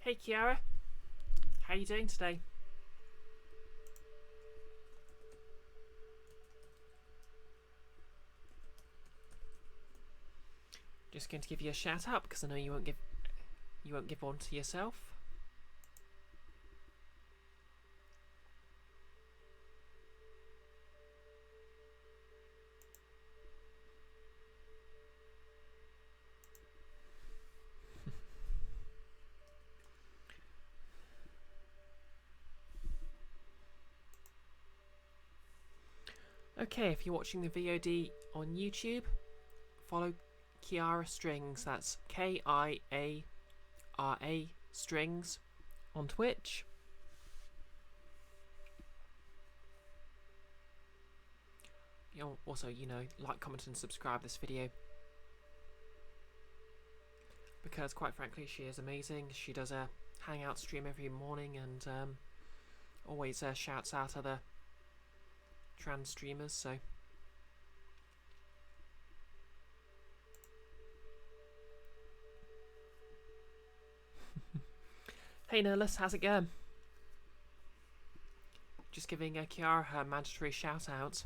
Hey Kiara, how you doing today? Just going to give you a shout out because I know you won't give one to yourself. Okay, if you're watching the VOD on YouTube, follow Kiara Strings. That's Kiara Strings on Twitch. You'll also, like, comment and subscribe this video. Because quite frankly, she is amazing. She does a hangout stream every morning and always shouts out other trans streamers, so hey Nerlus, how's it going? Just giving Kiara her mandatory shout out.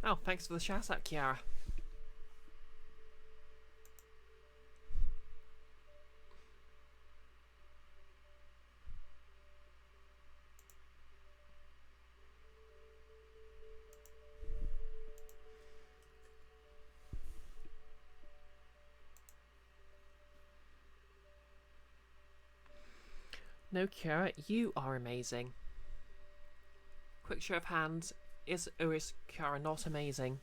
Oh, thanks for the shout out, Kiara. No, Kiara, you are amazing. Quick show of hands, is Kiara not amazing?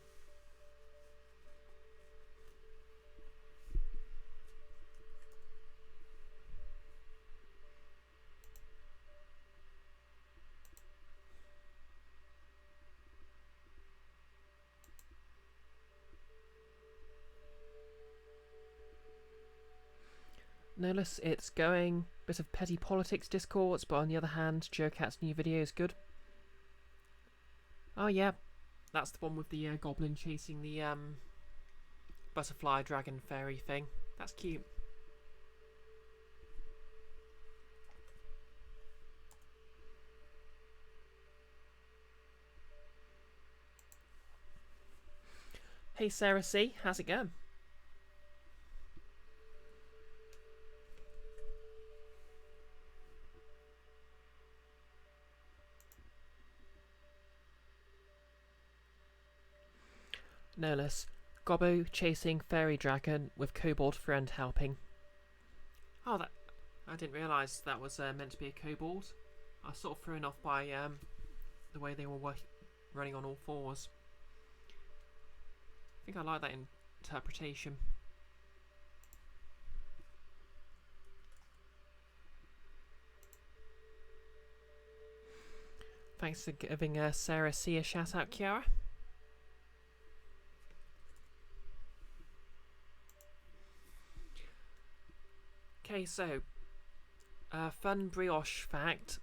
Notice it's going, bit of petty politics discourse, but on the other hand, Joe Cat's new video is good. Oh yeah, that's the one with the goblin chasing the butterfly dragon fairy thing. That's cute. Hey Sarah C, how's it going? No less. Gobbo chasing fairy dragon with kobold friend helping. Oh, that I didn't realise that was meant to be a kobold. I was sort of thrown off by the way they were running on all fours. I think I like that interpretation. Thanks for giving Sarah C a shout out, Kiara. Okay, so fun brioche fact.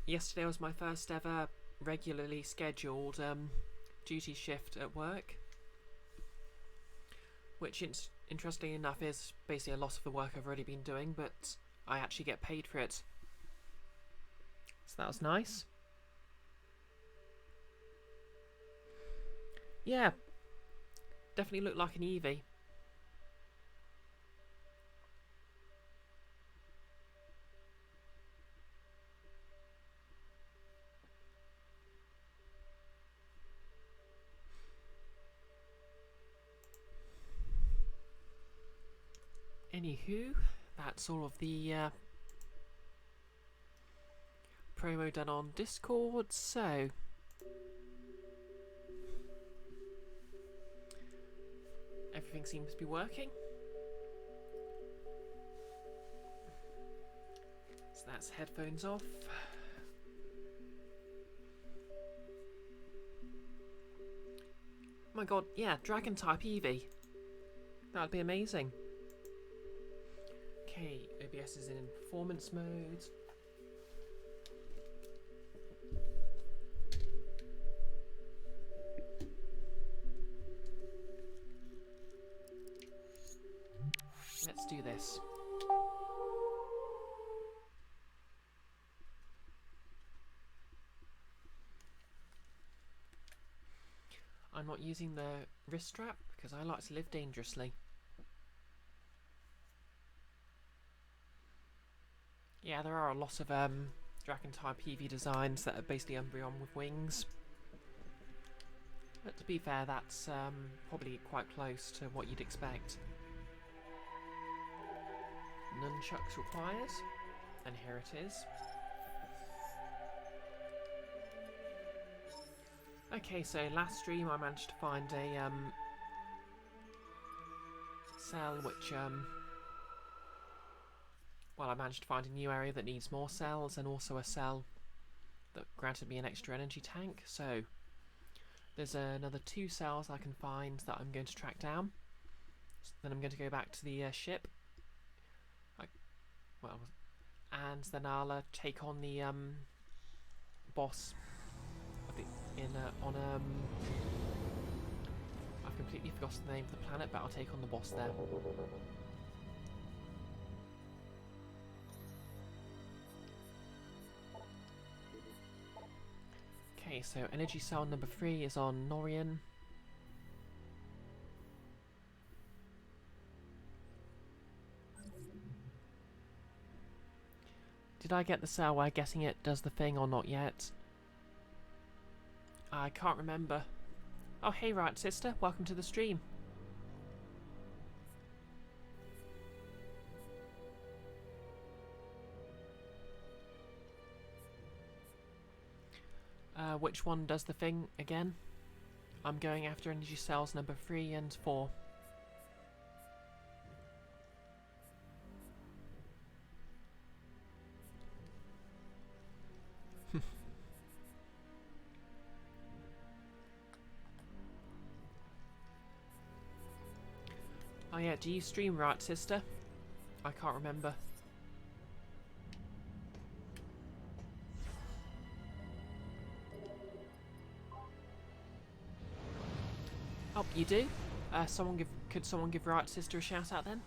Yesterday was my first ever regularly scheduled duty shift at work, which interestingly enough is basically a lot of the work I've already been doing, but I actually get paid for it. So that was nice. Yeah, definitely looked like an Eevee. Anywho, that's all of the promo done on Discord, so everything seems to be working. So that's headphones off. Oh my god, yeah, Dragon type Eevee. That would be amazing. Okay, OBS is in performance mode. let's do this. I'm not using the wrist strap because I like to live dangerously. Yeah, there are a lot of dragon type PV designs that are basically Umbreon with wings. But to be fair, that's probably quite close to what you'd expect. Nunchucks requires, and here it is. Okay, so last stream I managed to find a cell which well, I managed to find a new area that needs more cells, and also a cell that granted me an extra energy tank, so there's another 2 cells I can find that I'm going to track down. So then I'm going to go back to the ship, and then I'll take on the boss of the, I've completely forgotten the name of the planet, but I'll take on the boss there. Okay, so energy cell number 3 is on Norian. Did I get the cell where getting it does the thing or not yet? I can't remember. Oh, hey, right, sister. Welcome to the stream. Which one does the thing again? I'm going after energy cells number 3 and 4. Oh yeah, do you stream, right, sister? I can't remember. Oh, you do? Could someone give right sister a shout out then?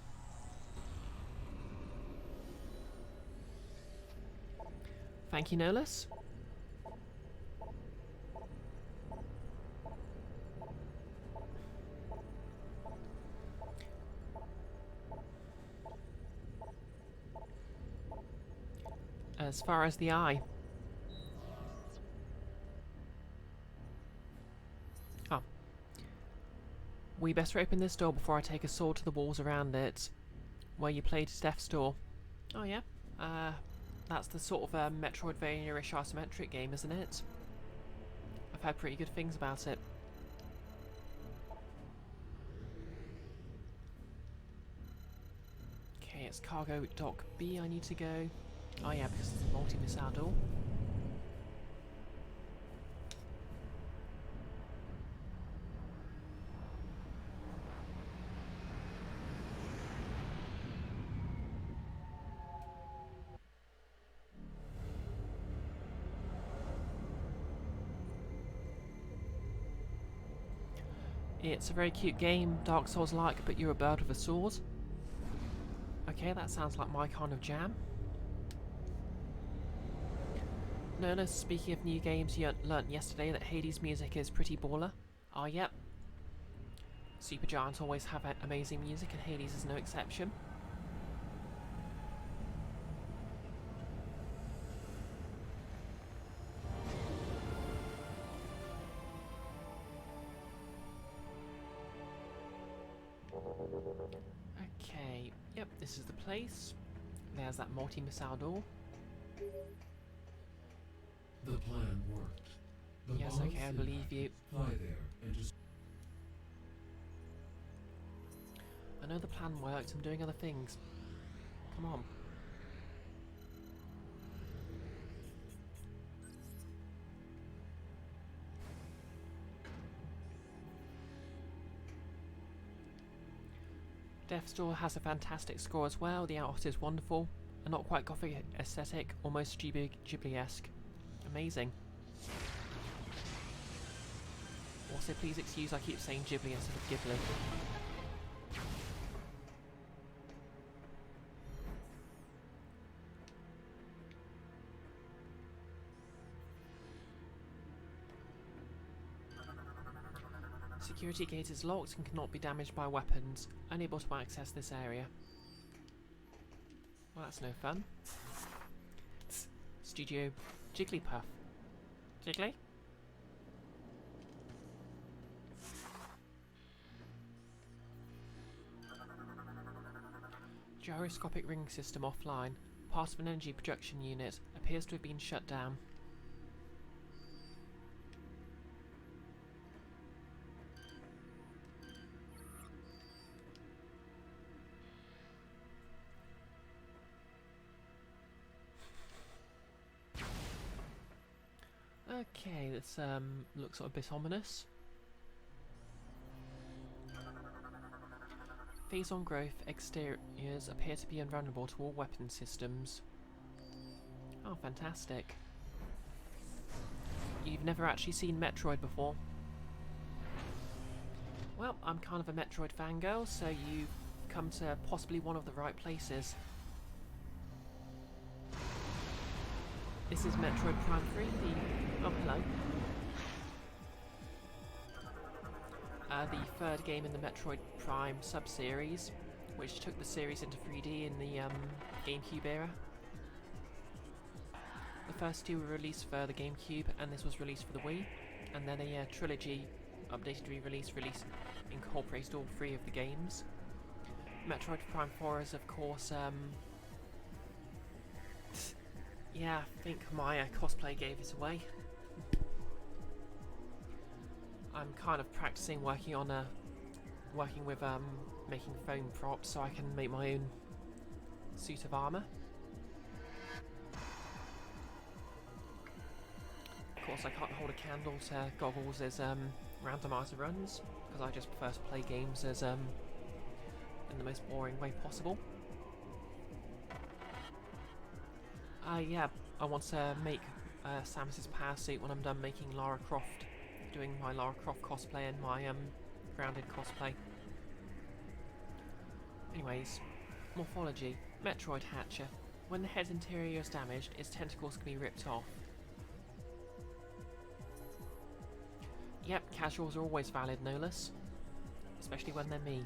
Thank you, Nolus. As far as the eye. Oh. We better open this door before I take a sword to the walls around it. Where you played Steph's door. Oh yeah? That's the sort of Metroidvania-ish isometric game, isn't it? I've heard pretty good things about it. Okay, it's cargo dock B I need to go. Oh yeah, because it's a multi-missile door. It's a very cute game, Dark Souls-like, but you're a bird with a sword. Okay, that sounds like my kind of jam. No, speaking of new games, you learnt yesterday that Hades' music is pretty baller. Oh, yep. Supergiants always have amazing music, and Hades is no exception. Okay, yep, this is the place. There's that multi-missile door. The plan worked. The yes, okay, I believe you. Fly there and just... I know the plan worked, I'm doing other things. Come on. Death's Door has a fantastic score as well, the art is wonderful, a not quite gothic aesthetic, almost Ghibli-esque. Amazing. Also, please excuse I keep saying Ghibli instead of Ghibli. Security gate is locked and cannot be damaged by weapons. Unable to access this area. Well, that's no fun. Studio Jigglypuff. Jiggly? Gyroscopic ring system offline. Part of an energy production unit appears to have been shut down. Okay, this looks a bit ominous. Phase on growth exteriors appear to be invulnerable to all weapon systems. Oh, fantastic. You've never actually seen Metroid before? Well, I'm kind of a Metroid fangirl, so you've come to possibly one of the right places. This is Metroid Prime 3, oh, hello. The third game in the Metroid Prime sub-series, which took the series into 3D in the GameCube era. The first two were released for the GameCube, and this was released for the Wii, and then a trilogy updated re-release incorporated all three of the games. Metroid Prime 4 is, of course, yeah, I think my cosplay gave it away. I'm kind of practicing working with making foam props so I can make my own suit of armour. Of course, I can't hold a candle to Goggles' randomizer runs because I just prefer to play games as in the most boring way possible. Yeah, I want to make Samus's power suit when I'm done making Lara Croft. Doing my Lara Croft cosplay and my grounded cosplay. Anyways, morphology. Metroid Hatcher. When the head's interior is damaged, its tentacles can be ripped off. Yep, casuals are always valid, no less. Especially when they're me.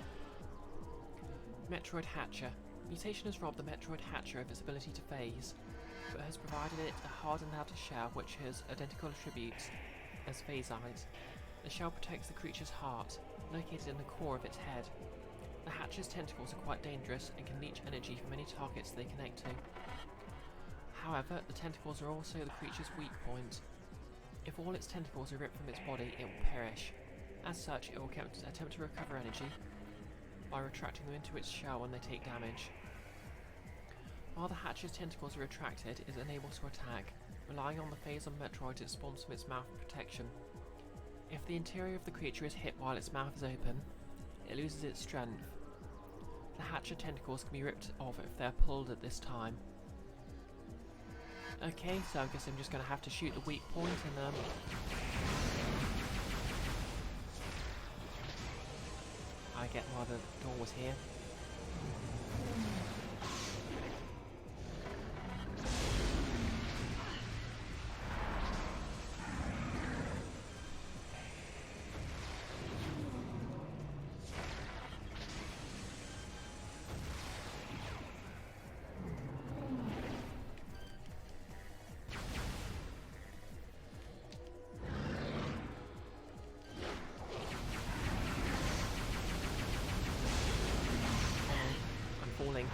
Metroid Hatcher. Mutation has robbed the Metroid Hatcher of its ability to phase, but has provided it a hardened outer shell which has identical attributes as phase eyes. The shell protects the creature's heart, located in the core of its head. The Hatcher's tentacles are quite dangerous and can leech energy from any targets they connect to. However, the tentacles are also the creature's weak point. If all its tentacles are ripped from its body, it will perish. As such, it will attempt to recover energy by retracting them into its shell when they take damage. While the Hatcher's tentacles are retracted, it is unable to attack, relying on the phase on Metroid it spawns from its mouth for protection. If the interior of the creature is hit while its mouth is open, it loses its strength. The Hatcher tentacles can be ripped off if they are pulled at this time. Okay, so I guess I'm just going to have to shoot the weak point and I get why the door was here. Falling.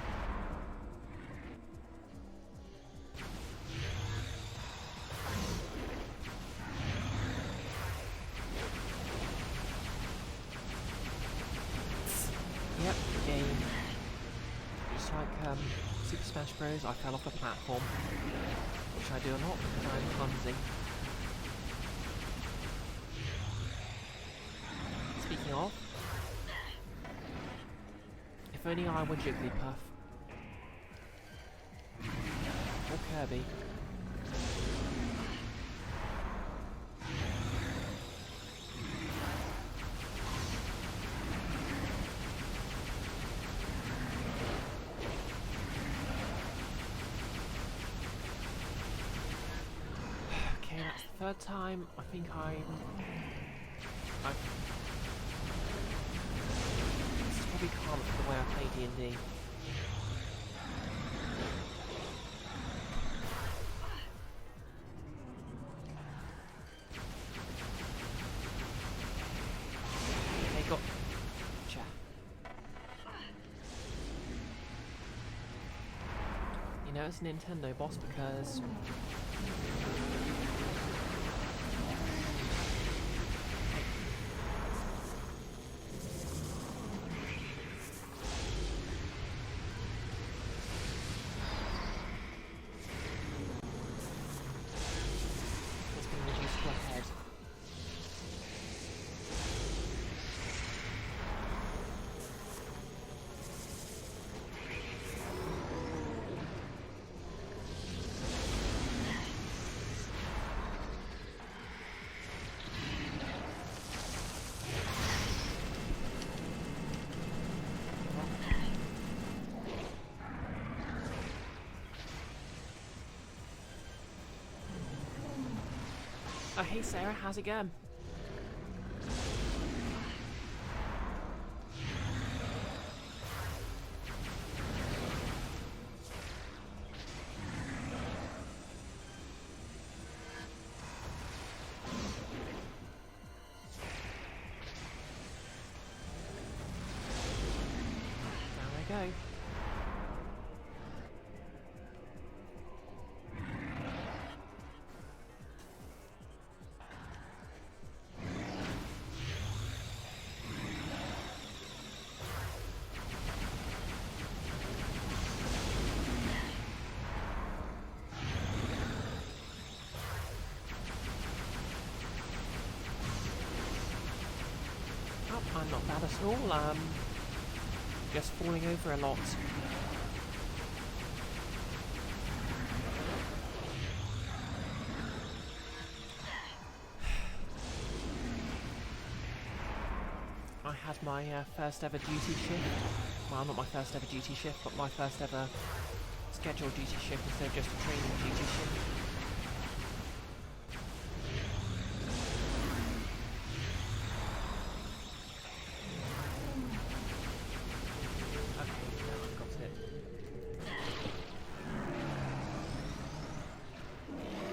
Yep, game. Just like Super Smash Bros, I fell off a platform, which I do a lot because I'm clumsy. Speaking of, if only I were Jigglypuff. Or Kirby. Okay, that's the third time. I think I've be calm for the way I play D&D. They got... Chat. You know, it's a Nintendo boss because... Oh, hey Sarah, how's it going? Down I go. I'm not bad at all, just falling over a lot. I had my first ever duty shift. Well, not my first ever duty shift, but my first ever scheduled duty shift instead of just a training duty shift.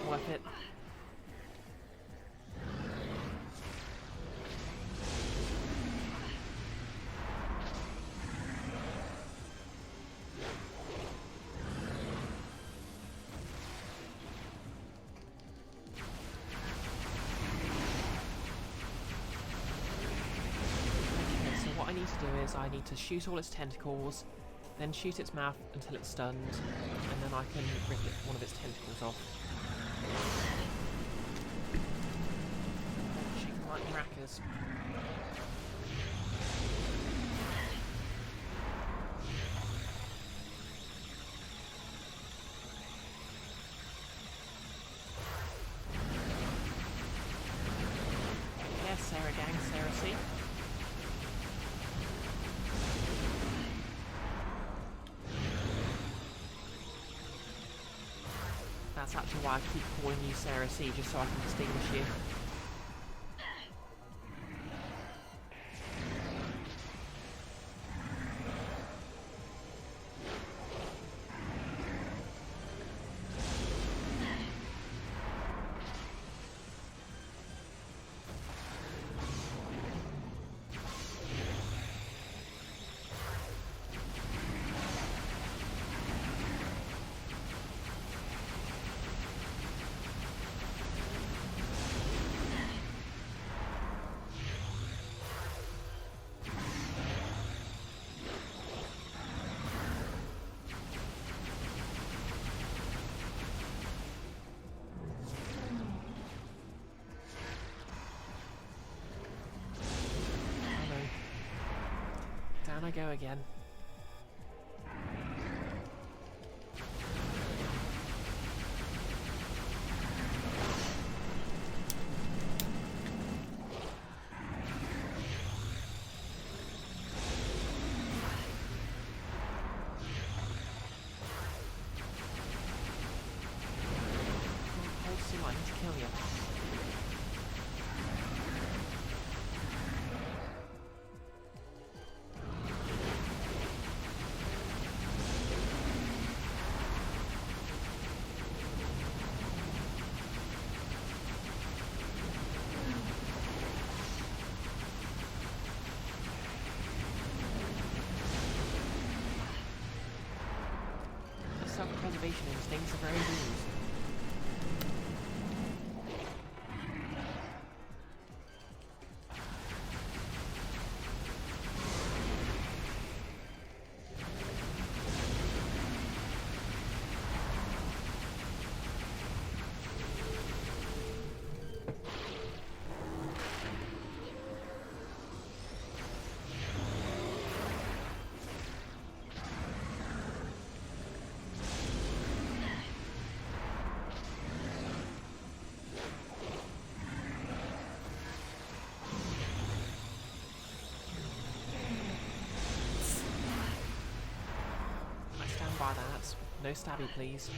Worth it. Okay, so what I need to do is I need to shoot all its tentacles, then shoot its mouth until it's stunned, and then I can rip one of its tentacles off. Shooting like rackers. Yes, Sarah gang, Sarah C. That's actually why I keep calling you Sarah C, just so I can distinguish you. Down I go again. Hold still, I need to kill you. conservation instincts are very rude. By that. No stabby, please.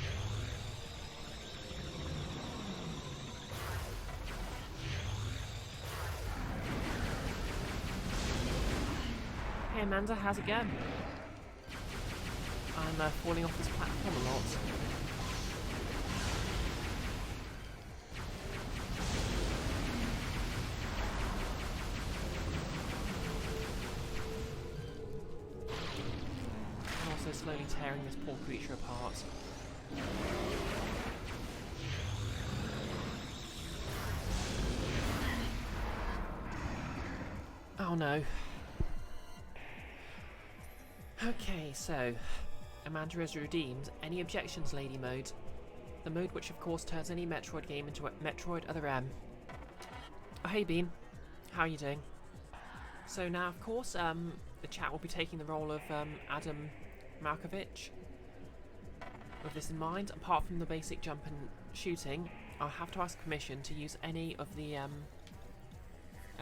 Hey Amanda, how's it going? I'm falling off this platform a lot. Slowly tearing this poor creature apart. Oh no. Okay, so Amanda has redeemed any objections lady mode. The mode which of course turns any Metroid game into a Metroid Other M. Oh hey Bean, how are you doing? So now of course the chat will be taking the role of Adam Malkovich. With this in mind, apart from the basic jump and shooting, I'll have to ask permission to use any of the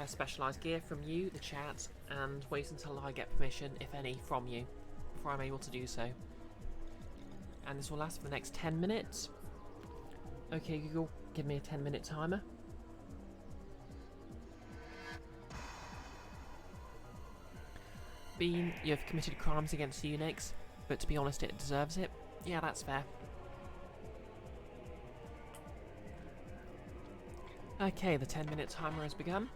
specialised gear from you, the chat, and wait until I get permission, if any, from you, before I'm able to do so. And this will last for the next 10 minutes. Okay, Google, give me a 10-minute timer. Bean, you have committed crimes against Unix. But to be honest, it deserves it. Yeah, that's fair. Okay, the 10-minute timer has begun.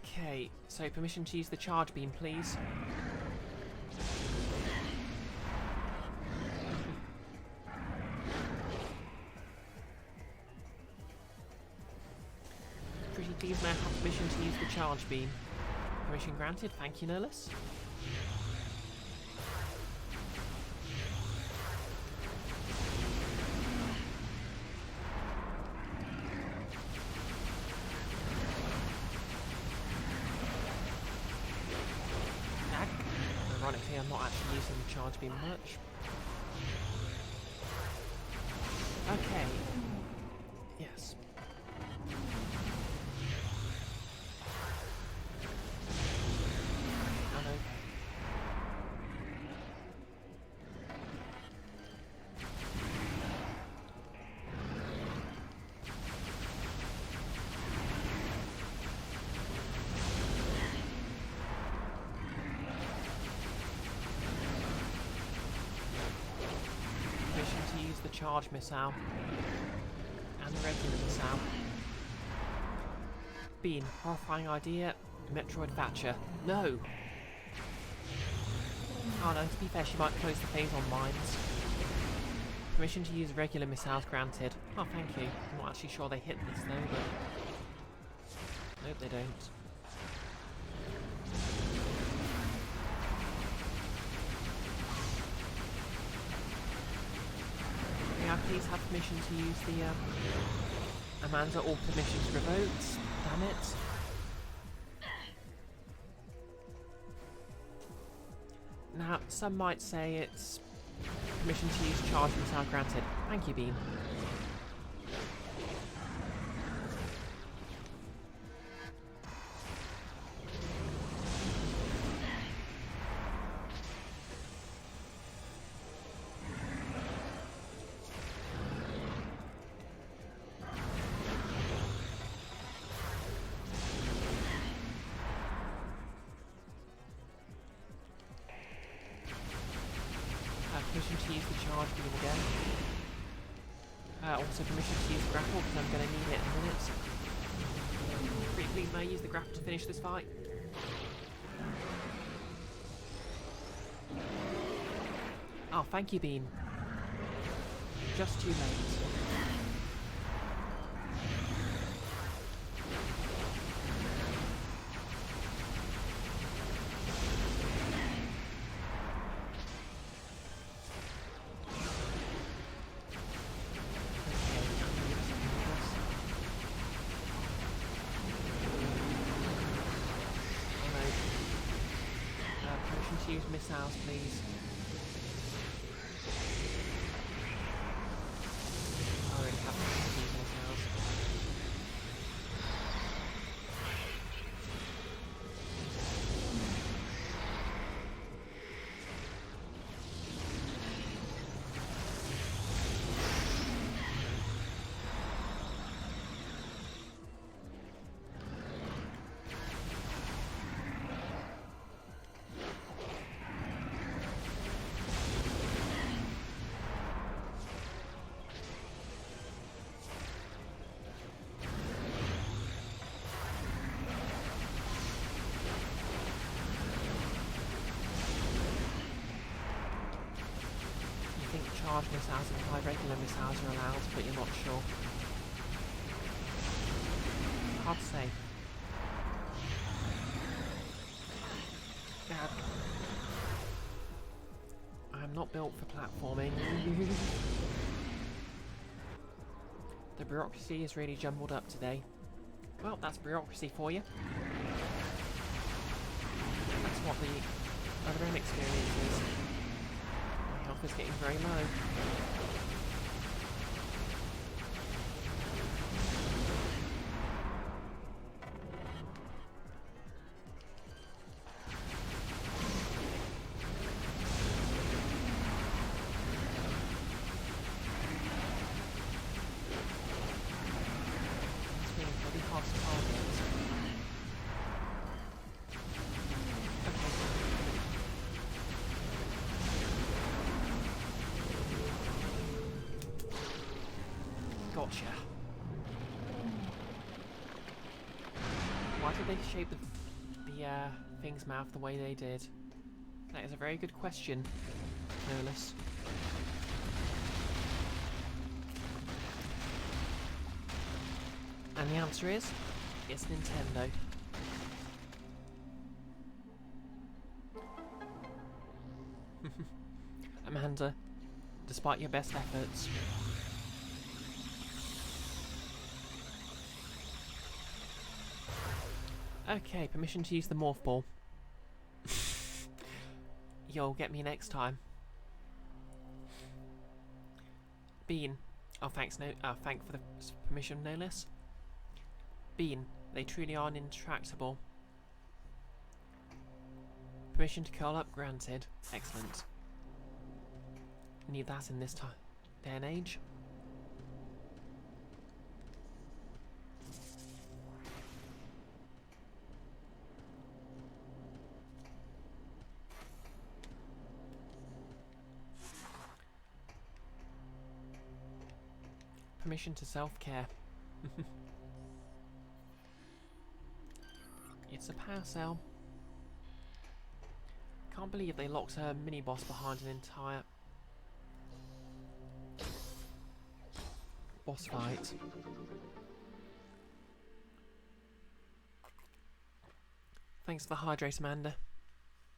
Okay, so permission to use the charge beam, please. Pretty please may I have permission to use the charge beam. Permission granted, thank you, no less. Ironically, I'm not actually using the charge beam much. Okay. Yes. And okay. The charge missile and the regular missile. Bean, horrifying idea. Metroid Thatcher. No! Oh no, to be fair, she might close the phase on mines. Permission to use regular missiles granted. Oh, thank you. I'm not actually sure they hit this though, but... Nope, they don't. May I please have permission to use the, Amanda, all permissions revoked. Damn it. Now, some might say it's permission to use charge missile granted. Thank you, Bean. Permission to use the charge beam again. Also permission to use the grapple because I'm going to need it in a minute. Pretty please may I use the grapple to finish this fight? Oh, thank you, Bean. Just too late. Permission to use missiles, please. I already have permission to use missiles. Charge missiles and 5 regular missiles are allowed, but you're not sure. Hard to say. God. I'm not built for platforming. The bureaucracy is really jumbled up today. Well, that's bureaucracy for you. That's what the other end experience is. My health is getting very low. It's being really hard to target. Gotcha. Why did they shape the thing's mouth the way they did? That is a very good question, Nolus. And the answer is, it's Nintendo. Amanda, despite your best efforts. Okay, permission to use the morph ball. You'll get me next time. Bean. Oh, thanks. Thank for the permission, no less. Bean. They truly are intractable. Permission to curl up granted. Excellent. Need that in this day and age. Permission to self-care. It's a power cell. Can't believe they locked a mini-boss behind an entire boss fight. Thanks for the hydrate, Amanda.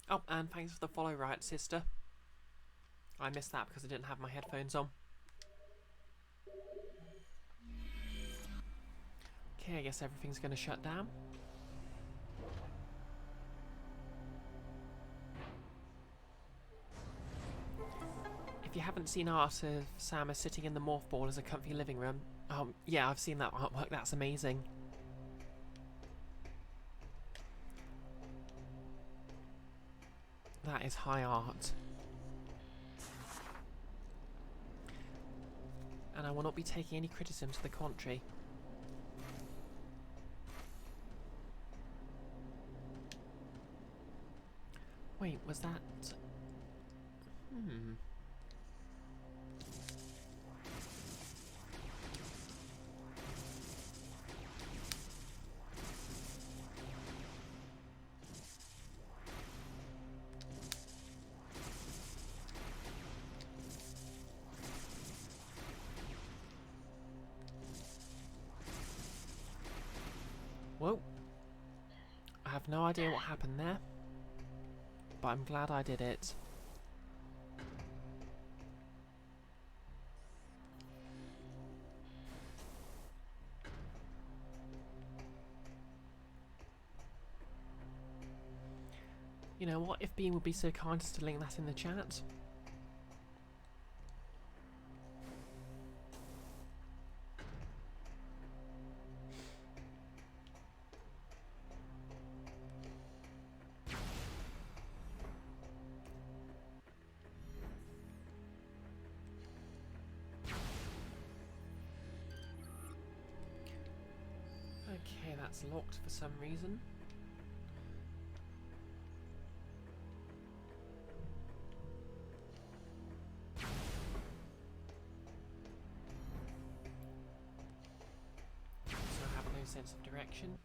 Oh, and thanks for the follow, right, sister. I missed that because I didn't have my headphones on. Okay, I guess everything's going to shut down. If you haven't seen art of Samus sitting in the morph ball as a comfy living room, yeah, I've seen that artwork. That's amazing. That is high art. And I will not be taking any criticism to the contrary. Wait, was that... no idea what happened there, but I'm glad I did it. You know what, if Bean would be so kind as to link that in the chat. Okay, that's locked for some reason. So I have no sense of direction.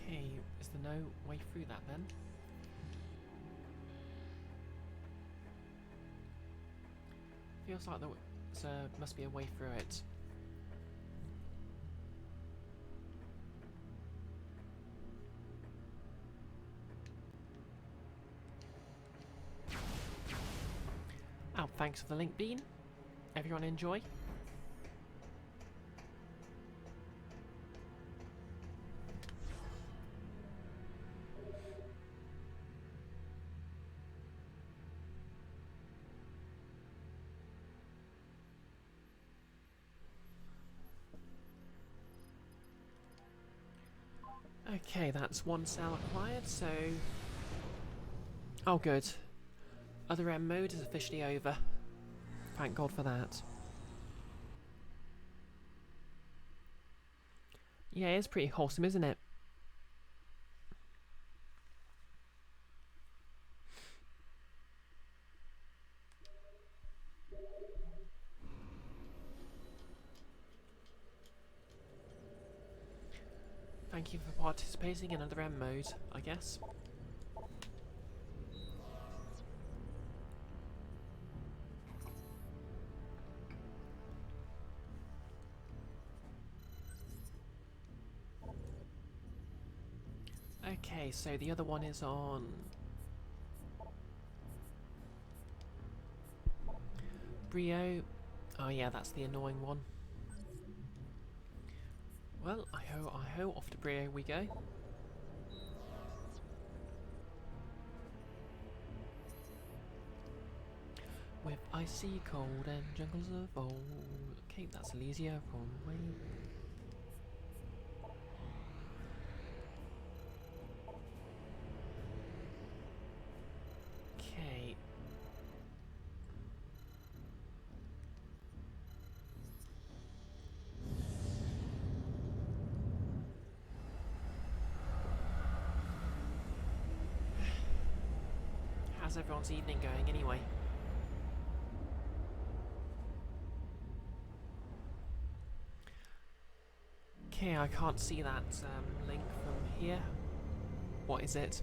Okay, is there no way through that then? Feels like there must be a way through it. Oh, thanks for the link, Bean. Everyone enjoy. Okay, that's one cell acquired, so... Oh, good. Other M mode is officially over. Thank God for that. Yeah, it's pretty wholesome, isn't it? Thank you for participating in another M mode, I guess. Okay, so the other one is on... Brio. Oh yeah, that's the annoying one. Well, I ho, off to Brio we go. With icy cold and jungles of old. Okay, that's Elysia from way. Okay. How's everyone's evening going anyway? Okay, I can't see that link from here. What is it?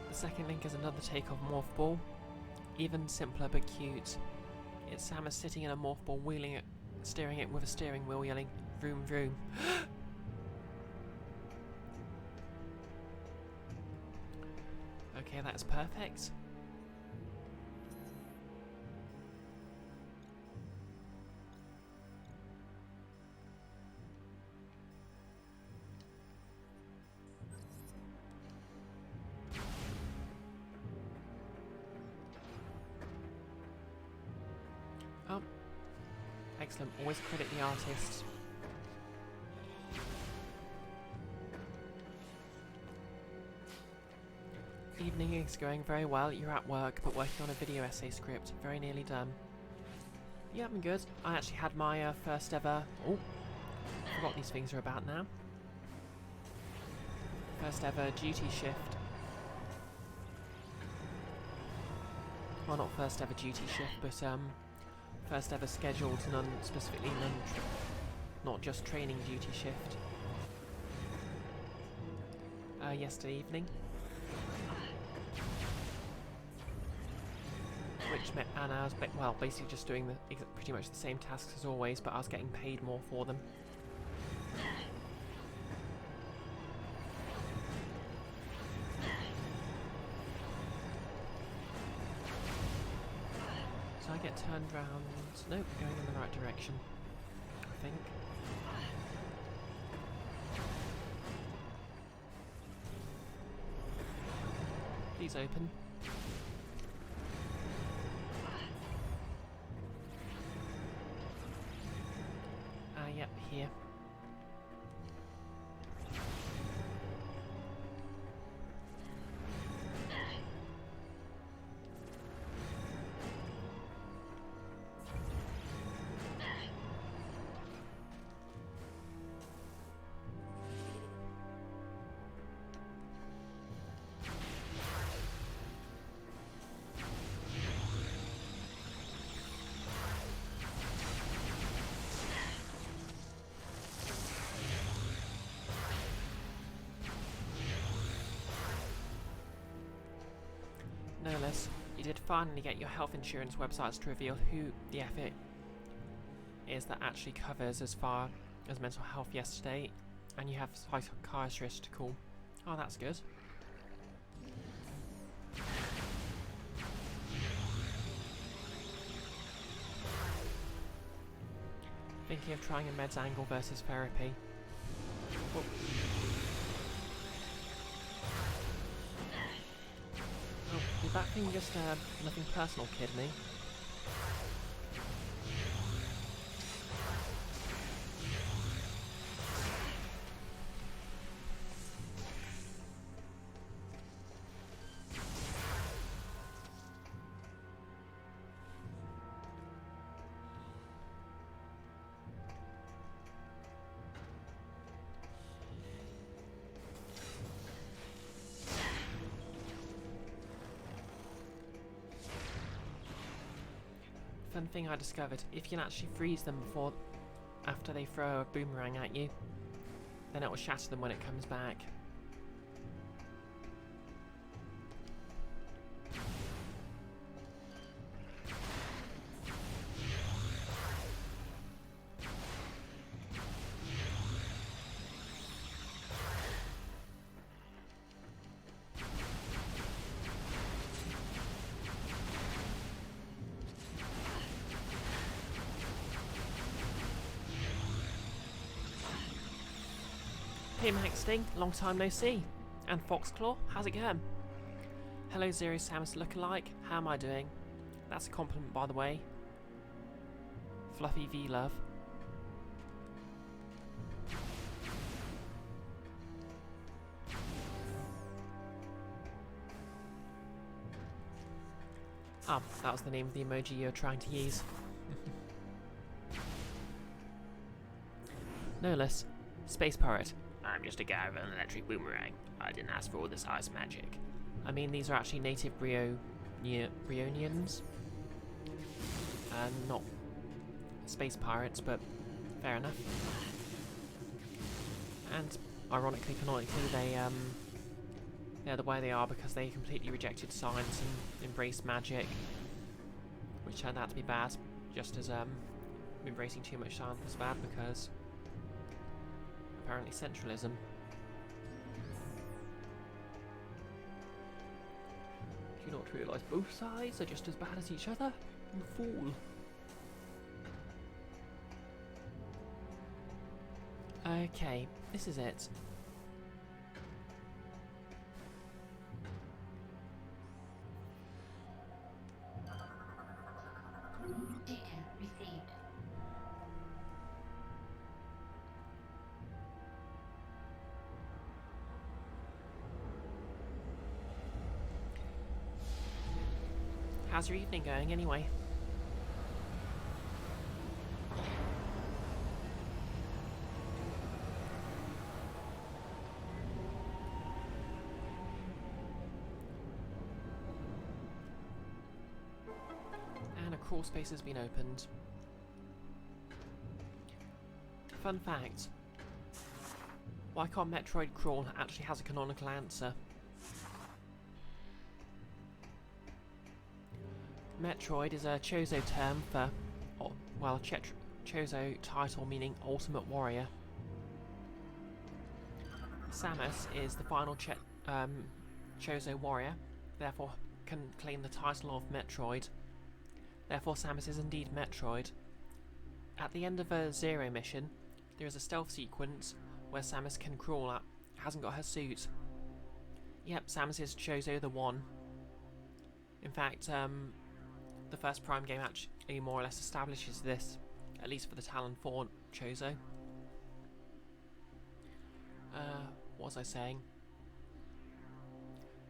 The second link is another take of Morph Ball. Even simpler but cute. It's Samus sitting in a Morph Ball, wheeling it, steering it with a steering wheel, yelling, "Vroom vroom." Okay, that's perfect. Oh, excellent. Always credit the artist. evening is going very well. You're at work, but working on a video essay script. Very nearly done. Yeah, I'm good. I actually had my first ever... Oh, I forgot these things are about now. First ever duty shift. Well, not first ever duty shift, but first ever scheduled specifically not just training duty shift. Yesterday evening. And I was basically just doing pretty much the same tasks as always, but I was getting paid more for them. So I get turned round. Nope, going in the right direction, I think. Please open. Yep, here. No less, you did finally get your health insurance websites to reveal who the F it is that actually covers as far as mental health yesterday, and you have a psychiatrist to call. Oh, that's good. Thinking of trying a meds angle versus therapy. Oh. Did that thing just, nothing personal kid me? Fun thing I discovered, if you can actually freeze them after they throw a boomerang at you, then it will shatter them when it comes back. Hey Maxting, long time no see. And Foxclaw, how's it going? Hello Zero Samus lookalike, how am I doing? That's a compliment by the way. Fluffy V love. Ah, that was the name of the emoji you were trying to use. No less. Space Pirate. I'm just a guy with an electric boomerang. I didn't ask for all this ice magic. I mean, these are actually native Brionians. Not space pirates, but fair enough. And ironically, canonically, they're the way they are because they completely rejected science and embraced magic, which turned out to be bad, just as embracing too much science was bad because apparently centralism. Do you not realise both sides are just as bad as each other? I'm a fool. Okay, this is it. Data received. How's your evening going anyway? And a crawl space has been opened. Fun fact. Why can't Metroid Crawl actually has a canonical answer? Metroid is a Chozo term for, well, Chozo title meaning Ultimate Warrior. Samus is the final Chozo warrior, therefore can claim the title of Metroid. Therefore Samus is indeed Metroid. At the end of a Zero mission, there is a stealth sequence where Samus can crawl up, hasn't got her suit. Yep, Samus is Chozo the One. In fact, the first Prime game actually more or less establishes this, at least for the Talon 4 Chozo. What was I saying?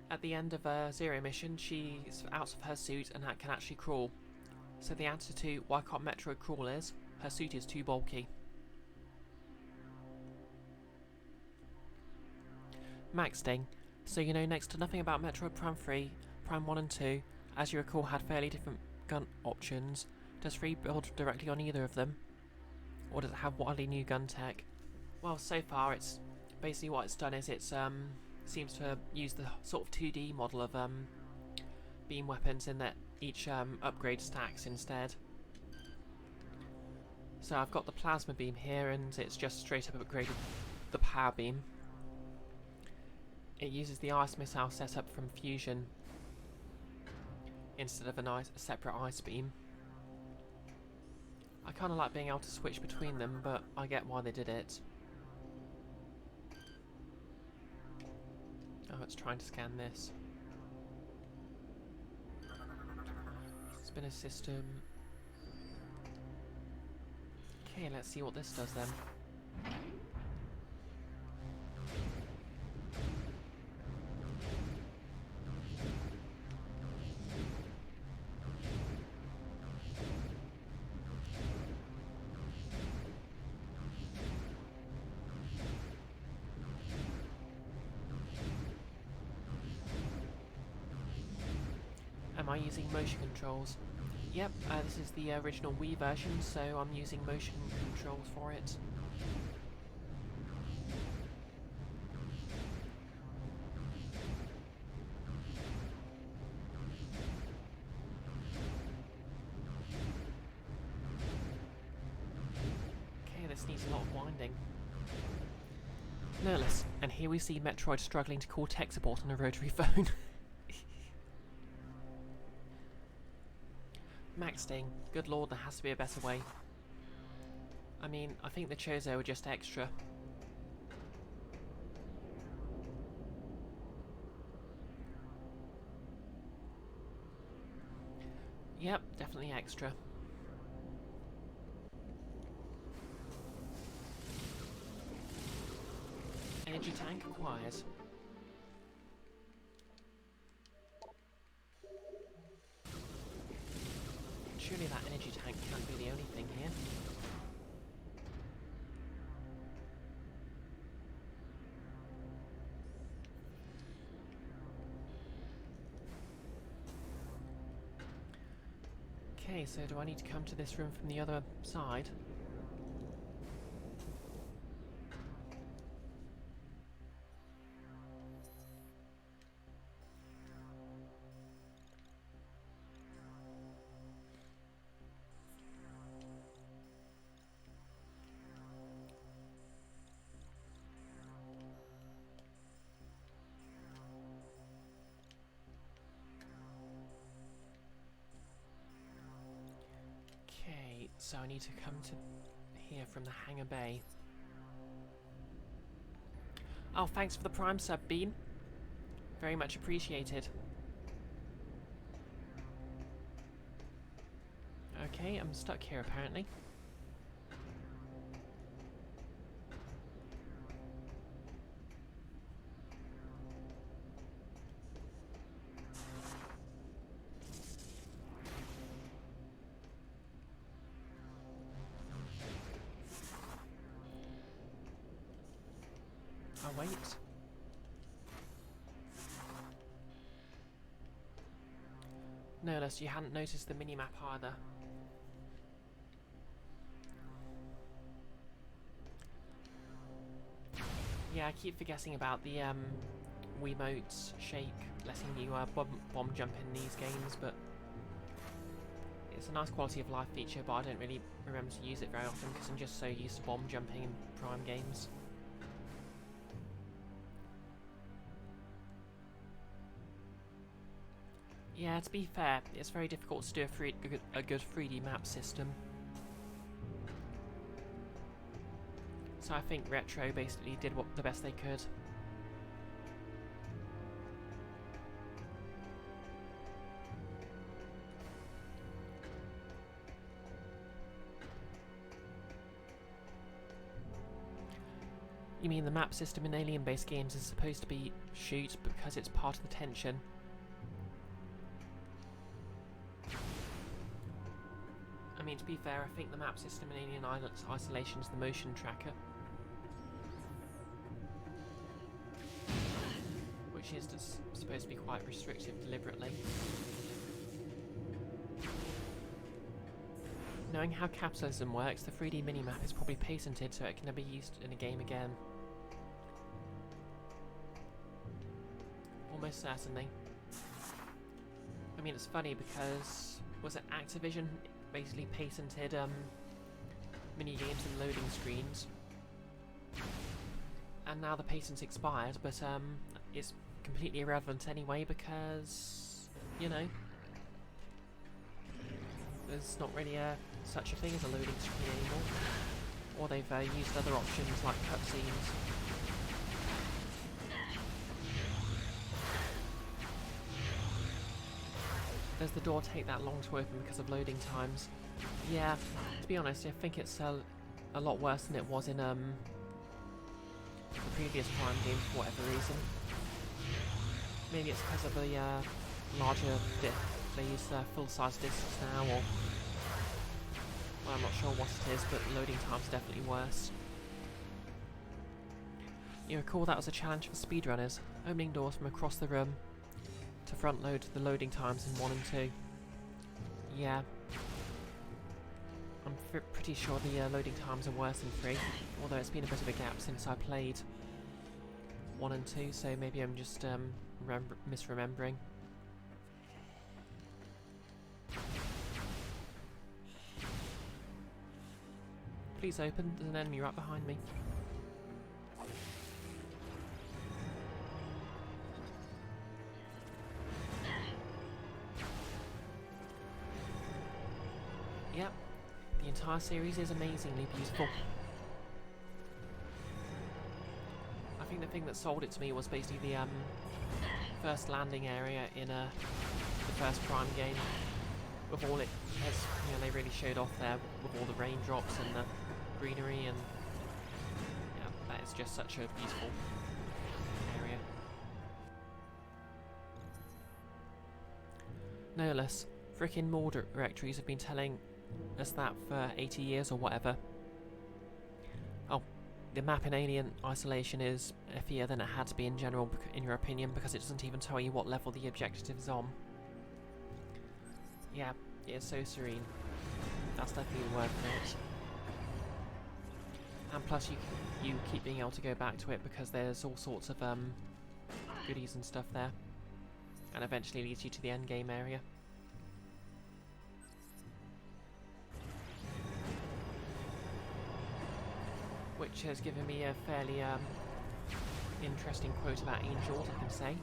At the end of a Zero mission, she's out of her suit and can actually crawl. So the answer to why can't Metroid crawl is, her suit is too bulky. Max Ding. So you know next to nothing about Metroid Prime 3, Prime 1 and 2, as you recall had fairly different gun options. Does 3 build directly on either of them? Or does it have wildly new gun tech? Well, so far it's basically what it's done is it's seems to use the sort of 2D model of beam weapons in that each upgrade stacks instead. So I've got the plasma beam here and it's just straight up upgraded the power beam. It uses the ice missile setup from Fusion instead of a separate ice beam. I kind of like being able to switch between them, but I get why they did it. Oh, it's trying to scan this. Spinner system. Okay, let's see what this does then. Am I using motion controls? Yep, this is the original Wii version, so I'm using motion controls for it. Okay, this needs a lot of winding. Nerless, and here we see Metroid struggling to call tech support on a rotary phone. Max Ding, good lord, there has to be a better way. I mean, I think the Chozo are just extra. Yep, definitely extra. Energy tank acquired. Surely that energy tank can't be the only thing here. Okay, so do I need to come to this room from the other side? So I need to come to here from the hangar bay. Oh, thanks for the Prime sub, Bean. Very much appreciated. Okay, I'm stuck here apparently. wait. No less, you hadn't noticed the minimap either. Yeah, I keep forgetting about the Wiimote's shake, letting you bomb jump in these games, but it's a nice quality of life feature, but I don't really remember to use it very often because I'm just so used to bomb jumping in Prime games. Yeah, to be fair, it's very difficult to do a good 3D map system. So I think Retro basically did the best they could. You mean the map system in alien-based games is supposed to be shoot because it's part of the tension? I mean, to be fair, I think the map system in Alien Isolation is the motion tracker. Which is supposed to be quite restrictive deliberately. Knowing how capitalism works, the 3D minimap is probably patented so it can never be used in a game again. Almost certainly. I mean, it's funny because, was it Activision basically patented mini games and loading screens, and now the patent's expired, but it's completely irrelevant anyway because, you know, there's not really such a thing as a loading screen anymore, or they've used other options like cutscenes. Does the door take that long to open because of loading times? Yeah, to be honest, I think it's a lot worse than it was in the previous Prime game for whatever reason. Maybe it's because of the larger they use full-size discs now, or well, I'm not sure what it is, but loading times are definitely worse. You recall that was a challenge for speedrunners, opening doors from across the room to front load the loading times in 1 and 2. Yeah. I'm pretty sure the loading times are worse in 3, although it's been a bit of a gap since I played 1 and 2, so maybe I'm just misremembering. Please open, there's an enemy right behind me. Yep, the entire series is amazingly beautiful. I think the thing that sold it to me was basically the first landing area in the first Prime game. With all it has, you know, they really showed off there with all the raindrops and the greenery, and yeah, that is just such a beautiful area. No less, frickin' more directories have been telling us that for 80 years or whatever. Oh, the map in Alien Isolation is iffier than it had to be in general, in your opinion, because it doesn't even tell you what level the objective is on. Yeah, it's so serene. That's definitely the word for it. And plus you keep being able to go back to it because there's all sorts of goodies and stuff there. And eventually leads you to the end game area. Which has given me a fairly interesting quote about angels, I can say.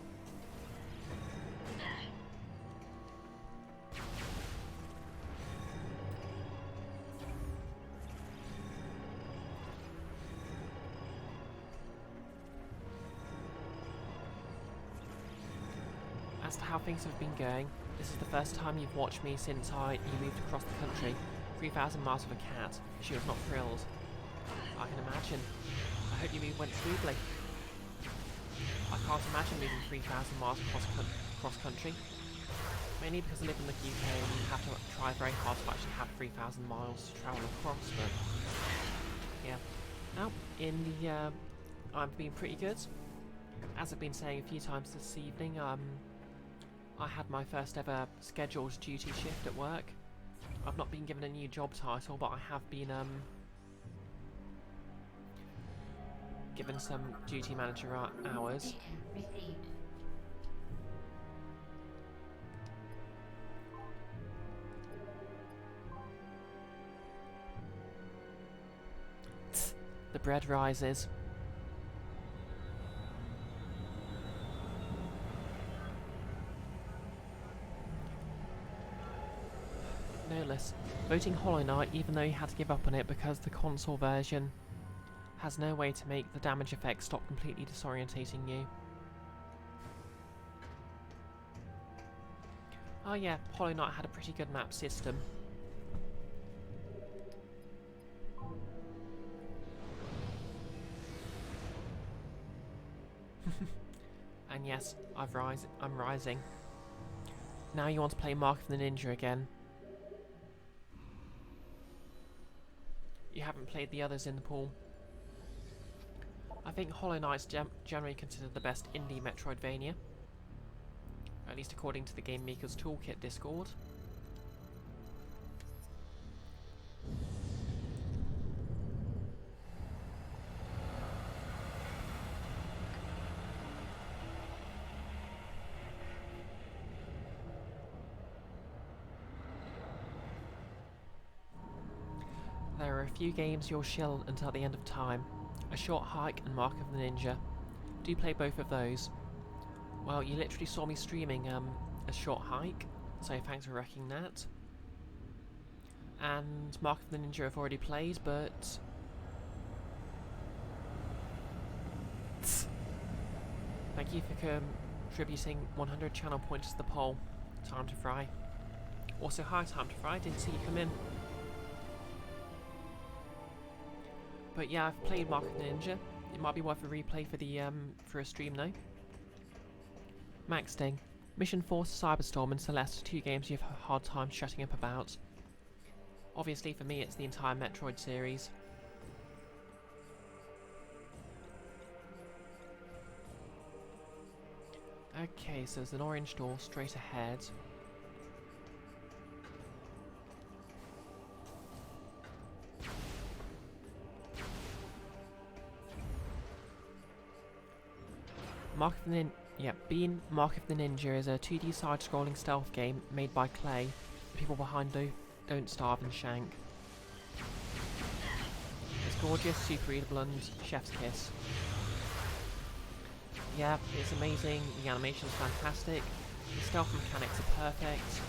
As to how things have been going, this is the first time you've watched me since you moved across the country, 3,000 miles with a cat. She was not thrilled. I can imagine. I hope your move went smoothly. I can't imagine moving 3,000 miles across country. Mainly because I live in the UK and you have to try very hard to actually have 3,000 miles to travel across, but yeah. Now, in the I've been pretty good. As I've been saying a few times this evening, I had my first ever scheduled duty shift at work. I've not been given a new job title, but I have been given some duty manager hours. Data received. The bread rises. No less. Voting Hollow Knight, even though you had to give up on it because the console version has no way to make the damage effect stop completely disorientating you. Oh yeah, Hollow Knight had a pretty good map system. And yes, I'm rising. Now you want to play Mark of the Ninja again. You haven't played the others in the pool. I think Hollow Knight's generally considered the best indie Metroidvania. At least according to the Game Maker's Toolkit Discord. There are a few games you'll shill until the end of time. A Short Hike and Mark of the Ninja. Do play both of those. Well, you literally saw me streaming A Short Hike, so thanks for wrecking that. And Mark of the Ninja I've already played, but... Thank you for contributing 100 channel points to the poll. Time to Fry. Also, hi Time to Fry, didn't see you come in. But yeah, I've played Mark of the Ninja. It might be worth a replay for a stream though. Max Ding. Mission Force, Cyberstorm and Celeste are two games you've had a hard time shutting up about. Obviously for me it's the entire Metroid series. Okay, so there's an orange door straight ahead. Mark of the Ninja is a 2D side-scrolling stealth game made by Clay. The people behind Don't Starve and Shank. It's gorgeous, super readable and chef's kiss. Yeah, it's amazing, the animation's fantastic, the stealth mechanics are perfect.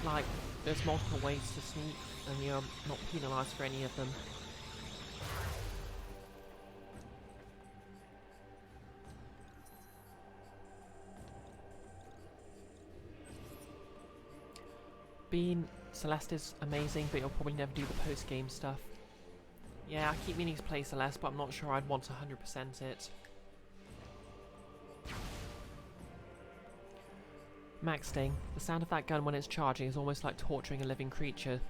Like, there's multiple ways to sneak and you're not penalised for any of them. Celeste is amazing, but you'll probably never do the post-game stuff. Yeah, I keep meaning to play Celeste, but I'm not sure I'd want to 100% it. Max Sting. The sound of that gun when it's charging is almost like torturing a living creature.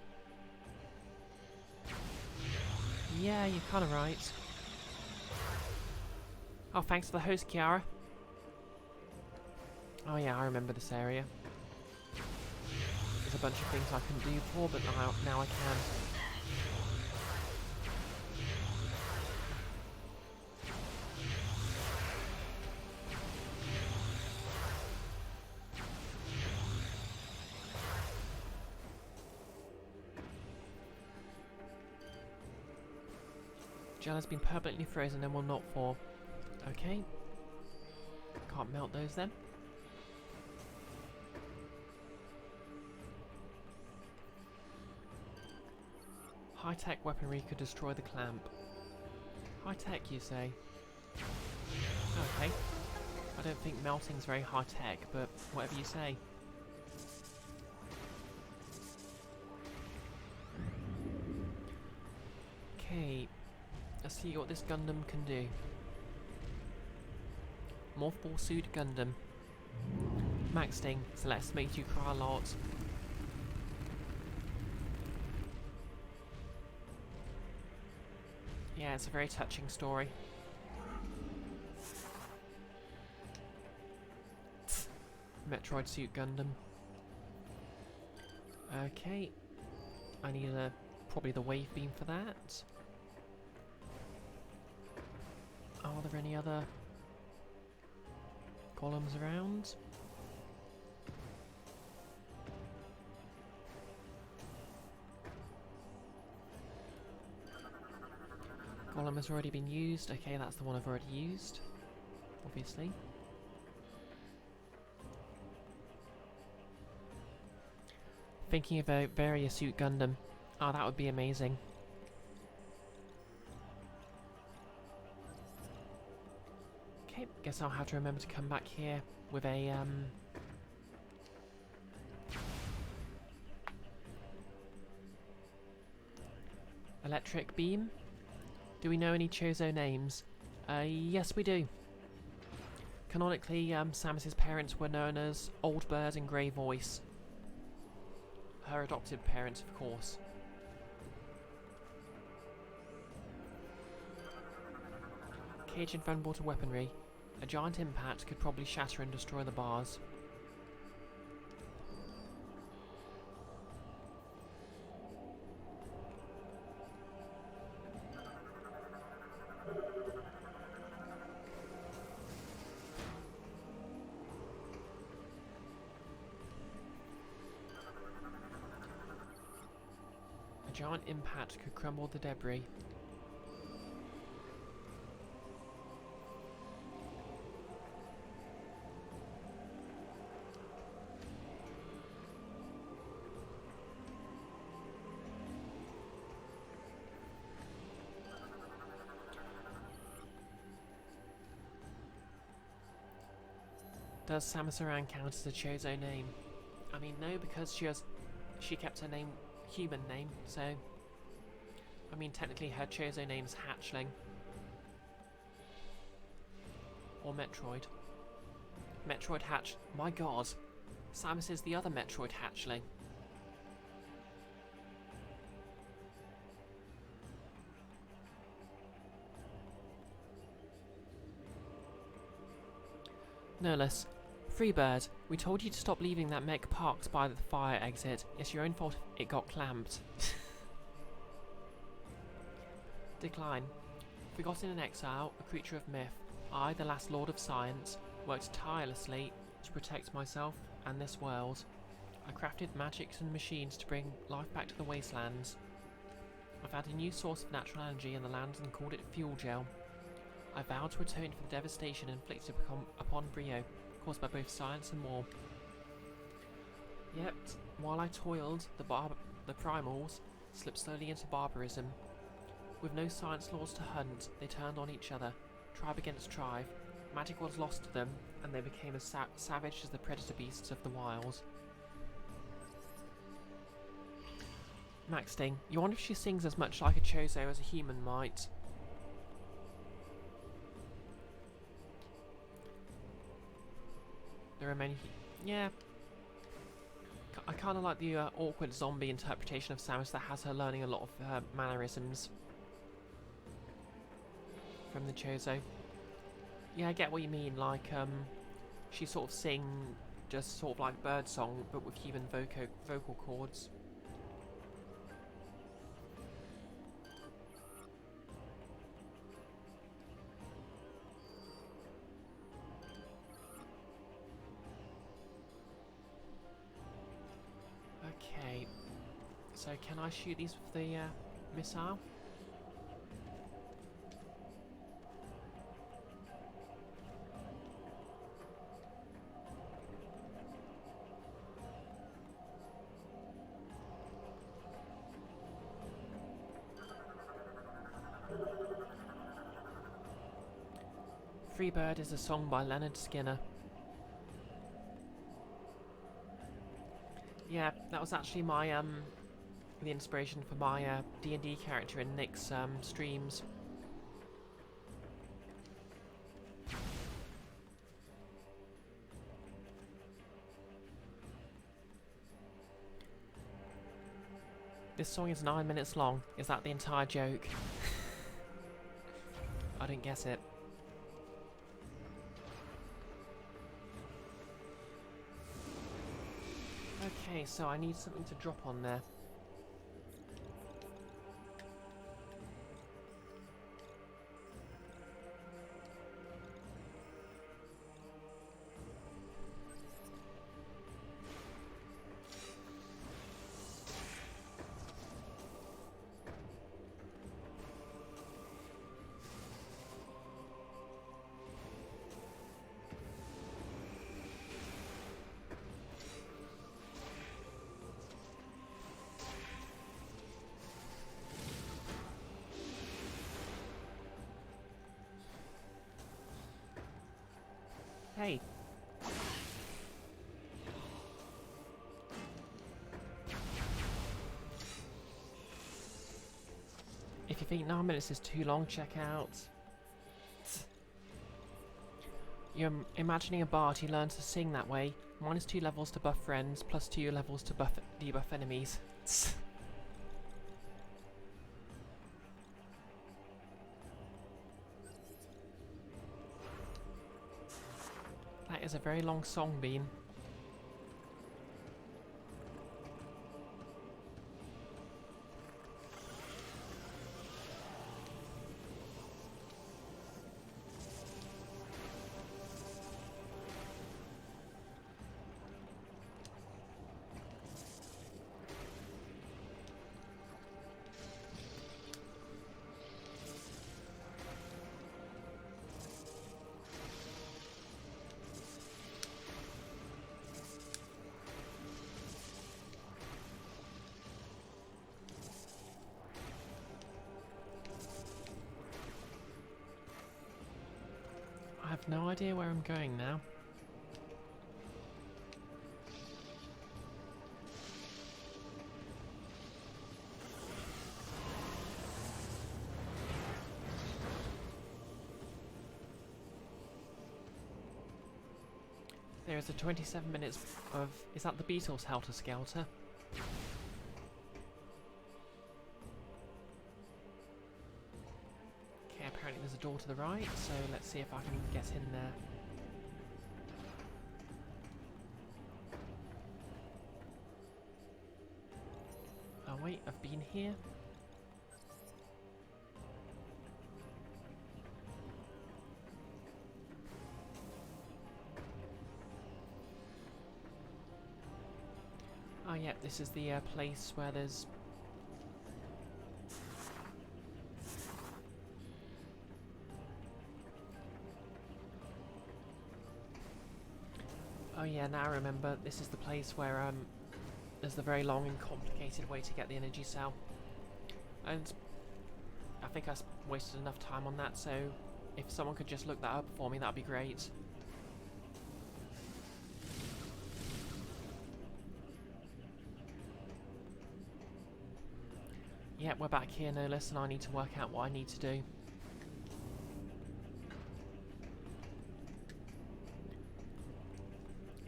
Yeah, you're kinda right. Oh, thanks for the host, Kiara. Oh yeah, I remember this area. There's a bunch of things I couldn't do before, but now I can. Gel has been permanently frozen and will not fall. Okay. Can't melt those then. High-tech weaponry could destroy the clamp. High-tech, you say? Okay. I don't think melting's very high-tech, but whatever you say. Okay. Let's see what this Gundam can do. Morphball Suit Gundam. Max Sting, Celeste makes you cry a lot. Yeah, it's a very touching story. Metroid Suit Gundam. Okay. I need probably the wave beam for that. Are there any other columns around? Golem has already been used. Okay, that's the one I've already used. Obviously. Thinking about various Suit Gundam. Oh, that would be amazing. Okay, guess I'll have to remember to come back here with a electric beam. Do we know any Chozo names? Yes we do. Canonically, Samus's parents were known as Old Bird and Grey Voice. Her adopted parents, of course. Cage invulnerable to weaponry. A giant impact could probably shatter and destroy the bars. A giant impact could crumble the debris. Does Samus Aran count as a Chozo name? I mean, no, because she kept her name human name, so I mean technically her Chozo name's Hatchling. Or Metroid. Metroid Hatch. My god. Samus is the other Metroid Hatchling. No less. Freebird, we told you to stop leaving that mech parked by the fire exit. It's your own fault it got clamped. Decline. Forgotten in exile, a creature of myth, I, the last lord of science, worked tirelessly to protect myself and this world. I crafted magics and machines to bring life back to the wastelands. I found a new source of natural energy in the lands and called it fuel gel. I vowed to atone for the devastation inflicted upon Brio, caused by both science and war. Yet, while I toiled, the primals slipped slowly into barbarism. With no science laws to hunt, they turned on each other, tribe against tribe. Magic was lost to them, and they became as savage as the predator beasts of the wild. Max Sting, you wonder if she sings as much like a Chozo as a human might. There are many... yeah. I kind of like the awkward zombie interpretation of Samus that has her learning a lot of her mannerisms from the Chozo. Yeah, I get what you mean, like, she sort of sing just sort of like bird song, but with human vocal cords. Okay, so can I shoot these with the missile? Freebird is a song by Leonard Skinner. Yeah, that was actually my the inspiration for my D&D character in Nick's streams. This song is 9 minutes long. Is that the entire joke? didn't guess it. Okay, so I need something to drop on there. Hey. If you think 9 minutes is too long, check out... You're imagining a bard who learns to sing that way. -2 levels to buff friends, +2 levels to debuff enemies. That is a very long song, Bean. I have no idea where I'm going now. There is a 27 minutes of... Is that the Beatles' Helter Skelter? Okay, apparently there's a door to the right, so let's see if I can get in there. Oh wait, I've been here. Oh yeah, this is the place where there's... Oh yeah, now I remember. This is the place where there's the very long and complicated way to get the energy cell. And I think I wasted enough time on that, so if someone could just look that up for me, that'd be great. Yep, we're back here, no less, and I need to work out what I need to do.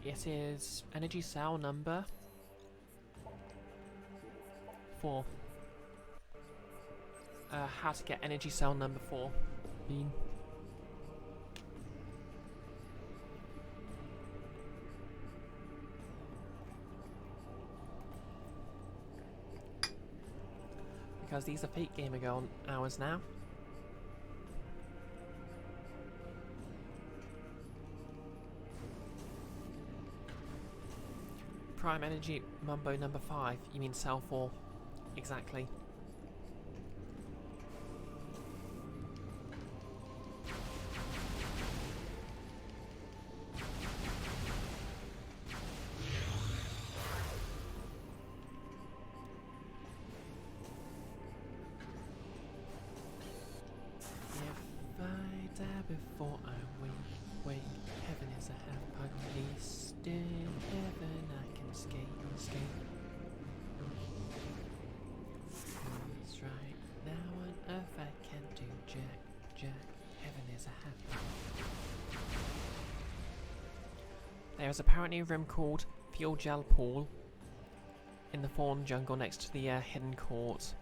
It is energy cell number 4. How to get energy cell number 4. Bean. Because these are fake gamer girl hours now. Prime energy mumbo number 5. You mean cell 4. Exactly. If I die before I wake, heaven is a half at least. In heaven I can skate. That's right. Now on earth I can't do jack. Heaven is a half. There is apparently a room called Fuel Gel Pool in the Fawn Jungle next to the Hidden Court.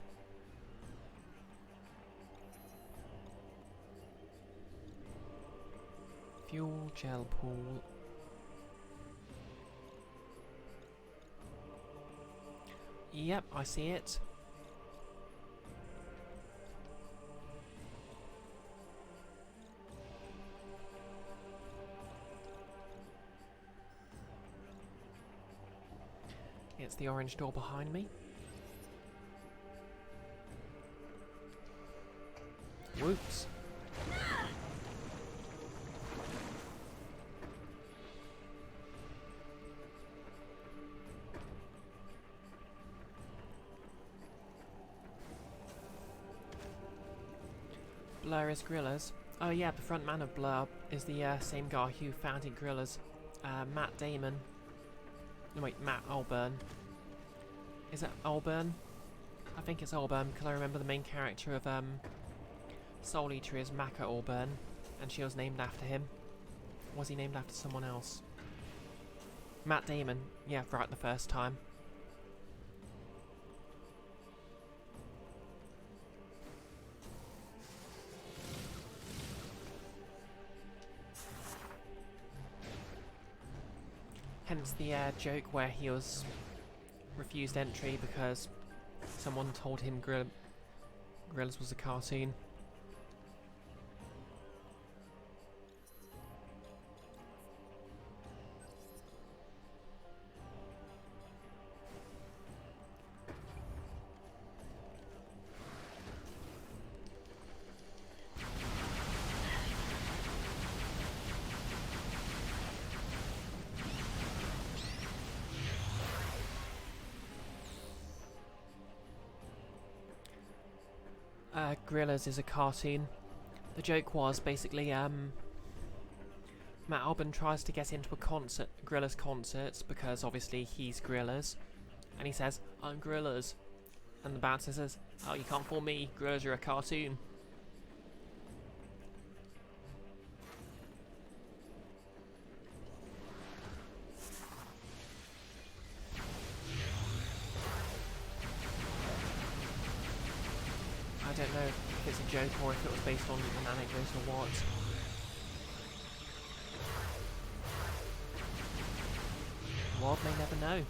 Fuel gel pool. Yep, I see it. It's the orange door behind me. Whoops. Blur is Gorillas. Oh yeah, the front man of Blur is the same guy who founded Gorillas. Matt Damon. No, wait, Matt Alburn. Is it Alburn? I think it's Alburn because I remember the main character of Soul Eater is Maka Alburn, and she was named after him. Or was he named after someone else? Matt Damon. Yeah, right the first time. Hence the joke where he was refused entry because someone told him Gorillas was a cartoon. Gorillas is a cartoon. The joke was basically Matt Alban tries to get into a Gorillas concert because obviously he's Gorillas, and he says, "I'm Gorillas," and the bouncer says, "Oh, you can't fool me, Gorillas are a cartoon." I don't know if it's a joke or if it was based on an anecdote or what. The world may never know.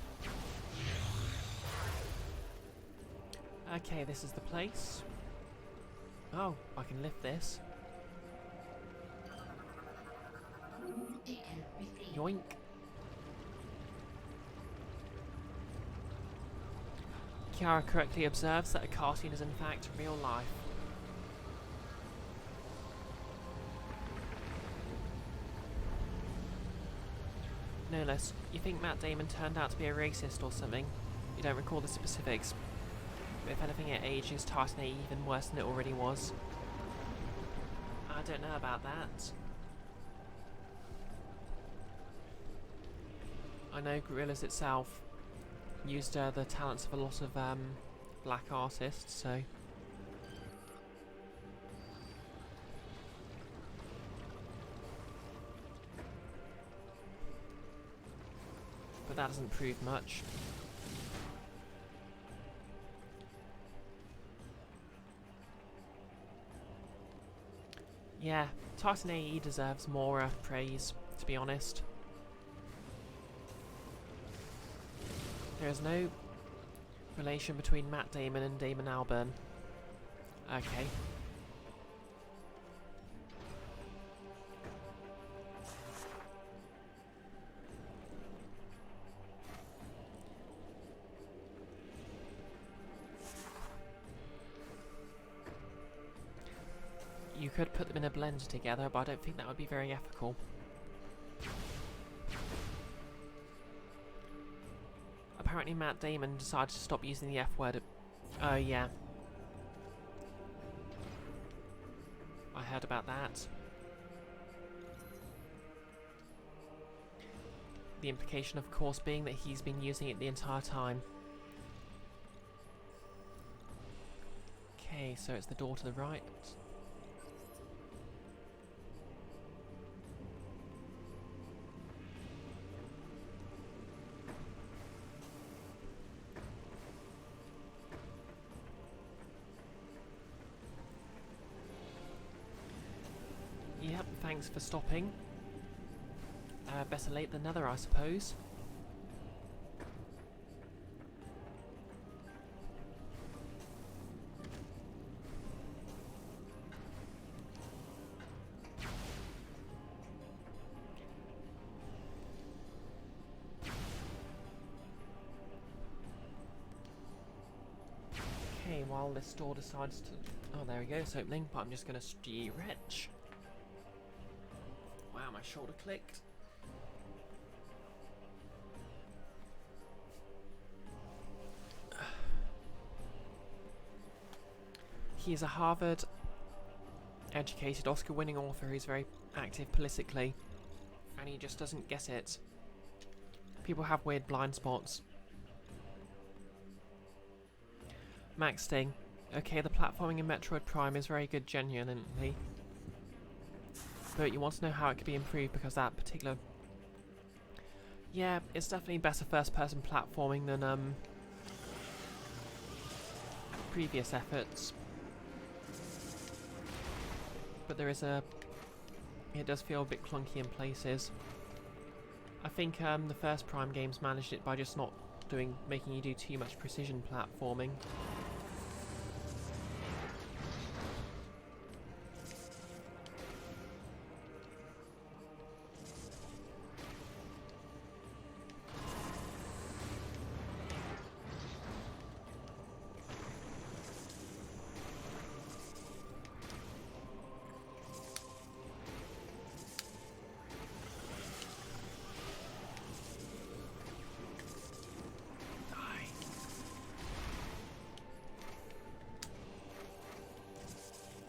Okay, this is the place. Oh, I can lift this. Data received. Yoink. Kiara correctly observes that a cartoon is in fact real life. No less, you think Matt Damon turned out to be a racist or something? You don't recall the specifics. But if anything, it ages Titan A even worse than it already was. I don't know about that. I know Gorillas itself used the talents of a lot of black artists, so... But that doesn't prove much. Yeah, Titan AE deserves more praise, to be honest. There is no relation between Matt Damon and Damon Albarn. Okay. You could put them in a blender together, but I don't think that would be very ethical. Apparently Matt Damon decided to stop using the F word. Oh yeah. I heard about that. The implication of course being that he's been using it the entire time. Okay, so it's the door to the right. Yep, thanks for stopping. Better late than never, I suppose. Okay, while this door decides to... Oh, there we go, it's opening, but I'm just going to stretch. Wow, my shoulder clicked. He's a Harvard-educated, Oscar-winning author who's very active politically, and he just doesn't get it. People have weird blind spots. Max Sting. Okay, the platforming in Metroid Prime is very good genuinely, but you want to know how it could be improved because that particular... Yeah, it's definitely better first-person platforming than previous efforts. But there is a... It does feel a bit clunky in places. I think the first Prime games managed it by just not making you do too much precision platforming.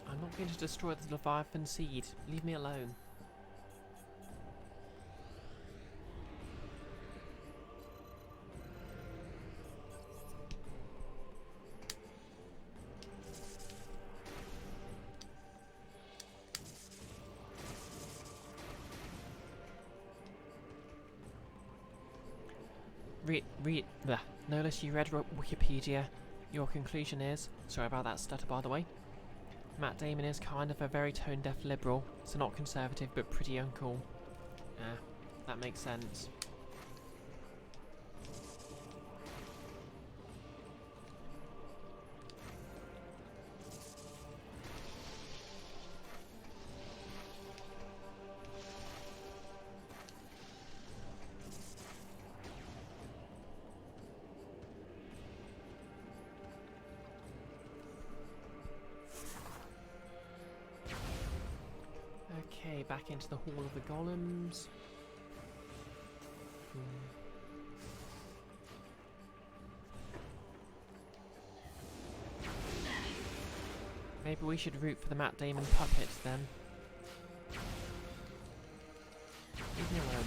I'm not going to destroy the Leviathan seed. Leave me alone. Notice you read Wikipedia. Your conclusion is... Sorry about that stutter, by the way. Matt Damon is kind of a very tone-deaf liberal, so not conservative, but pretty uncool. That makes sense. Okay, back into the Hall of the Golems. Maybe we should root for the Matt Damon puppet then. Leave me alone.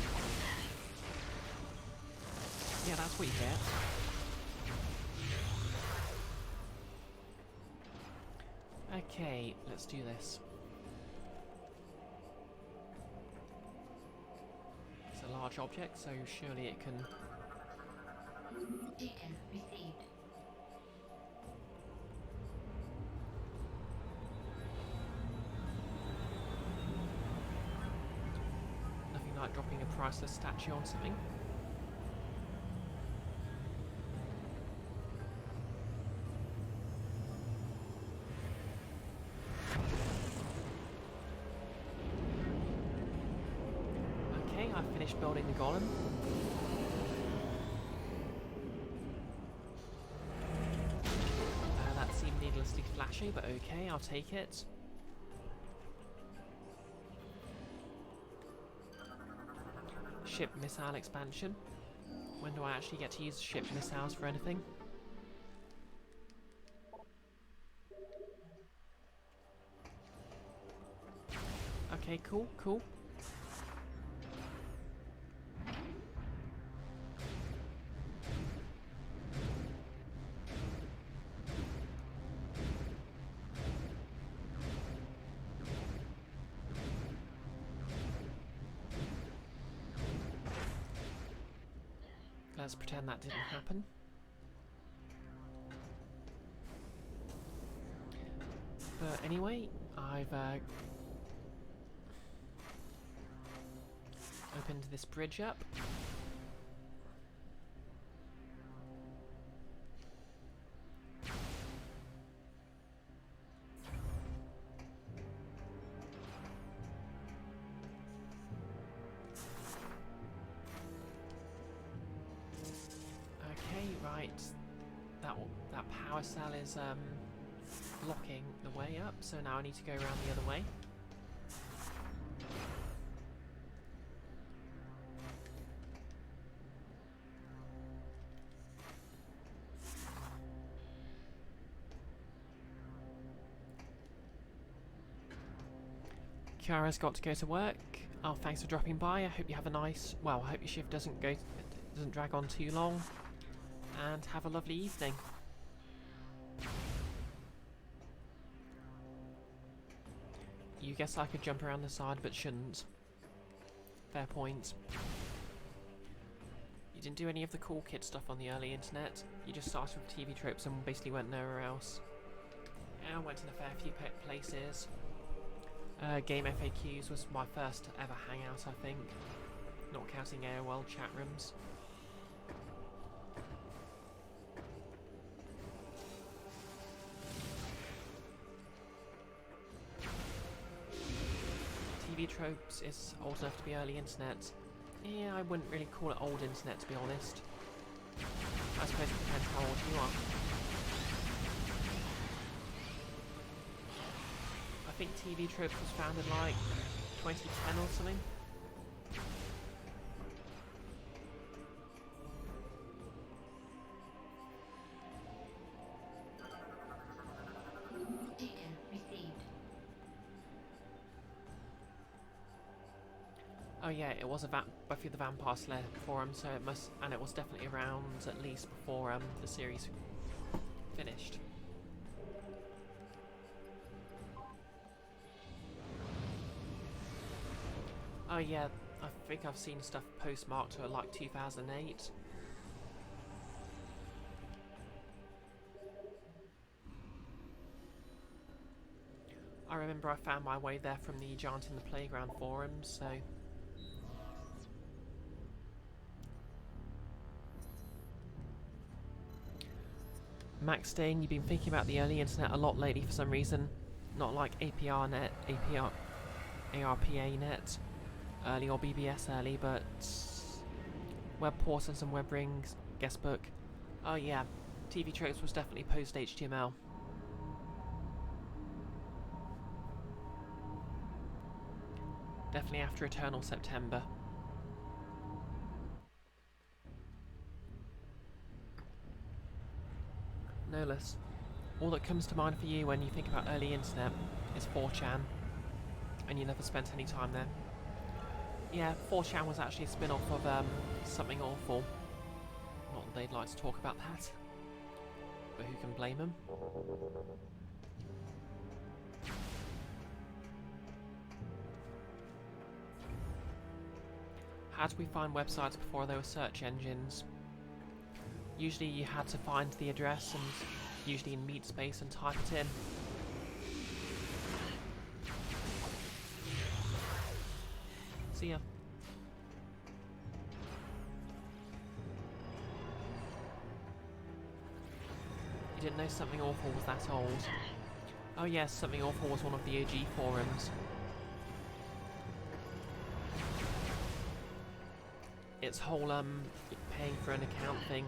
Yeah, that's what you get. Okay, let's do this. It's a large object, so surely it can... Data received. Nothing like dropping a priceless statue on something. Okay, I've finished building the golem. That seemed needlessly flashy, but okay, I'll take it. Ship missile expansion. When do I actually get to use ship missiles for anything? Okay, cool, cool. Let's pretend that didn't happen. But anyway, I've opened this bridge up. Okay, right. That power cell is blocking the way up, so now I need to go around the other way. Kiara's got to go to work. Oh, thanks for dropping by. I hope you have a nice... Well, I hope your shift doesn't drag on too long. And have a lovely evening. You guess I could jump around the side, but shouldn't. Fair point. You didn't do any of the cool kid stuff on the early internet. You just started with TV tropes and basically went nowhere else. Yeah, I went in a fair few places. Game FAQs was my first ever hangout, I think. Not counting AOL chat rooms. TV tropes is old enough to be early internet. Yeah, I wouldn't really call it old internet, to be honest. I suppose it depends how old you are. I think TV tropes was founded like 2010 or something. Data received. Oh yeah, it was a Buffy the Vampire Slayer forum, so it must, and it was definitely around at least before the series finished. Oh yeah, I think I've seen stuff postmarked to like 2008. I remember I found my way there from the Giant in the Playground forums, so... Max Dane, you've been thinking about the early internet a lot lately for some reason. Not like ARPA net early or BBS early, but web portals and web rings, guestbook. Oh yeah, TV tropes was definitely post HTML. Definitely after Eternal September. No less. All that comes to mind for you when you think about early internet is 4chan, and you never spent any time there. Yeah, 4chan was actually a spin-off of Something Awful. Not that they'd like to talk about that, but who can blame them? How did we find websites before there were search engines? Usually you had to find the address, and usually in MeetSpace, and type it in. See ya. You didn't know Something Awful was that old? Oh yes, Something Awful was one of the OG forums. Its whole paying for an account thing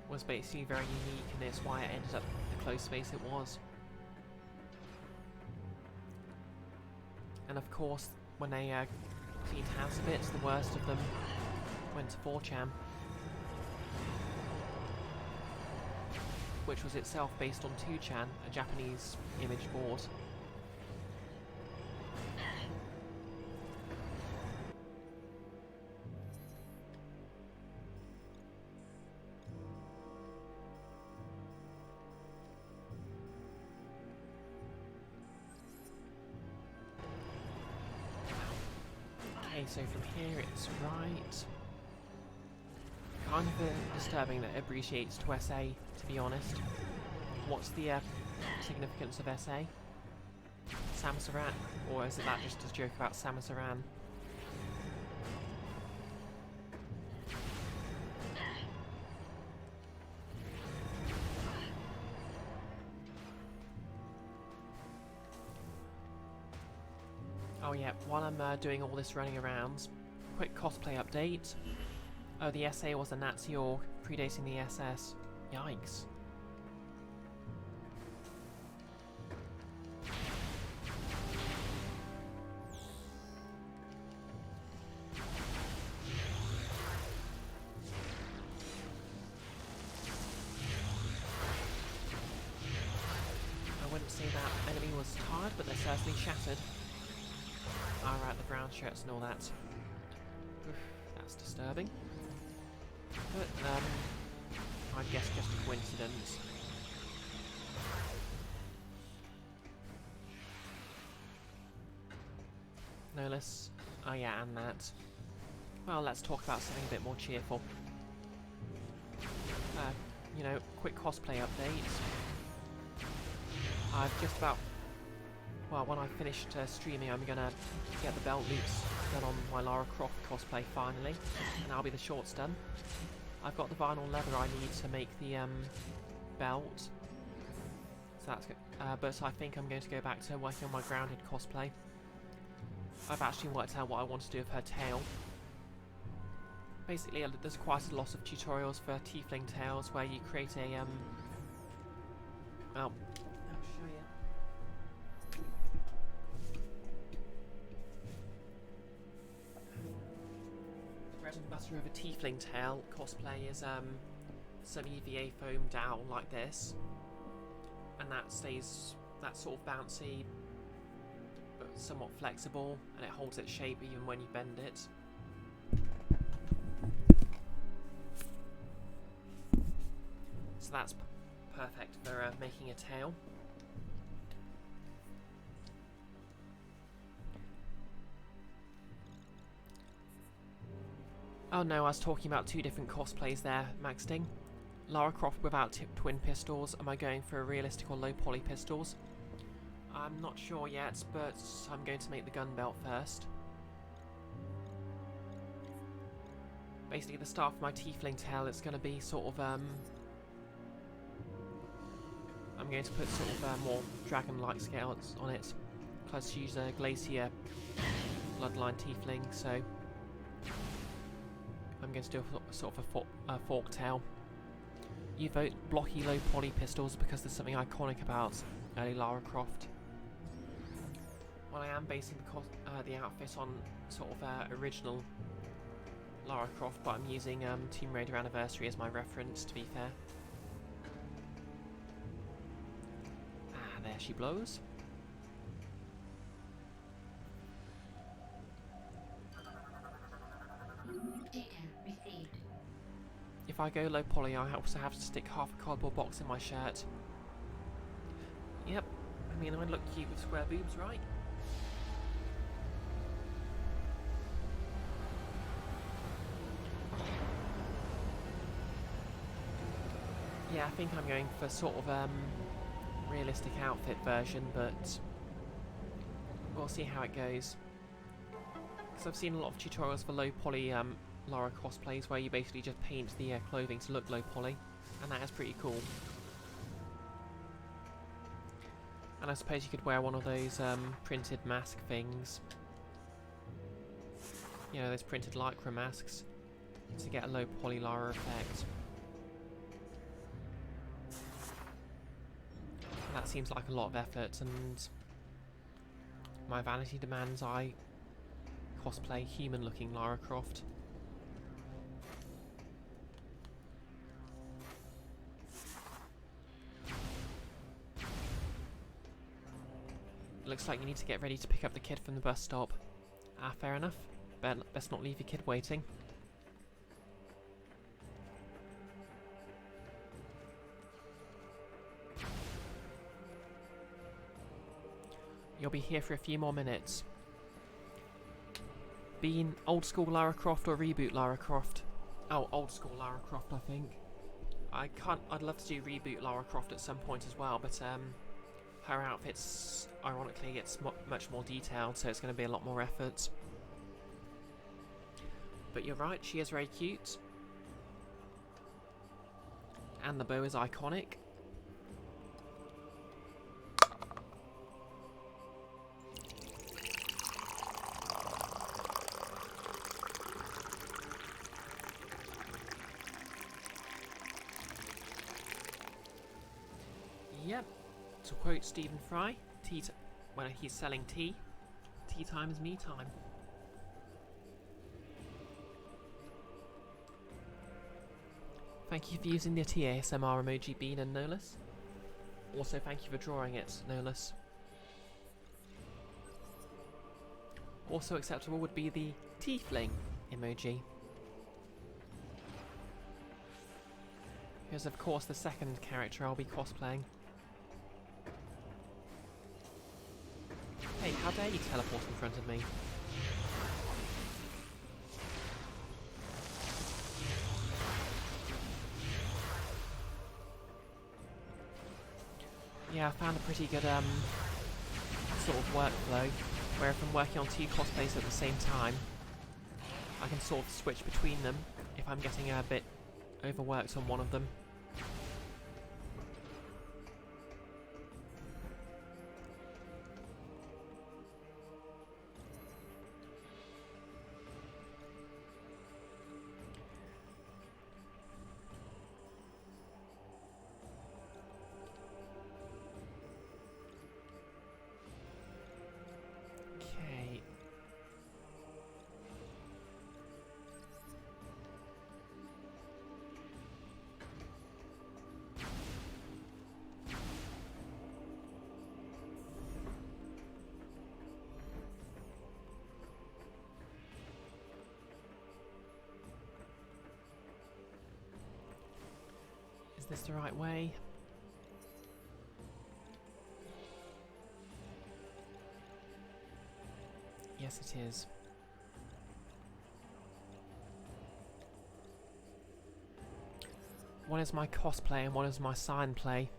was basically very unique, and it's why it ended up the close space it was. And of course, when they cleaned house a bit, the worst of them went to 4chan, which was itself based on 2chan, a Japanese image board. Okay, so from here it's right. Kind of disturbing that it abbreviates to SA, to be honest. What's the significance of SA? Samus Aran? Or is it that just a joke about Samus Aran? yeah, while I'm doing all this running around, quick cosplay update. Oh, the SA was a Nazi org, predating the SS. Yikes. I wouldn't say that enemy was tired, but they're certainly shattered. Alright, the brown shirts and all that. Oof, that's disturbing. But, I guess just a coincidence. No less. Oh yeah, and that. Well, let's talk about something a bit more cheerful. You know, quick cosplay update. I've just about... Well, when I finished streaming, I'm gonna get the belt loops done on my Lara Croft cosplay finally, and that'll be the shorts done. I've got the vinyl leather I need to make the belt, so that's good. But I think I'm going to go back to working on my grounded cosplay. I've actually worked out what I want to do with her tail. Basically, there's quite a lot of tutorials for tiefling tails where you create a well, I'll show you. The bread and butter of a tiefling tail cosplay is some EVA foam dowel like this, and that stays that sort of bouncy but somewhat flexible, and it holds its shape even when you bend it. So that's perfect for making a tail. Oh no, I was talking about two different cosplays there, Maxting. Lara Croft without twin pistols. Am I going for realistic or low poly pistols? I'm not sure yet, but I'm going to make the gun belt first. Basically, the start of my tiefling tail, it's going to be sort of I'm going to put sort of more dragon-like scales on it. Plus use a glacier bloodline tiefling, so I'm going to do a sort of a fork tail. You vote blocky low poly pistols because there's something iconic about early Lara Croft. Well, I am basing the outfit on sort of original Lara Croft, but I'm using Tomb Raider Anniversary as my reference, to be fair. Ah, there she blows. Data received. If I go low poly, I also have to stick half a cardboard box in my shirt. Yep, I mean, I look cute with square boobs, right? Yeah, I think I'm going for sort of realistic outfit version, but we'll see how it goes. Because I've seen a lot of tutorials for low poly Lara cosplays where you basically just paint the clothing to look low poly, and that is pretty cool. And I suppose you could wear one of those printed mask things. You know, those printed lycra masks to get a low poly Lara effect. That seems like a lot of effort, and my vanity demands I cosplay human-looking Lara Croft. Looks like you need to get ready to pick up the kid from the bus stop. Ah, fair enough. Best not leave your kid waiting. You'll be here for a few more minutes. Been old school Lara Croft or reboot Lara Croft? Oh, old school Lara Croft, I think. I'd love to do reboot Lara Croft at some point as well, but her outfits, ironically, gets much more detailed, so it's going to be a lot more effort. But you're right, she is very cute. And the bow is iconic. Yep. To quote Stephen Fry, when he's selling tea time is me time. Thank you for using the TASMR emoji bean and Nolus. Also thank you for drawing it, Nolus. Also acceptable would be the tiefling emoji. Because of course the second character I'll be cosplaying. Hey, how dare you teleport in front of me? Yeah, I found a pretty good sort of workflow where if I'm working on 2 cosplays at the same time, I can sort of switch between them if I'm getting a bit overworked on one of them. Okay. Is this the right way? Yes, it is. One is my cosplay and one is my sign play.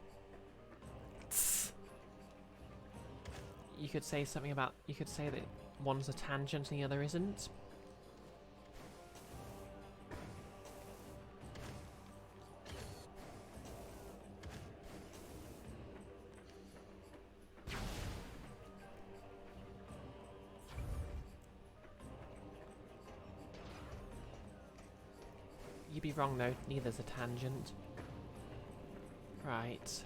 You could say something about... You could say that one's a tangent and the other isn't. You'd be wrong though, neither's a tangent. Right.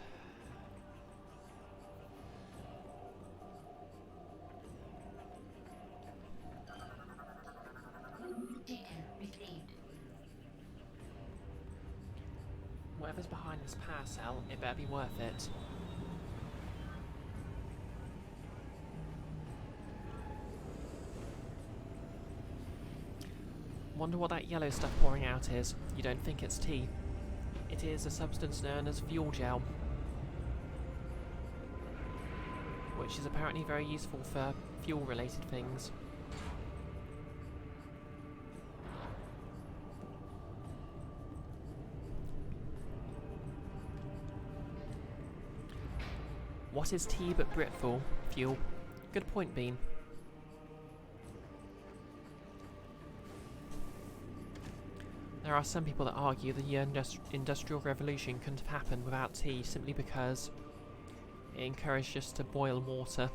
Data received. Whatever's behind this power cell, it better be worth it. Wonder what that yellow stuff pouring out is. You don't think it's tea. It is a substance known as fuel gel, which is apparently very useful for fuel-related things. What is tea but Brit fuel? Good point, Bean. There are some people that argue the Industrial Revolution couldn't have happened without tea simply because it encouraged us to boil water.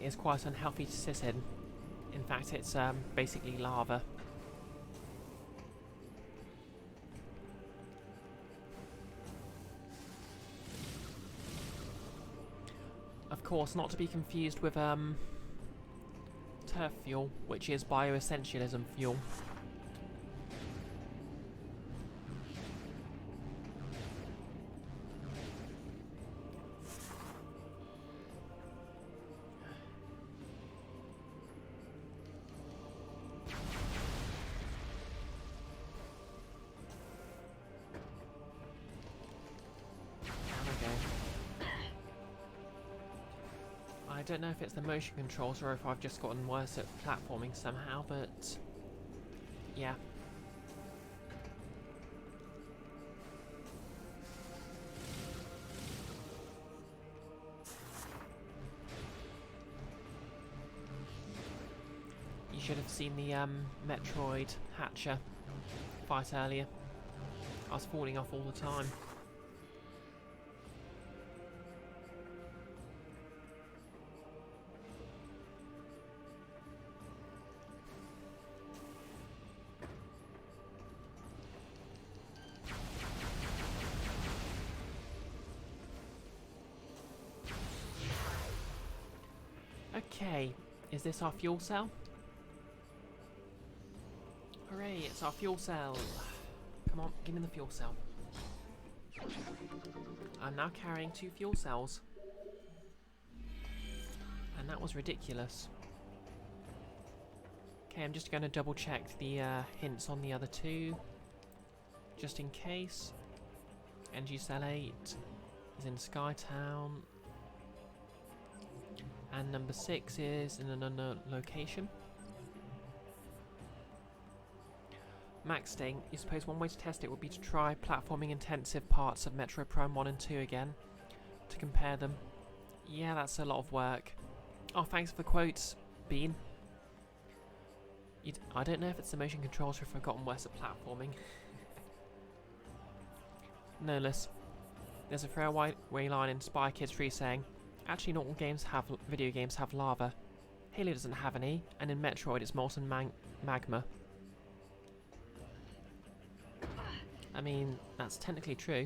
It's quite unhealthy to sit in. In fact, it's basically lava. Of course, not to be confused with turf fuel, which is bioessentialism fuel. I don't know if it's the motion controls or if I've just gotten worse at platforming somehow, but yeah. You should have seen the Metroid Hatcher fight earlier. I was falling off all the time. Okay, is this our fuel cell? Hooray, it's our fuel cell! Come on, give me the fuel cell. I'm now carrying 2 fuel cells. And that was ridiculous. Okay, I'm just going to double check the hints on the other 2. Just in case. Energy Cell 8 is in Skytown. And number 6 is in an unknown location. Max Sting, you suppose one way to test it would be to try platforming intensive parts of Metroid Prime 1 and 2 again, to compare them. Yeah, that's a lot of work. Oh, thanks for the quotes, Bean. I don't know if it's the motion controls or if I've gotten worse at platforming. Nolus, there's a throwaway line in Spy Kids 3 saying, actually not all video games have lava. Halo doesn't have any, and in Metroid it's molten magma. I mean, that's technically true.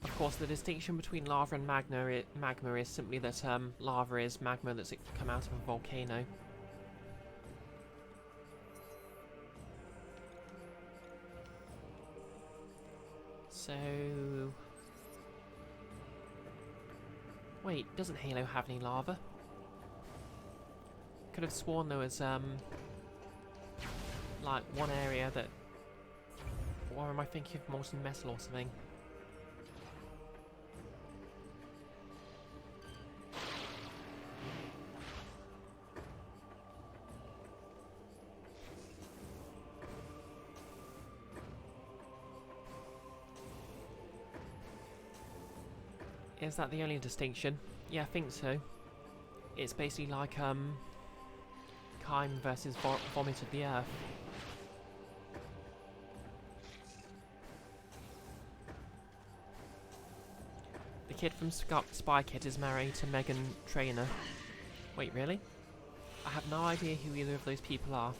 Of course, the distinction between lava and magma is simply that lava is magma that's come out of a volcano. So... Wait, doesn't Halo have any lava? Could have sworn there was, like, one area that... Or am I thinking of molten metal or something? Is that the only distinction? Yeah, I think so. It's basically like, Chyme versus Vomit of the Earth. The kid from Spy Kid is married to Megan Trainor. Wait, really? I have no idea who either of those people are.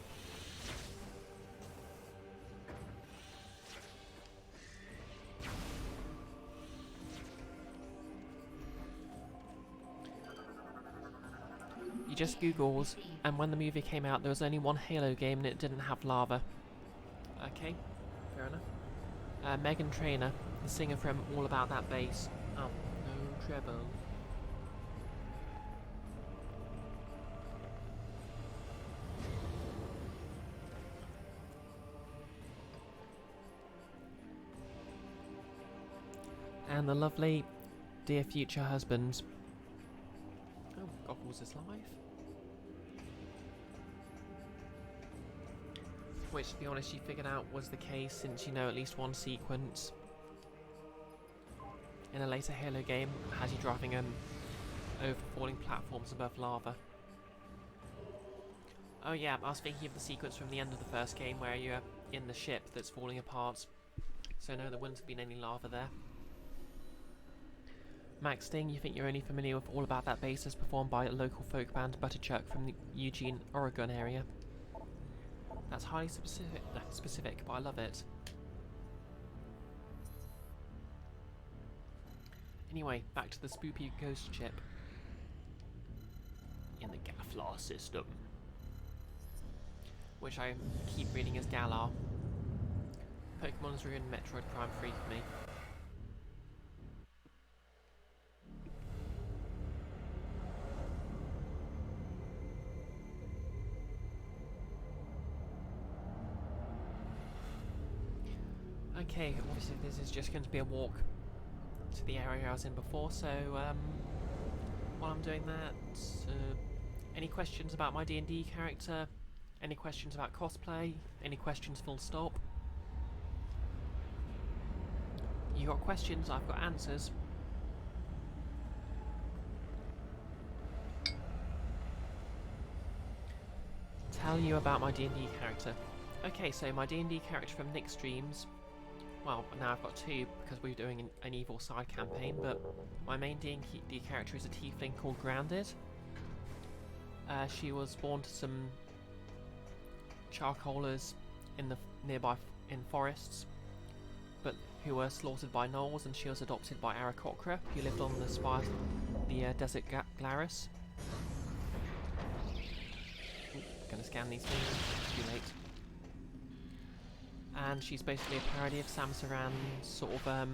You just Googles, and when the movie came out there was only one Halo game and it didn't have lava. Okay, fair enough. Megan Trainor, the singer from All About That Bass. Oh, no trouble. And the lovely dear future husband. Oh, Goggles is live. Which, to be honest, you figured out was the case since you know at least one sequence in a later Halo game has you driving over falling platforms above lava. Oh yeah, I was thinking of the sequence from the end of the first game where you're in the ship that's falling apart. So no, there wouldn't have been any lava there. Max Sting, you think you're only familiar with All About That Bass as performed by a local folk band Butterchuck from the Eugene, Oregon area. That's highly specific, but I love it. Anyway, back to the spoopy ghost ship. In the Gaflar system. Which I keep reading as Galar. Pokemon's ruined Metroid Prime 3 for me. Okay, obviously this is just going to be a walk to the area I was in before, so while I'm doing that, any questions about my D&D character? Any questions about cosplay? Any questions full stop? You got questions, I've got answers. Tell you about my D&D character. Okay, so my D&D character from Nick's streams. Well, now I've got two because we're doing an evil side campaign, but my main D&D character is a tiefling called Grounded. She was born to some charcoalers in the nearby forests, but who were slaughtered by gnolls, and she was adopted by Aarakocra, who lived on the spires of the desert Glarus. Gonna scan these things. Too late. And she's basically a parody of Samus Aran's sort of,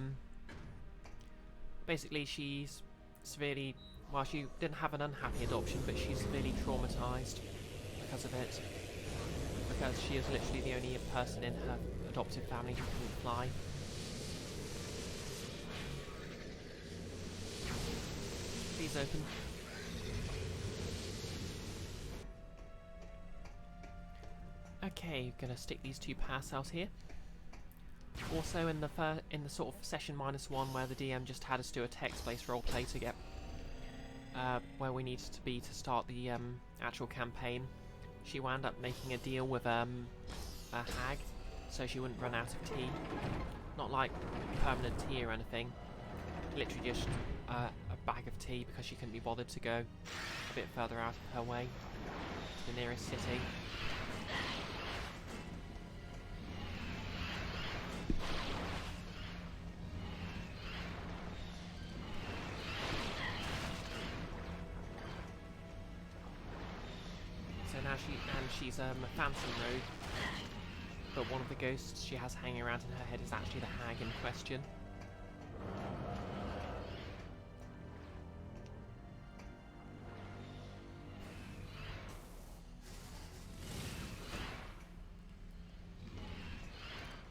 basically she's severely, well, she didn't have an unhappy adoption, but she's severely traumatised because of it. Because she is literally the only person in her adoptive family who can fly. Please open. Okay, gonna stick these two power cells here. Also, in the sort of session -1 where the DM just had us do a text-based roleplay to get where we needed to be to start the actual campaign, she wound up making a deal with a hag, so she wouldn't run out of tea. Not like permanent tea or anything. Literally just a bag of tea because she couldn't be bothered to go a bit further out of her way to the nearest city. She's a phantom rogue, but one of the ghosts she has hanging around in her head is actually the hag in question.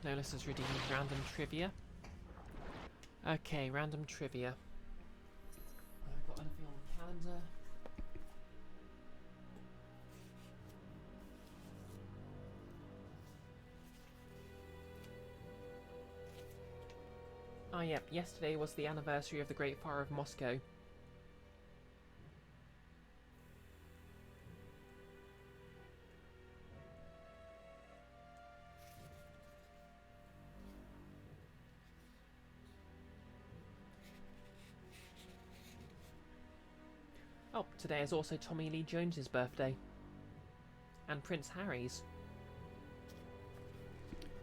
Nolis has redeemed random trivia. Okay, random trivia. I've got anything on the calendar? Ah, yep, yesterday was the anniversary of the Great Fire of Moscow. Oh, today is also Tommy Lee Jones's birthday. And Prince Harry's.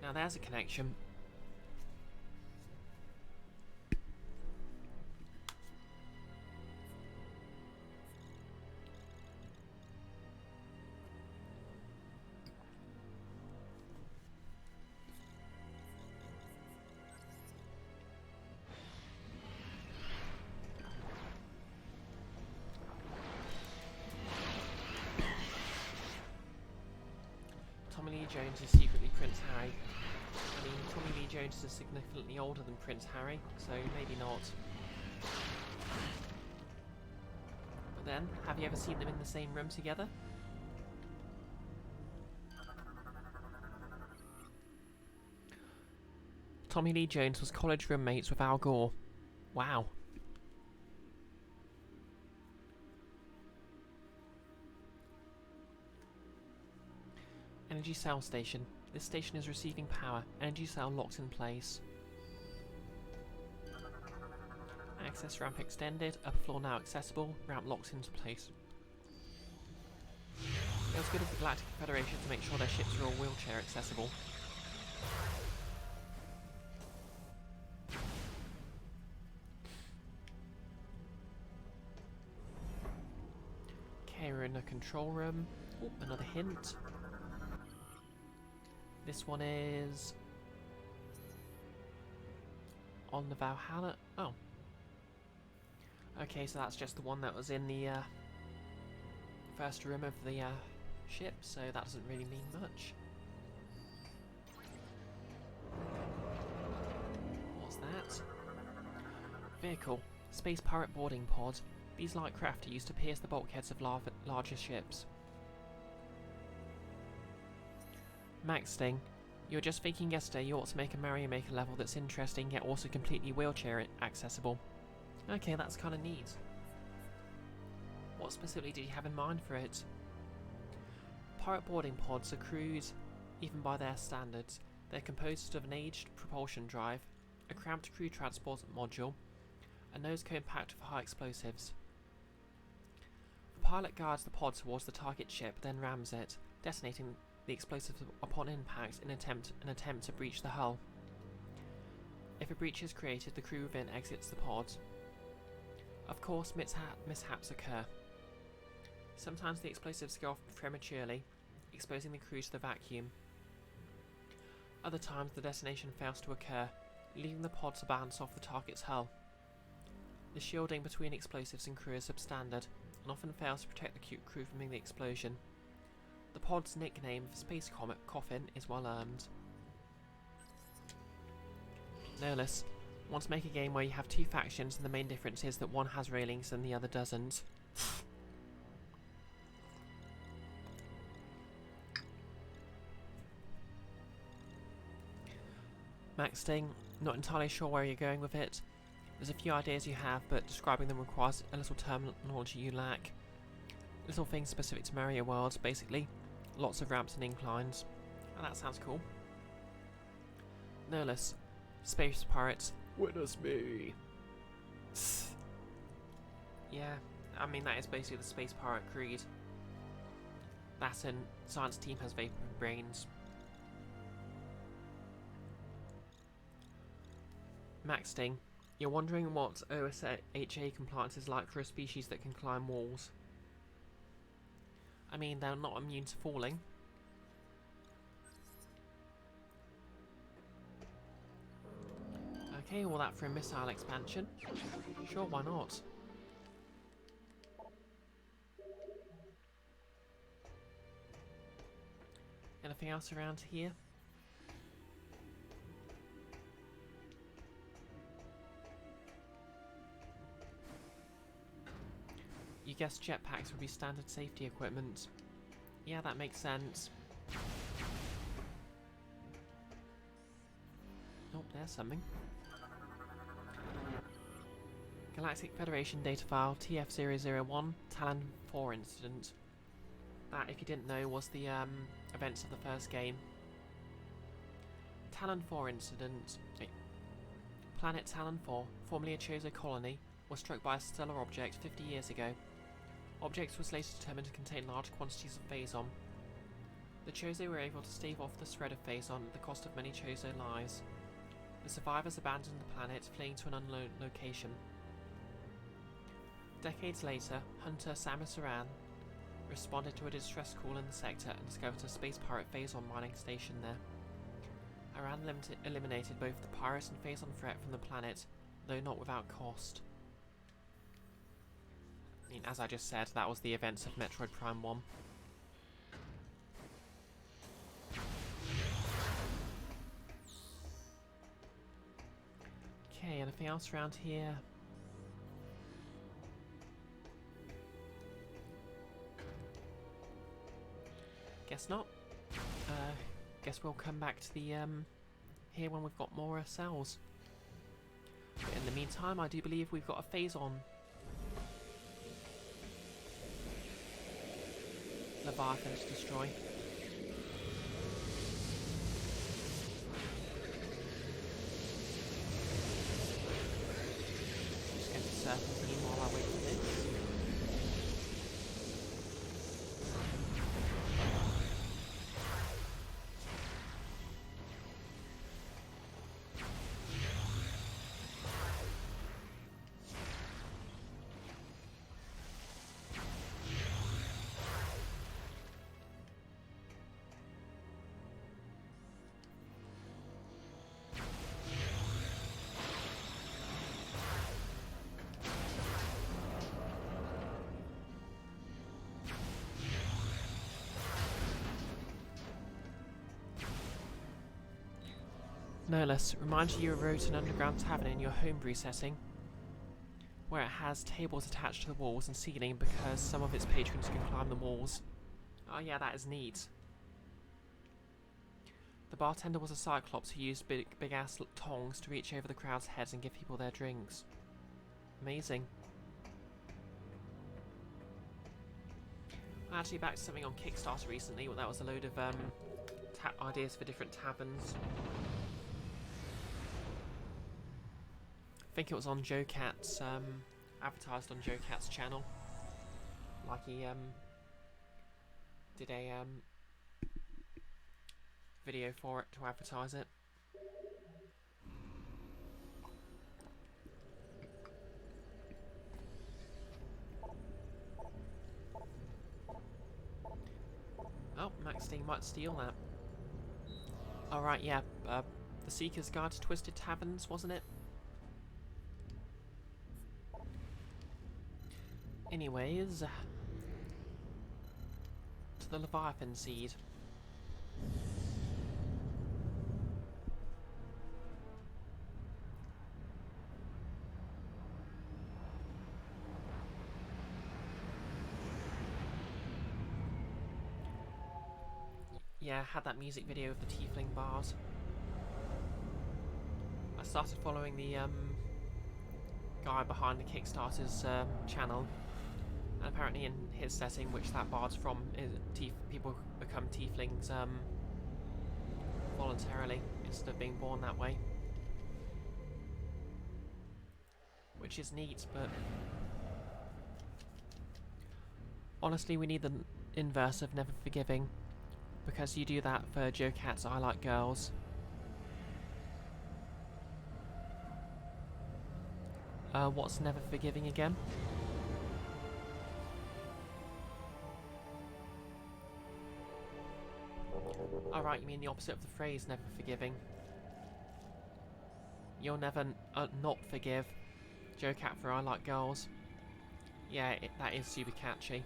Now there's a connection. Tommy Lee Jones is secretly Prince Harry. I mean, Tommy Lee Jones is significantly older than Prince Harry, so maybe not. But then, have you ever seen them in the same room together? Tommy Lee Jones was college roommates with Al Gore. Wow. Energy cell station. This station is receiving power. Energy cell locked in place. Access ramp extended. Upper floor now accessible. Ramp locked into place. It was good of the Galactic Federation to make sure their ships are all wheelchair accessible. Okay, we're in a control room. Oh, another hint. This one is on the Valhalla. Oh. Okay, so that's just the one that was in the first room of the ship, so that doesn't really mean much. What's that? Vehicle. Space pirate boarding pod. These light craft are used to pierce the bulkheads of larger ships. Max Sting, you were just thinking yesterday you ought to make a Mario Maker level that's interesting yet also completely wheelchair accessible. Okay, that's kind of neat. What specifically did you have in mind for it? Pirate boarding pods are crewed Even by their standards, they're composed of an aged propulsion drive, a cramped crew transport module, a nose cone packed with high explosives. The pilot guides the pod towards the target ship, then rams it, detonating the explosives upon impact in an attempt to breach the hull. If a breach is created, the crew then exits the pod. Of course, mishaps occur. Sometimes the explosives go off prematurely, exposing the crew to the vacuum. Other times the detonation fails to occur, leaving the pod to bounce off the target's hull. The shielding between explosives and crew is substandard, and often fails to protect the crew from the explosion. The pod's nickname of Space Coffin is well earned. No less, want to make a game where you have two factions and the main difference is that one has railings and the other doesn't. Max Sting, not entirely sure where you're going with it. There's a few ideas you have, but describing them requires a little terminology you lack. Little things specific to Mario World, basically. Lots of ramps and inclines. And that sounds cool. No less. Space Pirates. Witness me! Yeah, I mean that is basically the Space Pirate Creed. That and Science Team has vapor brains. Max Sting, you're wondering what OSHA compliance is like for a species that can climb walls. I mean, they're not immune to falling. Okay, all that for a missile expansion. Sure, why not? Anything else around here? You guessed jetpacks would be standard safety equipment. Yeah, that makes sense. Oh, there's something. Galactic Federation data file TF001 Talon 4 incident. That, if you didn't know, was the events of the first game. Talon 4 incident. Planet Talon 4, formerly a Chozo colony, was struck by a stellar object 50 years ago. Objects was later determined to contain large quantities of phazon. The Chozo were able to stave off the spread of phazon at the cost of many Chozo lives. The survivors abandoned the planet, fleeing to an unknown location. Decades later, Hunter Samus Stan responded to a distress call in the sector and discovered a space pirate phazon mining station there. Aran eliminated both the pirate and phazon threat from the planet, though not without cost. I mean, as I just said, that was the events of Metroid Prime 1. Okay, anything else around here? Guess not. Guess we'll come back to the here when we've got more cells. But in the meantime, I do believe we've got a phazon Leviathan to destroy. Just going to serpentine while I wait for this. No less, reminds you wrote an underground tavern in your homebrew setting, where it has tables attached to the walls and ceiling because some of its patrons can climb the walls. Oh yeah, that is neat. The bartender was a cyclops who used big ass tongs to reach over the crowd's heads and give people their drinks. Amazing. I actually backed something on Kickstarter recently. That was a load of ideas for different taverns. I think it was on Joe Cat's, advertised on Joe Cat's channel. Like he did a video for it to advertise it. Oh, Max D might steal that. Alright, yeah, the Seeker's Guide to Twisted Taverns, wasn't it? Anyways, to the Leviathan Seed. Yeah, had that music video of the Tiefling bars. I started following the guy behind the Kickstarter's channel, and apparently in his setting, which that bard's from, is people become Tieflings voluntarily instead of being born that way, which is neat. But honestly, we need the inverse of Never Forgiving, because you do that for Joe Cat's I Like Girls. What's Never Forgiving again? Alright, you mean the opposite of the phrase never forgiving. You'll never not forgive Joe Cat for I Like Girls. Yeah, that is super catchy.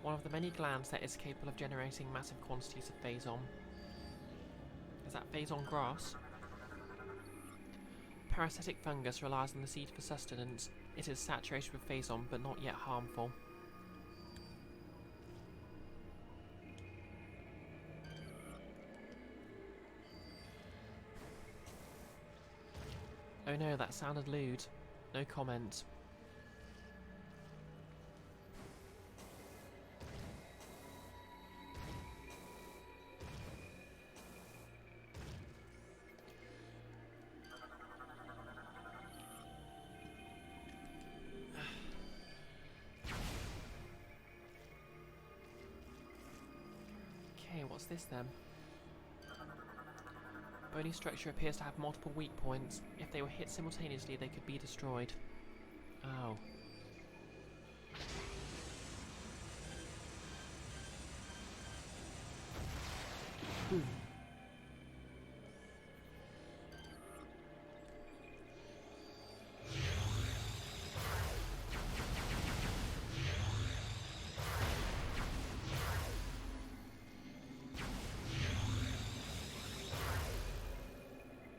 One of the many glands that is capable of generating massive quantities of phazon. Is that phazon grass? Parasitic fungus relies on the seed for sustenance. It is saturated with phazon, but not yet harmful. Oh no, that sounded lewd. No comment. Okay, what's this then? Bony structure appears to have multiple weak points. If they were hit simultaneously, they could be destroyed. Oh.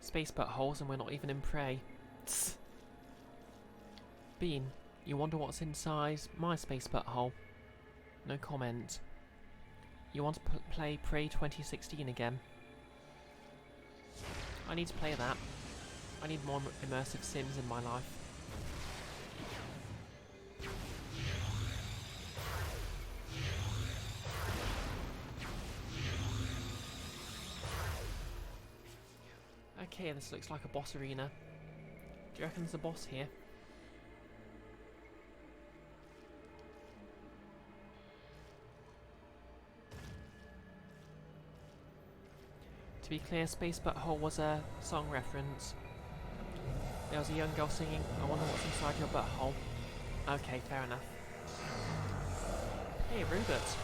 Space buttholes and we're not even in prey. Bean, you wonder what's inside my space butthole? No comment. You want to play Prey 2016 again? I need to play that. I need more immersive sims in my life. Okay, this looks like a boss arena. Do you reckon there's a boss here? To be clear, Space Butthole was a song reference. There was a young girl singing, I wonder what's inside your butthole. Okay, fair enough. Hey, robots.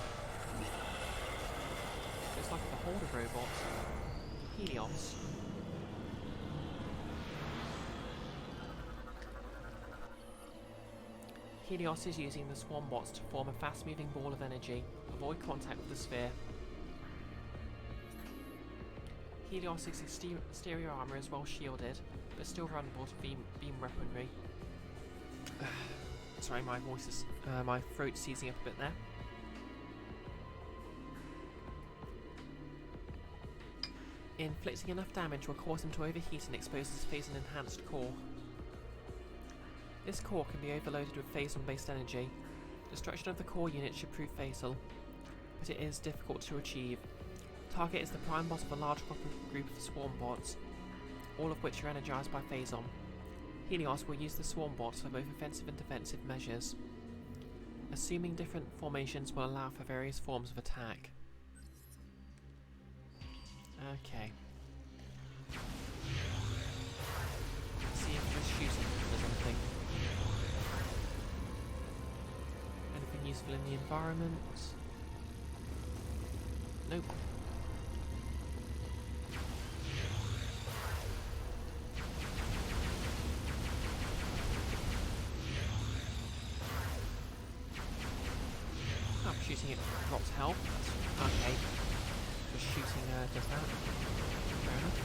Looks like a horde of robots. Helios. Helios is using the swarm bots to form a fast-moving ball of energy. Avoid contact with the sphere. Helios' exterior armour is well shielded, but still vulnerable to beam weaponry. Sorry, my voice is... my throat's seizing up a bit there. Inflicting enough damage will cause him to overheat and expose his phazon-enhanced core. This core can be overloaded with phazon-based energy. Destruction of the core unit should prove fatal, but it is difficult to achieve. Target is the prime boss of a large group of swarm bots, all of which are energized by Phazon. Helios will use the swarm bots for both offensive and defensive measures, assuming different formations will allow for various forms of attack. Okay. Let's see if this shooting does anything. Anything useful in the environment? Nope. Oh, shooting it drops health. That's okay. Just shooting does that. Fair enough.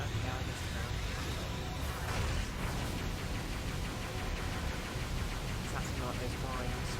Okay, I guess now. It's acting like those mines.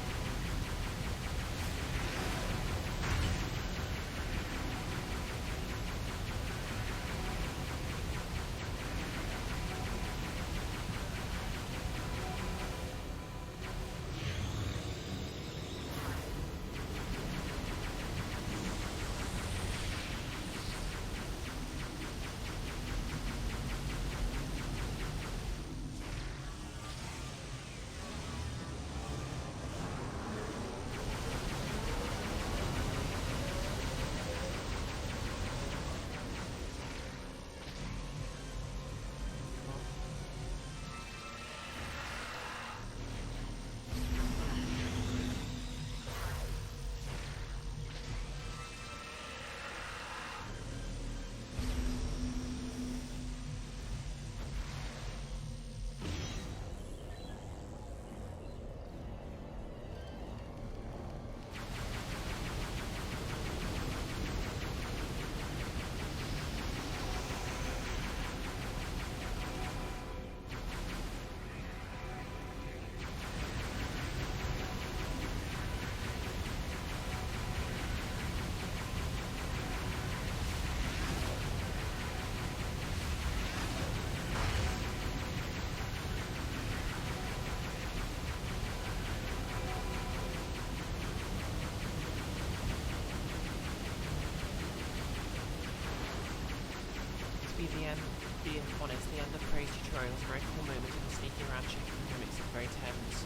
Being honest, the end of Praise tutorial was a very cool moment in the sneaking around checking the gimmicks is very tense.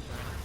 Fair enough.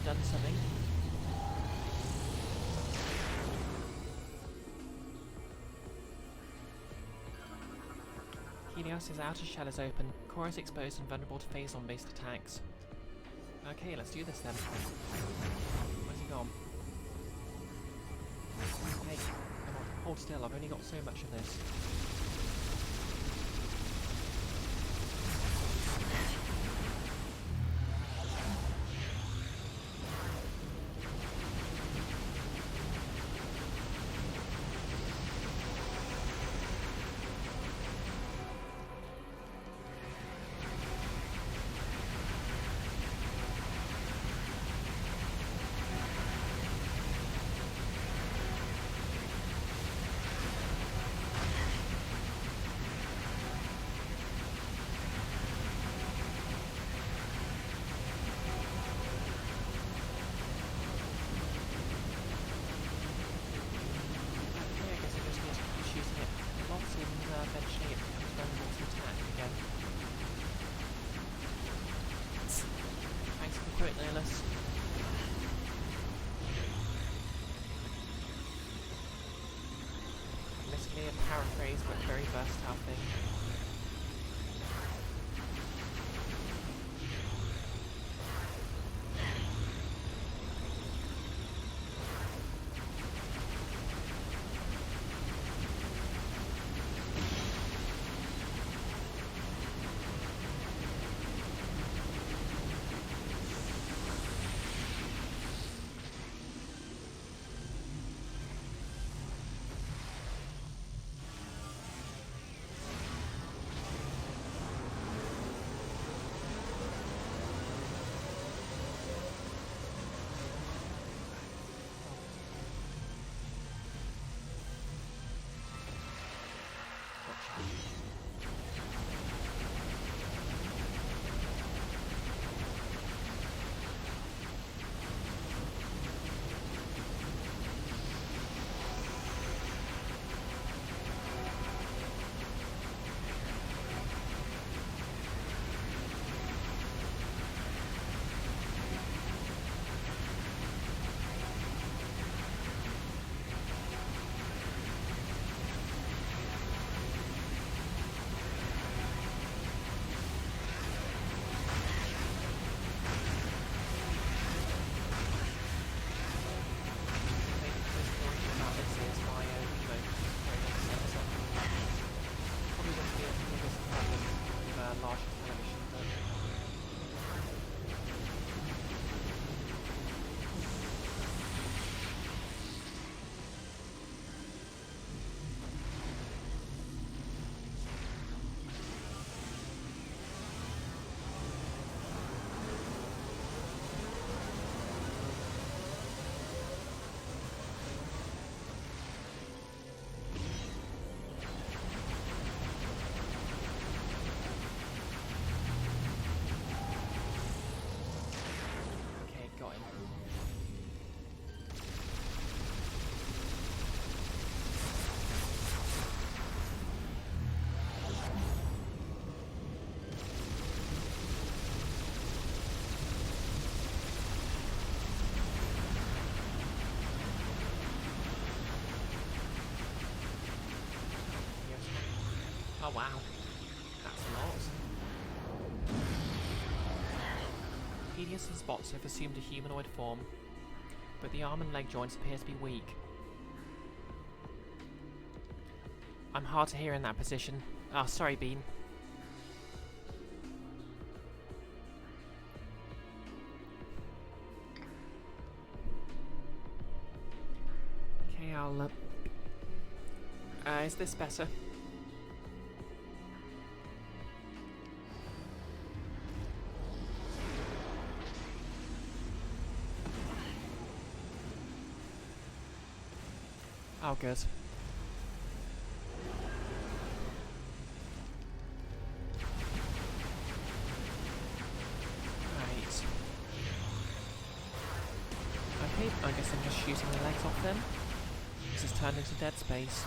Done something. Helios' outer shell is open. Core is exposed and vulnerable to Phazon-based attacks. Okay, let's do this then. Where's he gone? Hey, come on, hold still. I've only got so much of this. through it, Nihilus. Admittedly a paraphrase, but very versatile thing. Oh wow, that's a lot. Helios's bots have assumed a humanoid form, but the arm and leg joints appear to be weak. I'm hard to hear in that position. Oh, sorry, Bean. Okay, I'll... is this better? Oh, good. Right. Okay, I guess I'm just shooting the legs off them. This has turned into dead space.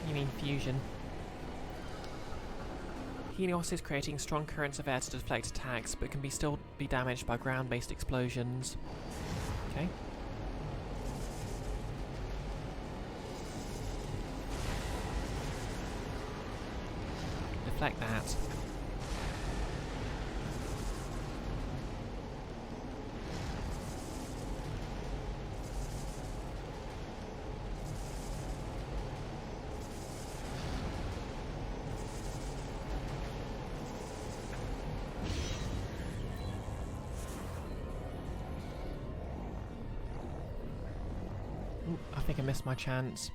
You mean fusion. Helios is creating strong currents of air to deflect attacks, but can still be damaged by ground-based explosions. Okay. Deflect that. Ooh, I think I missed my chance.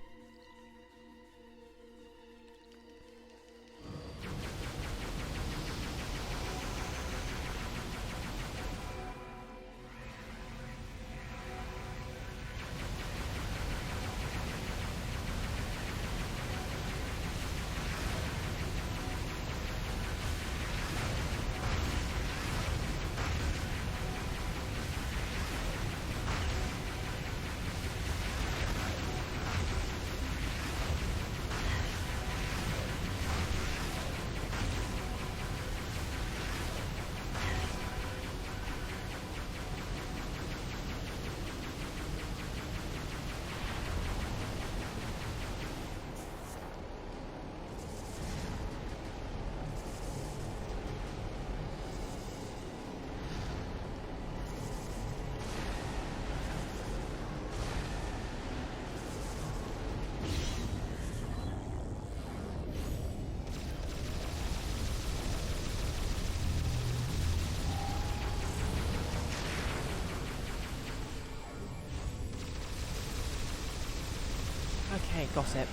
Okay, got it.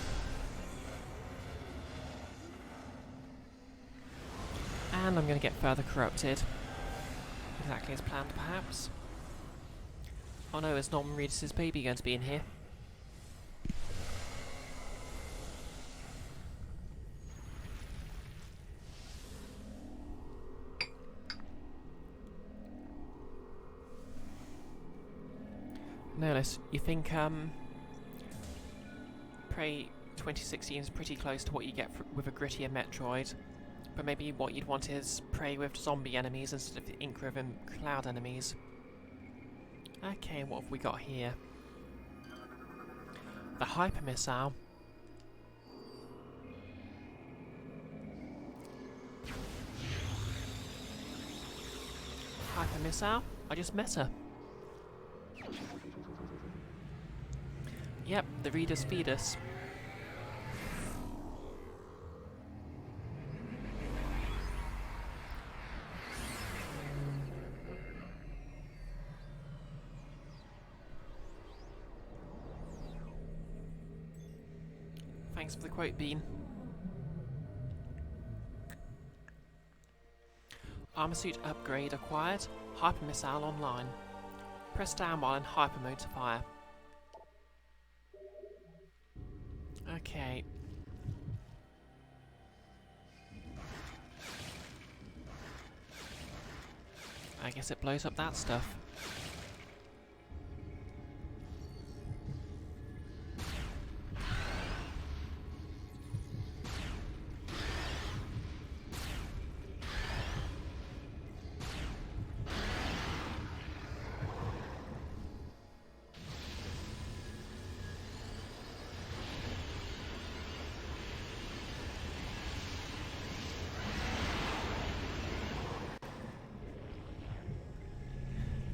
And I'm going to get further corrupted. Exactly as planned, perhaps. Oh no, is Norman Reedus' baby going to be in here? Nerlis, you think Prey 2016 is pretty close to what you get with a grittier Metroid, but maybe what you'd want is Prey with zombie enemies instead of the ink-riven cloud enemies. Okay, what have we got here? The Hyper Missile. Hyper Missile? I just met her. Yep, the Reader's Fetus. Thanks for the quote, Bean. Armor suit upgrade acquired. Hyper Missile online. Press down while in hyper mode to fire. Okay. I guess it blows up that stuff.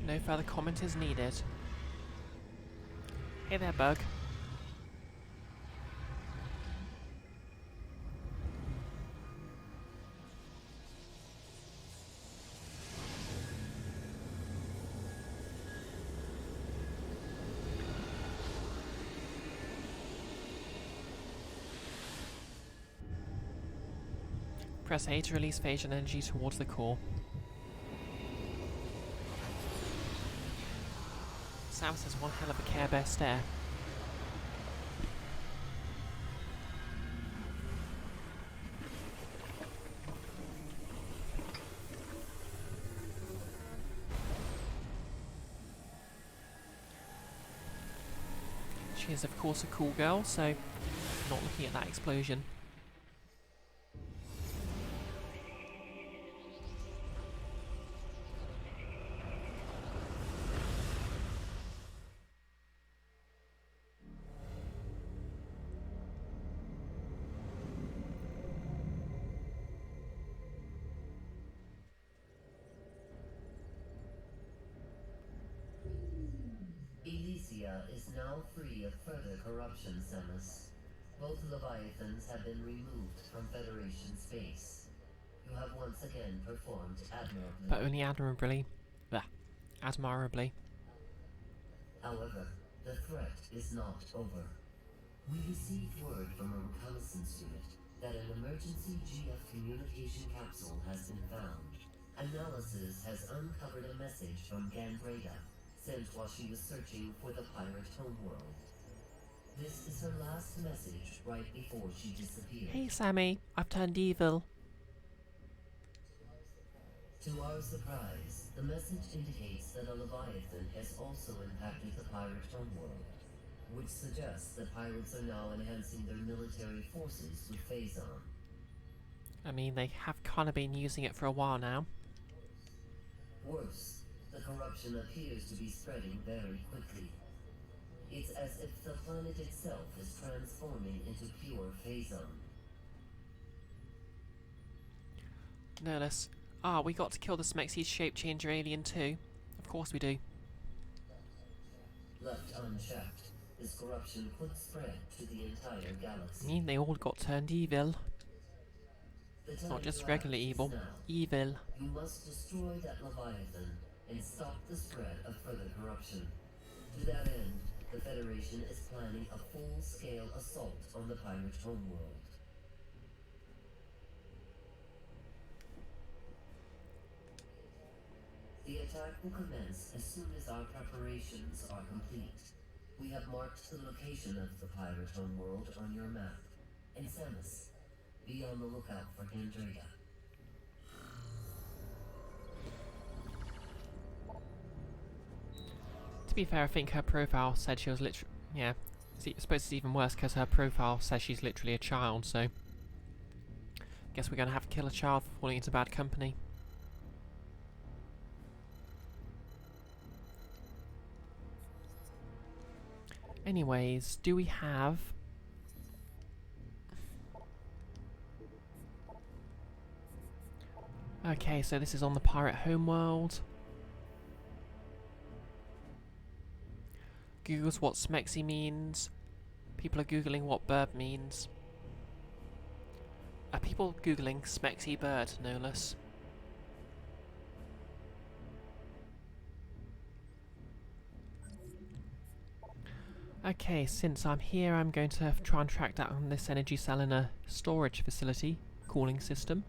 No further comment is needed. Hey there, Bug. Press A to release phase energy towards the core. Samus has one hell of a Care Bear stare. She is of course a cool girl, so not looking at that explosion. Is now free of further corruption, Samus. Both Leviathans have been removed from Federation space. You have once again performed admirably. But only admirably. Admirably. However, the threat is not over. We received word from a reconnaissance unit that an emergency GF communication capsule has been found. Analysis has uncovered a message from Ganbreda, sent while she was searching for the pirate homeworld. This is her last message right before she disappeared. Hey Sammy, I've turned evil. To our surprise, the message indicates that a Leviathan has also impacted the pirate homeworld, which suggests that pirates are now enhancing their military forces with Phazon. I mean, they have kind of been using it for a while now. Worse, the corruption appears to be spreading very quickly. It's as if the planet itself is transforming into pure Phazon. Nerlus. We got to kill the Smexy's shape changer alien too. Of course we do. Left unchecked, this corruption could spread to the entire I galaxy. mean, they all got turned evil. The time Not just to regular act is evil. now. Evil. You must destroy that Leviathan and stop the spread of further corruption. To that end, the Federation is planning a full-scale assault on the pirate homeworld. The attack will commence as soon as our preparations are complete. We have marked the location of the pirate homeworld on your map. And Samus, be on the lookout for Andrea. To be fair, I think her profile said she was literally... Yeah. I suppose it's even worse because her profile says she's literally a child, so... Guess we're going to have to kill a child for falling into bad company. Anyways, do we have... Okay, so this is on the pirate homeworld. Google's what Smexy means. People are googling what bird means. Are people googling Smexy bird, no less? Okay, since I'm here, I'm going to try and track down this energy cell in a storage facility, cooling system.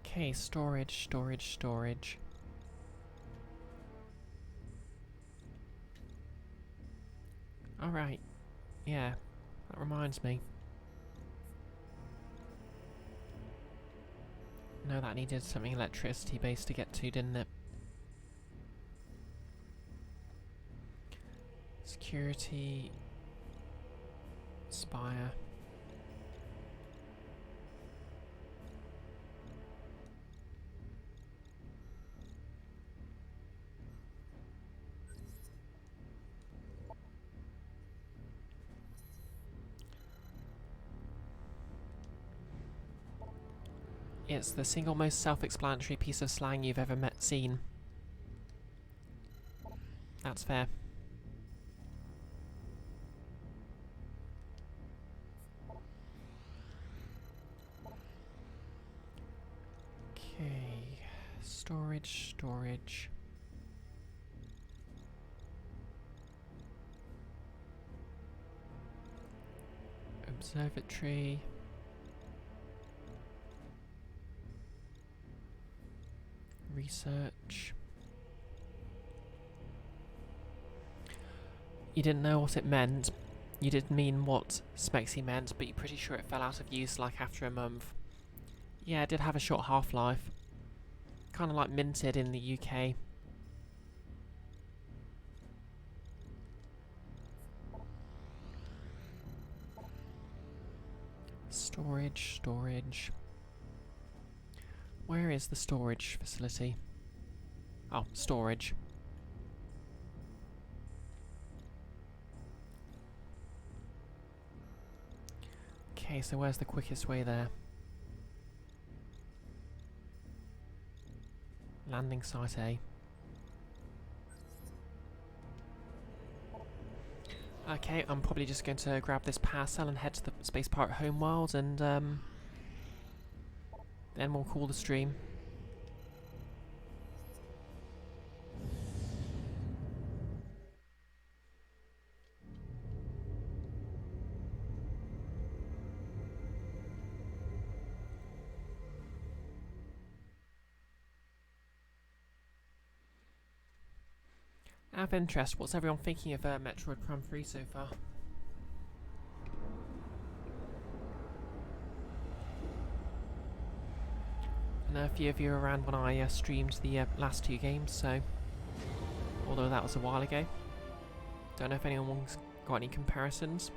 Okay, storage. Alright, yeah, that reminds me. No, that needed something electricity based to get to, didn't it? Security... Spire... It's the single most self-explanatory piece of slang you've ever seen. That's fair. Okay, storage. Observatory. Research. You didn't know what it meant. You didn't mean what Smexy meant, but you're pretty sure it fell out of use like after a month. Yeah, it did have a short half-life. Kind of like minted in the UK. Storage. Where is the storage facility? Oh, storage. Okay, so where's the quickest way there? Landing site A. Okay, I'm probably just going to grab this power cell and head to the Space Pirate homeworld, and then we'll call the stream. Out of interest, what's everyone thinking of Metroid Prime 3 so far? I know a few of you were around when I streamed the last two games, so... Although that was a while ago. Don't know if anyone's got any comparisons.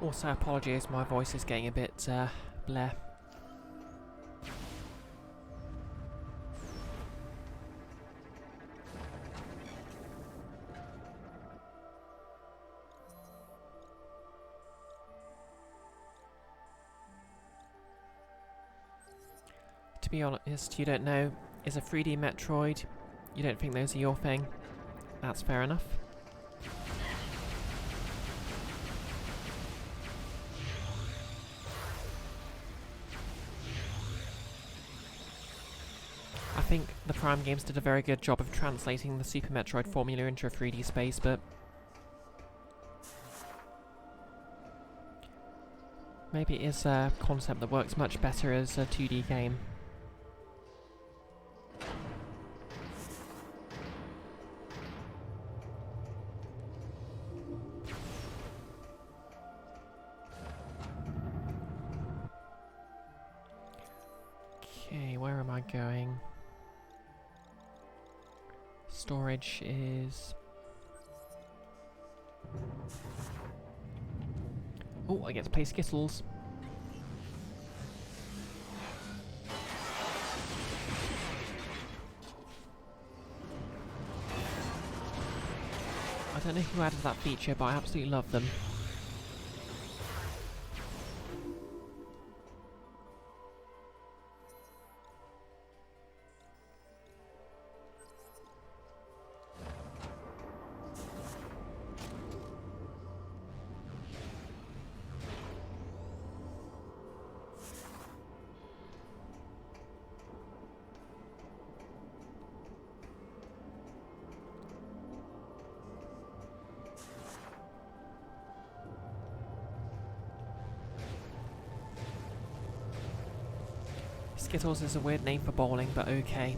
Also, apologies, my voice is getting a bit bleh. be honest, you don't know, is a 3D Metroid. You don't think those are your thing. That's fair enough. I think the Prime games did a very good job of translating the Super Metroid formula into a 3D space, but maybe it is a concept that works much better as a 2D game. Okay, where am I going? Storage is... Oh, I get to play Skittles. I don't know who added that feature, but I absolutely love them. Skittles is a weird name for bowling, but okay.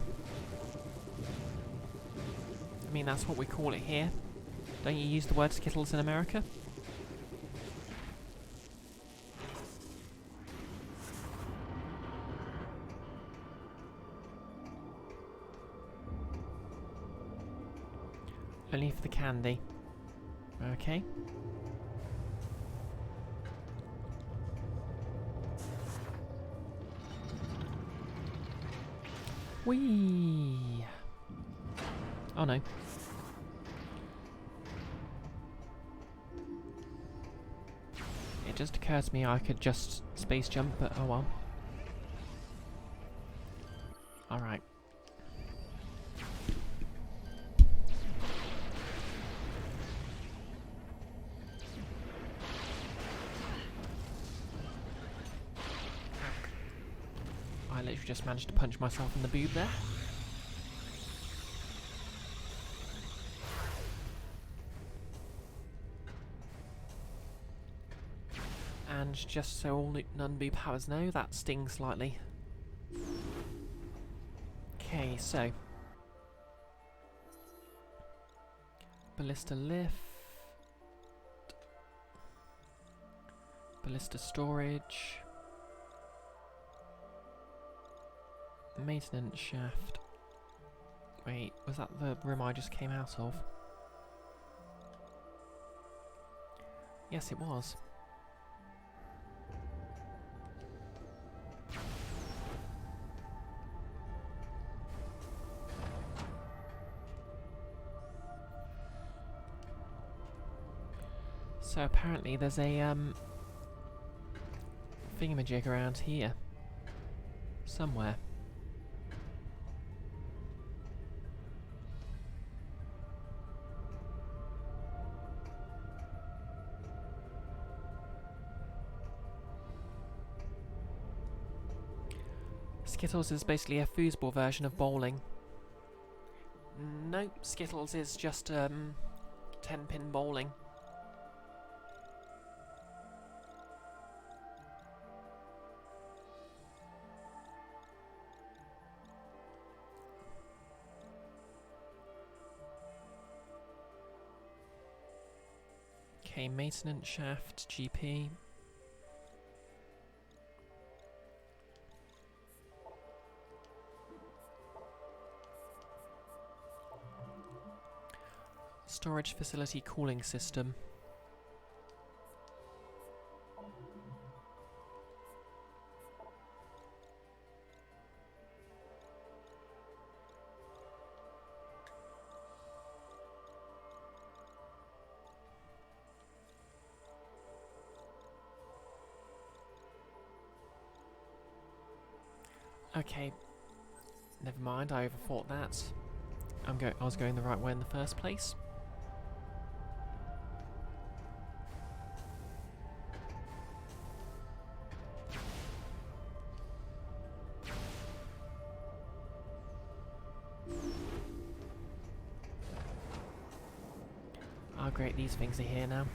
I mean, that's what we call it here. Don't you use the word Skittles in America? Only for the candy. Okay. Whee! Oh no. It just occurs to me I could just space jump, but oh well. Alright. I literally just managed to punch myself in the boob there. And just so all non-boob powers know, that stings slightly. Okay, so ballista lift, ballista storage, maintenance shaft. Wait, was that the room I just came out of? Yes, it was. So apparently there's a thingamajig around here. Somewhere. Skittles is basically a foosball version of bowling. Nope, Skittles is just 10-pin bowling. Okay, maintenance shaft, GP. Storage facility cooling system. Okay, never mind, I overthought that. I was going the right way in the first place. Ah, great, these things are here now.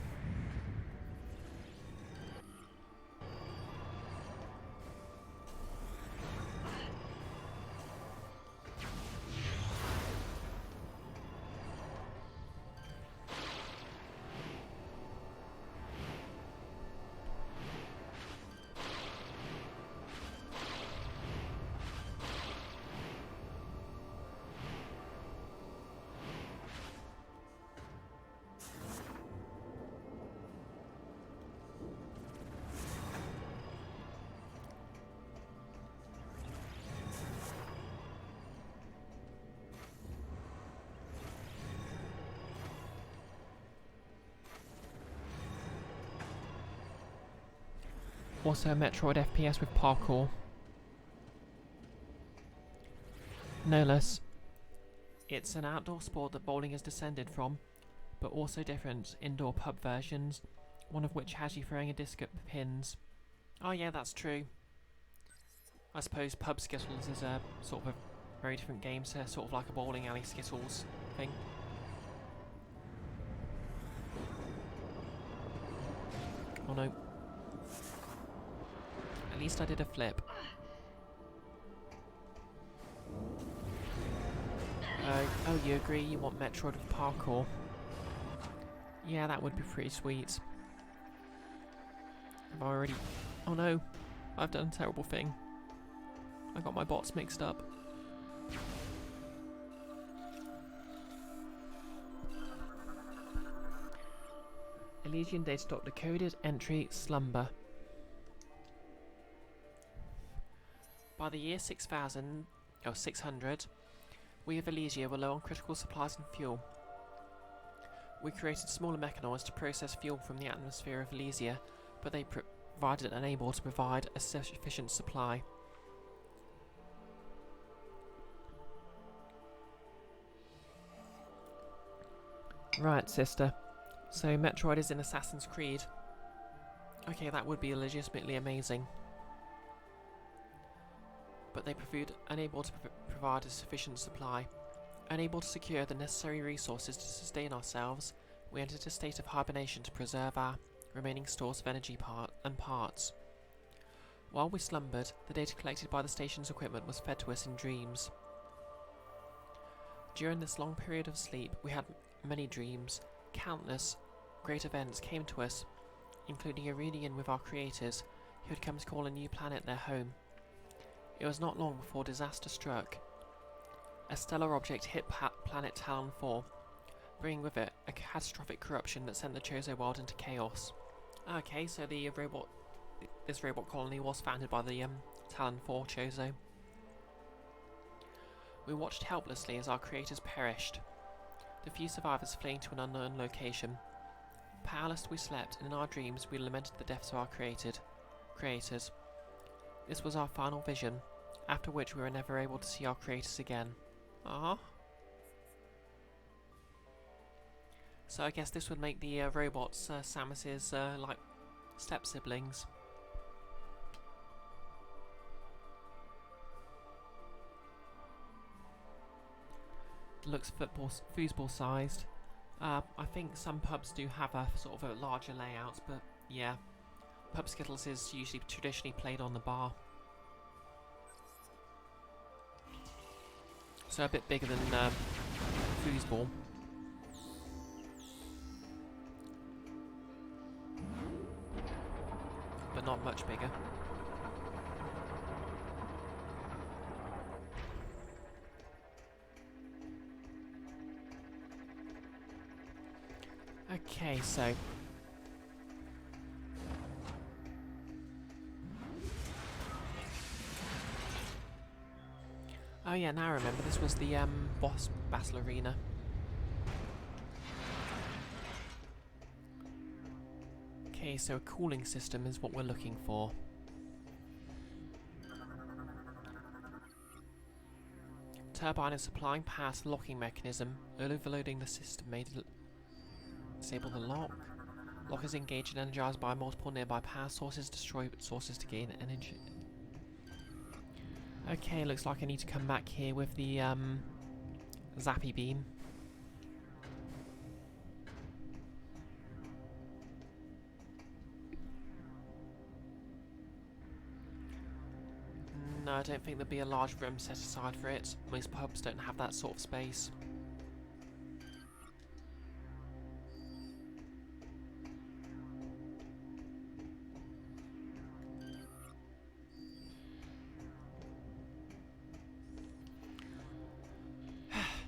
Also a Metroid FPS with parkour. No less. It's an outdoor sport that bowling has descended from, but also different indoor pub versions, one of which has you throwing a disc at pins. Oh yeah, that's true. I suppose pub Skittles is a sort of a very different game, so sort of like a bowling alley Skittles thing. Oh no. At least I did a flip. Oh, you agree you want Metroid with parkour? Yeah, that would be pretty sweet. Have I already... Oh no, I've done a terrible thing. I got my bots mixed up. Elysian data dot decoded entry slumber. By the year 600, we of Elysia were low on critical supplies and fuel. We created smaller mechanoids to process fuel from the atmosphere of Elysia, but they provided unable to provide a sufficient supply. Right, sister. So Metroid is in Assassin's Creed. Okay, that would be legitimately amazing. But they proved unable to provide a sufficient supply. Unable to secure the necessary resources to sustain ourselves, we entered a state of hibernation to preserve our remaining stores of energy and parts. While we slumbered, the data collected by the station's equipment was fed to us in dreams. During this long period of sleep, we had many dreams. Countless great events came to us, including a reunion with our creators, who had come to call a new planet their home. It was not long before disaster struck. A stellar object hit planet Talon 4, bringing with it a catastrophic corruption that sent the Chozo world into chaos. Okay, so this robot colony was founded by the Talon 4 Chozo. We watched helplessly as our creators perished, the few survivors fleeing to an unknown location. Powerless we slept, and in our dreams we lamented the deaths of our creators. This was our final vision, after which we were never able to see our creators again. Ah. So I guess this would make the robots Samus's like step siblings. Looks foosball sized. I think some pubs do have a sort of a larger layout, but yeah, Pub Skittles is usually traditionally played on the bar. So a bit bigger than foosball. But not much bigger. Okay, so... Oh yeah, now I remember, this was the boss battle arena. Okay, so a cooling system is what we're looking for. turbine is supplying power to the locking mechanism. Overloading the system may disable the lock. Lock is engaged and energized by multiple nearby power sources. Destroy sources to gain energy. Okay, looks like I need to come back here with the zappy beam. No, I don't think there'll be a large room set aside for it. Most pubs don't have that sort of space.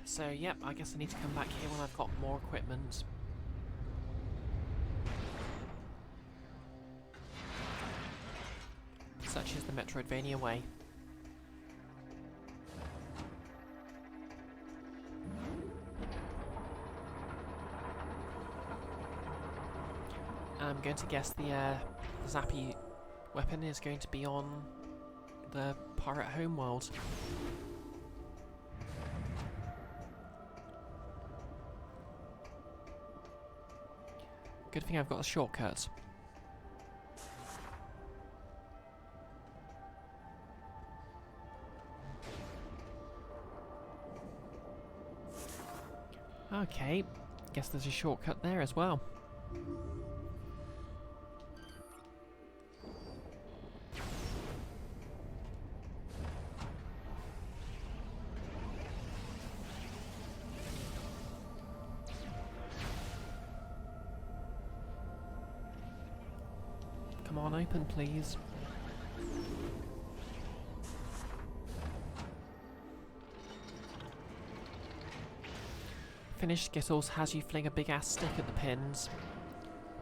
So, yep, I guess I need to come back here when I've got more equipment. Such is the Metroidvania way. I'm going to guess the zappy weapon is going to be on the pirate homeworld. Good thing I've got a shortcut. Okay, guess there's a shortcut there as well. Come on, open, please. Finnish Skittles has you fling a big ass stick at the pins.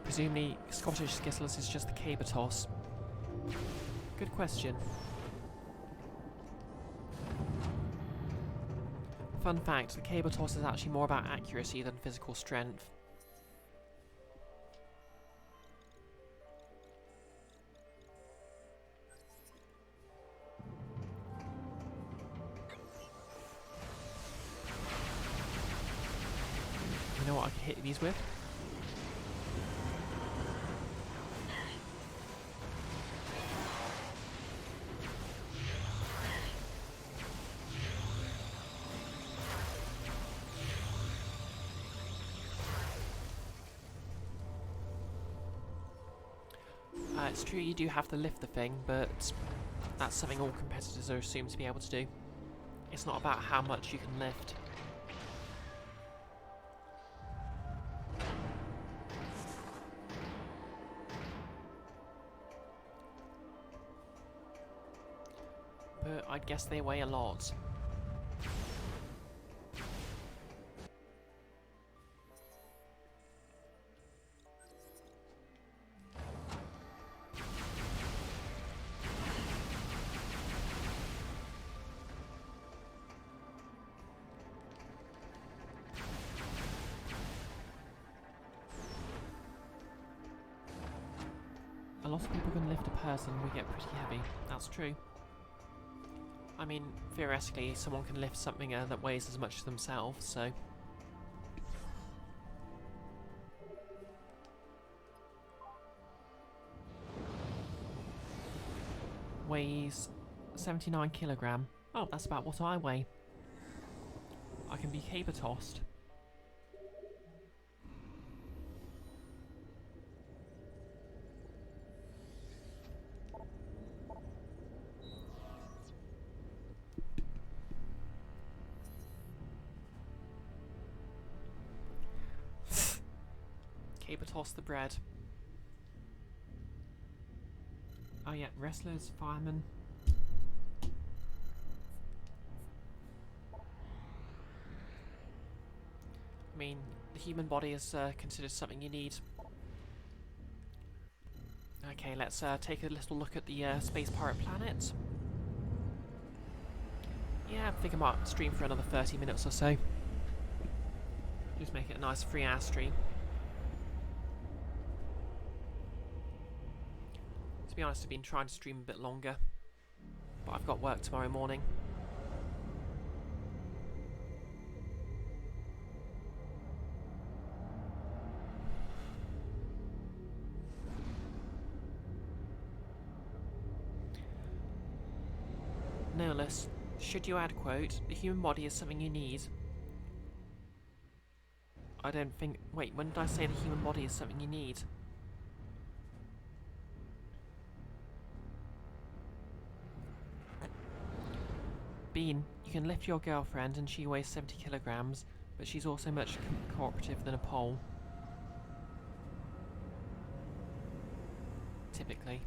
Presumably, Scottish Skittles is just the caber toss. Good question. Fun fact, the caber toss is actually more about accuracy than physical strength. You know what I can hit these with? It's true you do have to lift the thing, but that's something all competitors are assumed to be able to do. It's not about how much you can lift. But I'd guess they weigh a lot. A lot of people can lift a person, we get pretty heavy. That's true. I mean, theoretically, someone can lift something that weighs as much as themselves, so... Weighs 79 kilogram. Oh, that's about what I weigh. I can be caber tossed. Caber toss the bread. Oh yeah, wrestlers, firemen. I mean, the human body is considered something you need. Okay, let's take a little look at the space pirate planet. Yeah, I think I might stream for another 30 minutes or so. Just make it a nice 3-hour stream. To be honest, I've been trying to stream a bit longer, but I've got work tomorrow morning. No less. Should you add, quote, the human body is something you need? I don't think... Wait, when did I say the human body is something you need? Bean, you can lift your girlfriend and she weighs 70 kilograms, but she's also much cooperative than a pole. Typically.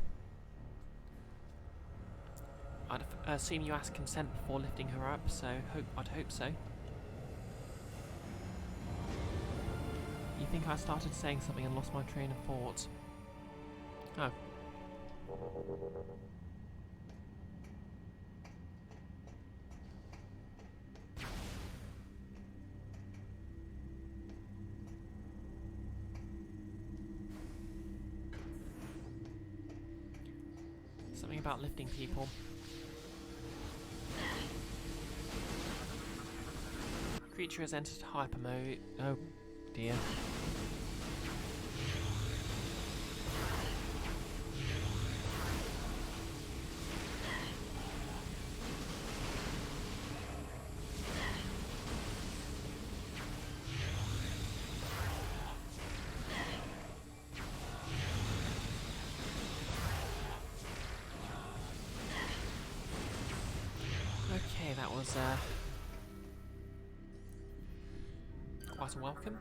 I'd assume you asked consent before lifting her up, so I'd hope so. You think I started saying something and lost my train of thought? Oh. Something about lifting people. Creature has entered hyper mode. Oh dear. Okay, that was quite a welcome.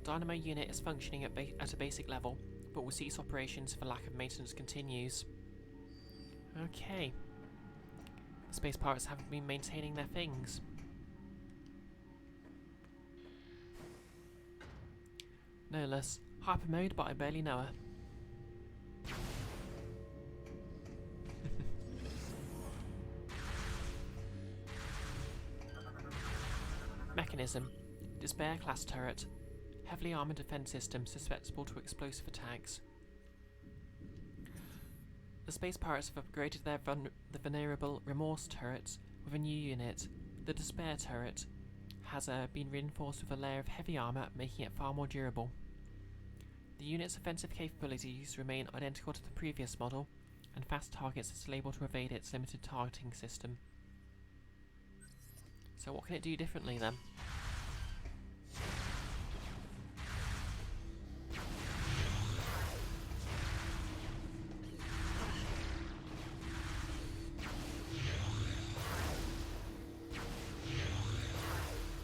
Dynamo unit is functioning at a basic level, but will cease operations if a lack of maintenance continues. Okay. The space pirates haven't been maintaining their things. No less. Hyper mode, but I barely know her. Mechanism. Despair class turret. Heavily armoured defence system susceptible to explosive attacks. The space pirates have upgraded the venerable Remorse turret with a new unit. The Despair turret has been reinforced with a layer of heavy armour, making it far more durable. The unit's offensive capabilities remain identical to the previous model, and fast targets are still able to evade its limited targeting system. So what can it do differently then?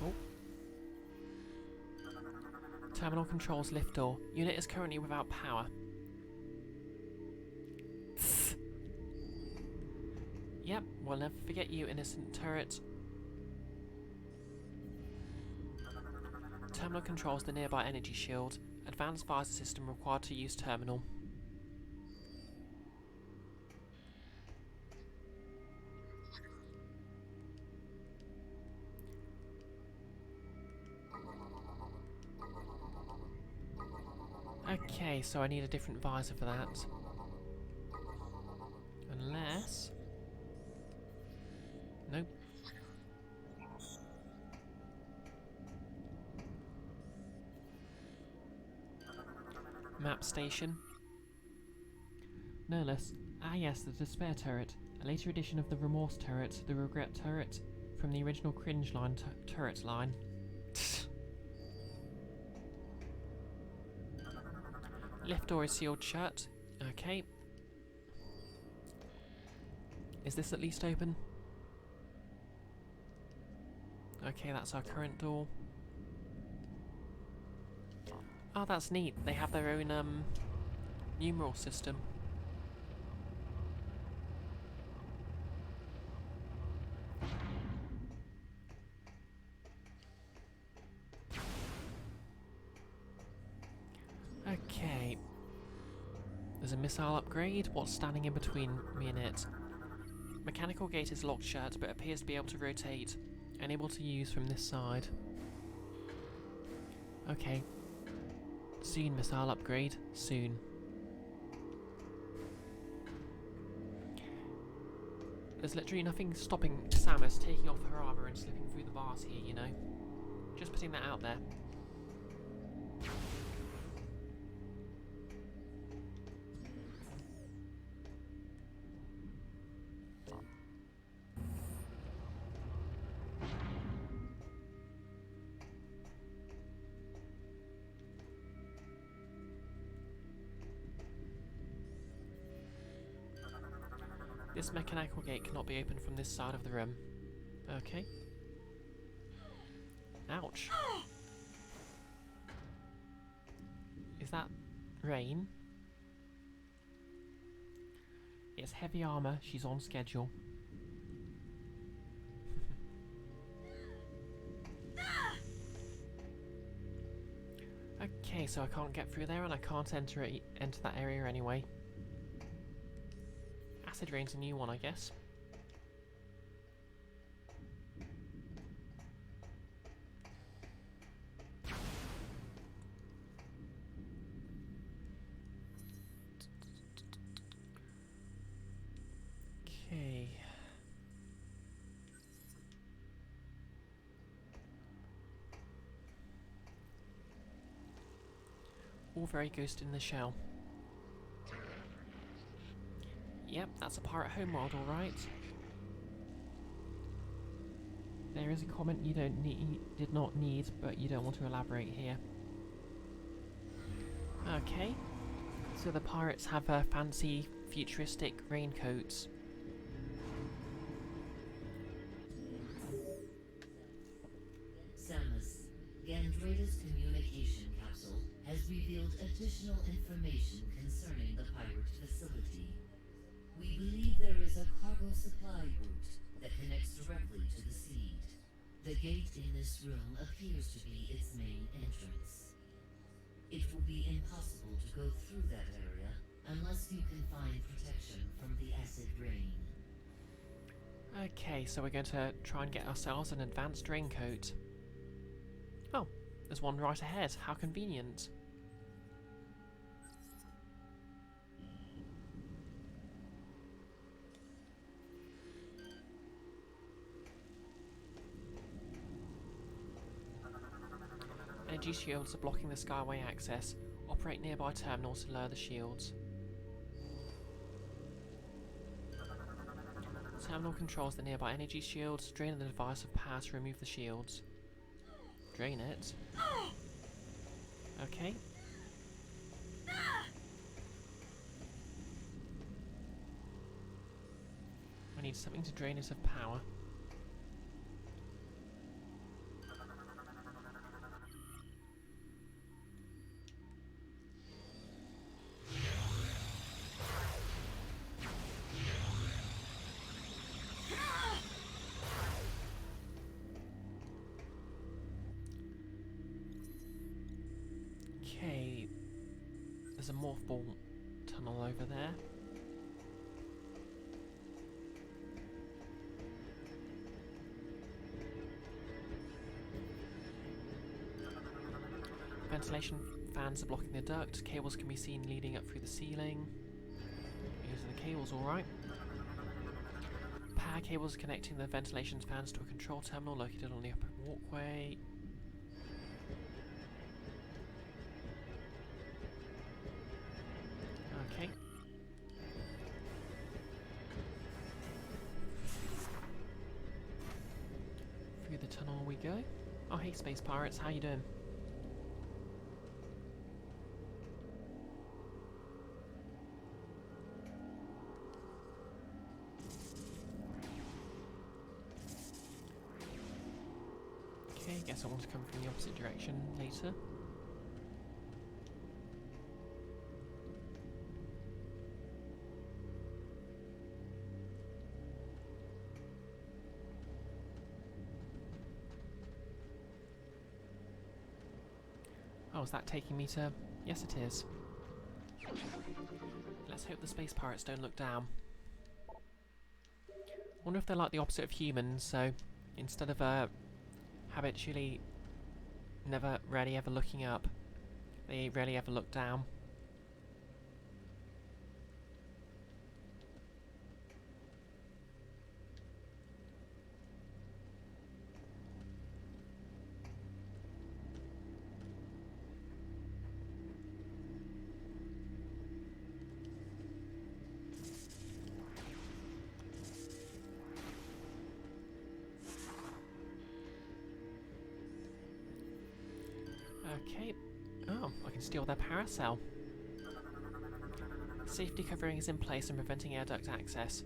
Oh. Terminal controls lift door. Unit is currently without power. Yep, we'll never forget you, innocent turret. Terminal controls the nearby energy shield. Advanced visor system required to use terminal. Okay, so I need a different visor for that. Unless... Nope. Map station. No less. Ah yes, the Despair turret. A later edition of the Remorse turret, the Regret turret, from the original Cringe line turret line. Lift door is sealed shut. Okay. Is this at least open? Okay, that's our current door. Oh, that's neat. They have their own numeral system. Okay. There's a missile upgrade. What's standing in between me and it? Mechanical gate is locked shut, but appears to be able to rotate. Unable to use from this side. Okay. Soon, missile upgrade. Soon. There's literally nothing stopping Samus taking off her armour and slipping through the bars here, you know. Just putting that out there. This mechanical gate cannot be opened from this side of the room. Okay. Ouch. Is that rain? It's heavy armor. She's on schedule. Okay, so I can't get through there and I can't enter that area anyway. Acid rain's a new one, I guess. Okay. All very Ghost in the Shell. Yep, that's a pirate homeworld, alright. There is a comment you did not need, but you don't want to elaborate here. Okay. So the pirates have fancy, futuristic raincoats. Samus, Gandreda's communication capsule has revealed additional information concerning the pirate facility. We believe there is a cargo supply route that connects directly to the seed. The gate in this room appears to be its main entrance. It will be impossible to go through that area unless you can find protection from the acid rain. Okay, so we're going to try and get ourselves an advanced raincoat. Oh, there's one right ahead. How convenient. Energy shields are blocking the Skyway access. Operate nearby terminals to lower the shields. Terminal controls the nearby energy shields. Drain the device of power to remove the shields. Drain it. Okay. I need something to drain it of power. Okay, there's a morph ball tunnel over there. Ventilation fans are blocking the duct. Cables can be seen leading up through the ceiling. These are the cables, alright. Power cables connecting the ventilation fans to a control terminal located on the upper walkway. Okay. Through the tunnel we go. Oh hey space pirates, how you doing? Okay, guess I want to come from the opposite direction later. Oh, is that taking me to... Yes, it is. Let's hope the space pirates don't look down. Wonder if they're like the opposite of humans, so instead of habitually never really ever looking up, they rarely ever look down. Okay. Oh, I can steal their paracel. Safety covering is in place and preventing air duct access.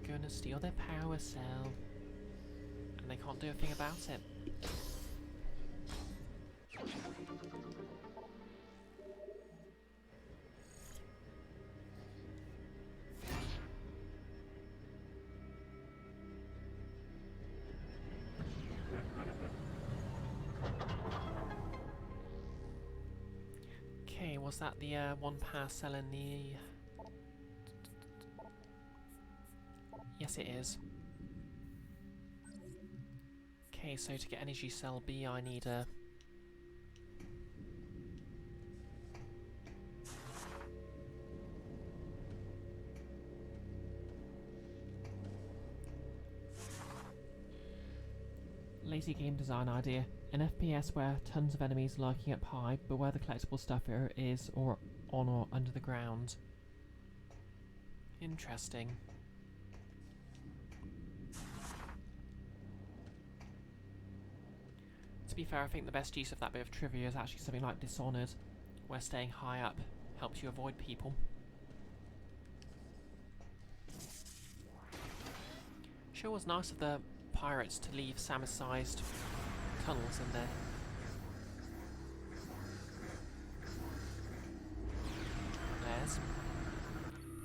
gonna steal their power cell. And they can't do a thing about it. Okay, was that the one power cell in the... Yes, it is. Okay, so to get energy cell B, I need a... Lazy game design idea. An FPS where tons of enemies lurking up high, but where the collectible stuff is or on or under the ground. Interesting. To be fair, I think the best use of that bit of trivia is actually something like Dishonored, where staying high up helps you avoid people. Sure was nice of the pirates to leave Samus-sized tunnels in there. There's.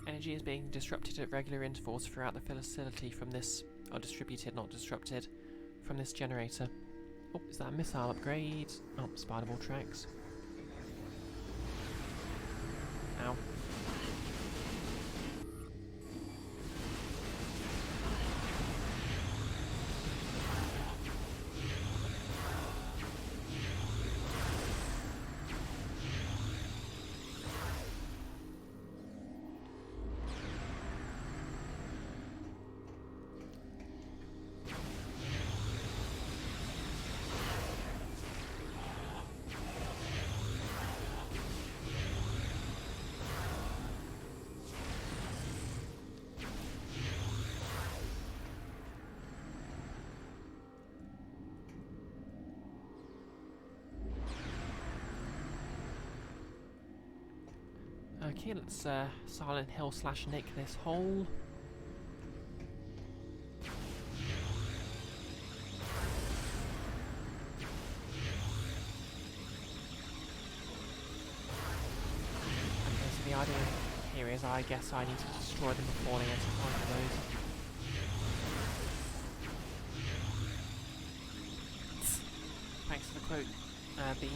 Energy is being disrupted at regular intervals throughout the facility from this... or distributed, not disrupted, from this generator. Oh, is that a missile upgrade? Oh, spider-ball tracks. Ow. Okay, let's Silent Hill / Nick this hole. Okay, so the idea here is I guess I need to destroy them before they get to find those. Thanks for the quote, Bean.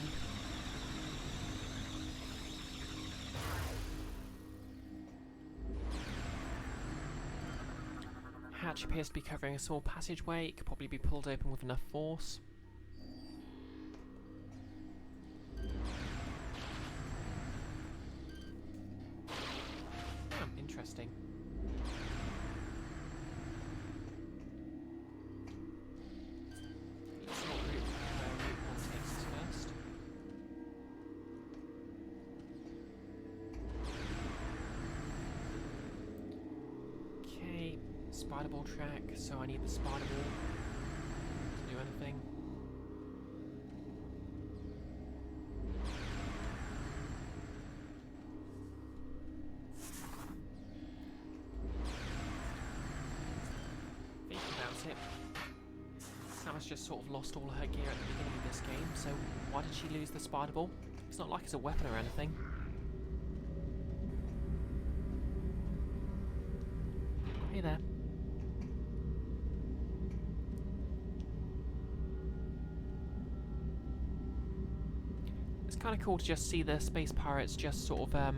Hatch appears to be covering a small passageway. It could probably be pulled open with enough force. Interesting. Let's see what route 1 takes us first. Okay. Spider ball track, so I need the spider ball to do anything. Thinking about it, Samus just sort of lost all her gear at the beginning of this game, so why did she lose the spider ball? It's not like it's a weapon or anything. Hey there. It's kind of cool to just see the space pirates just sort of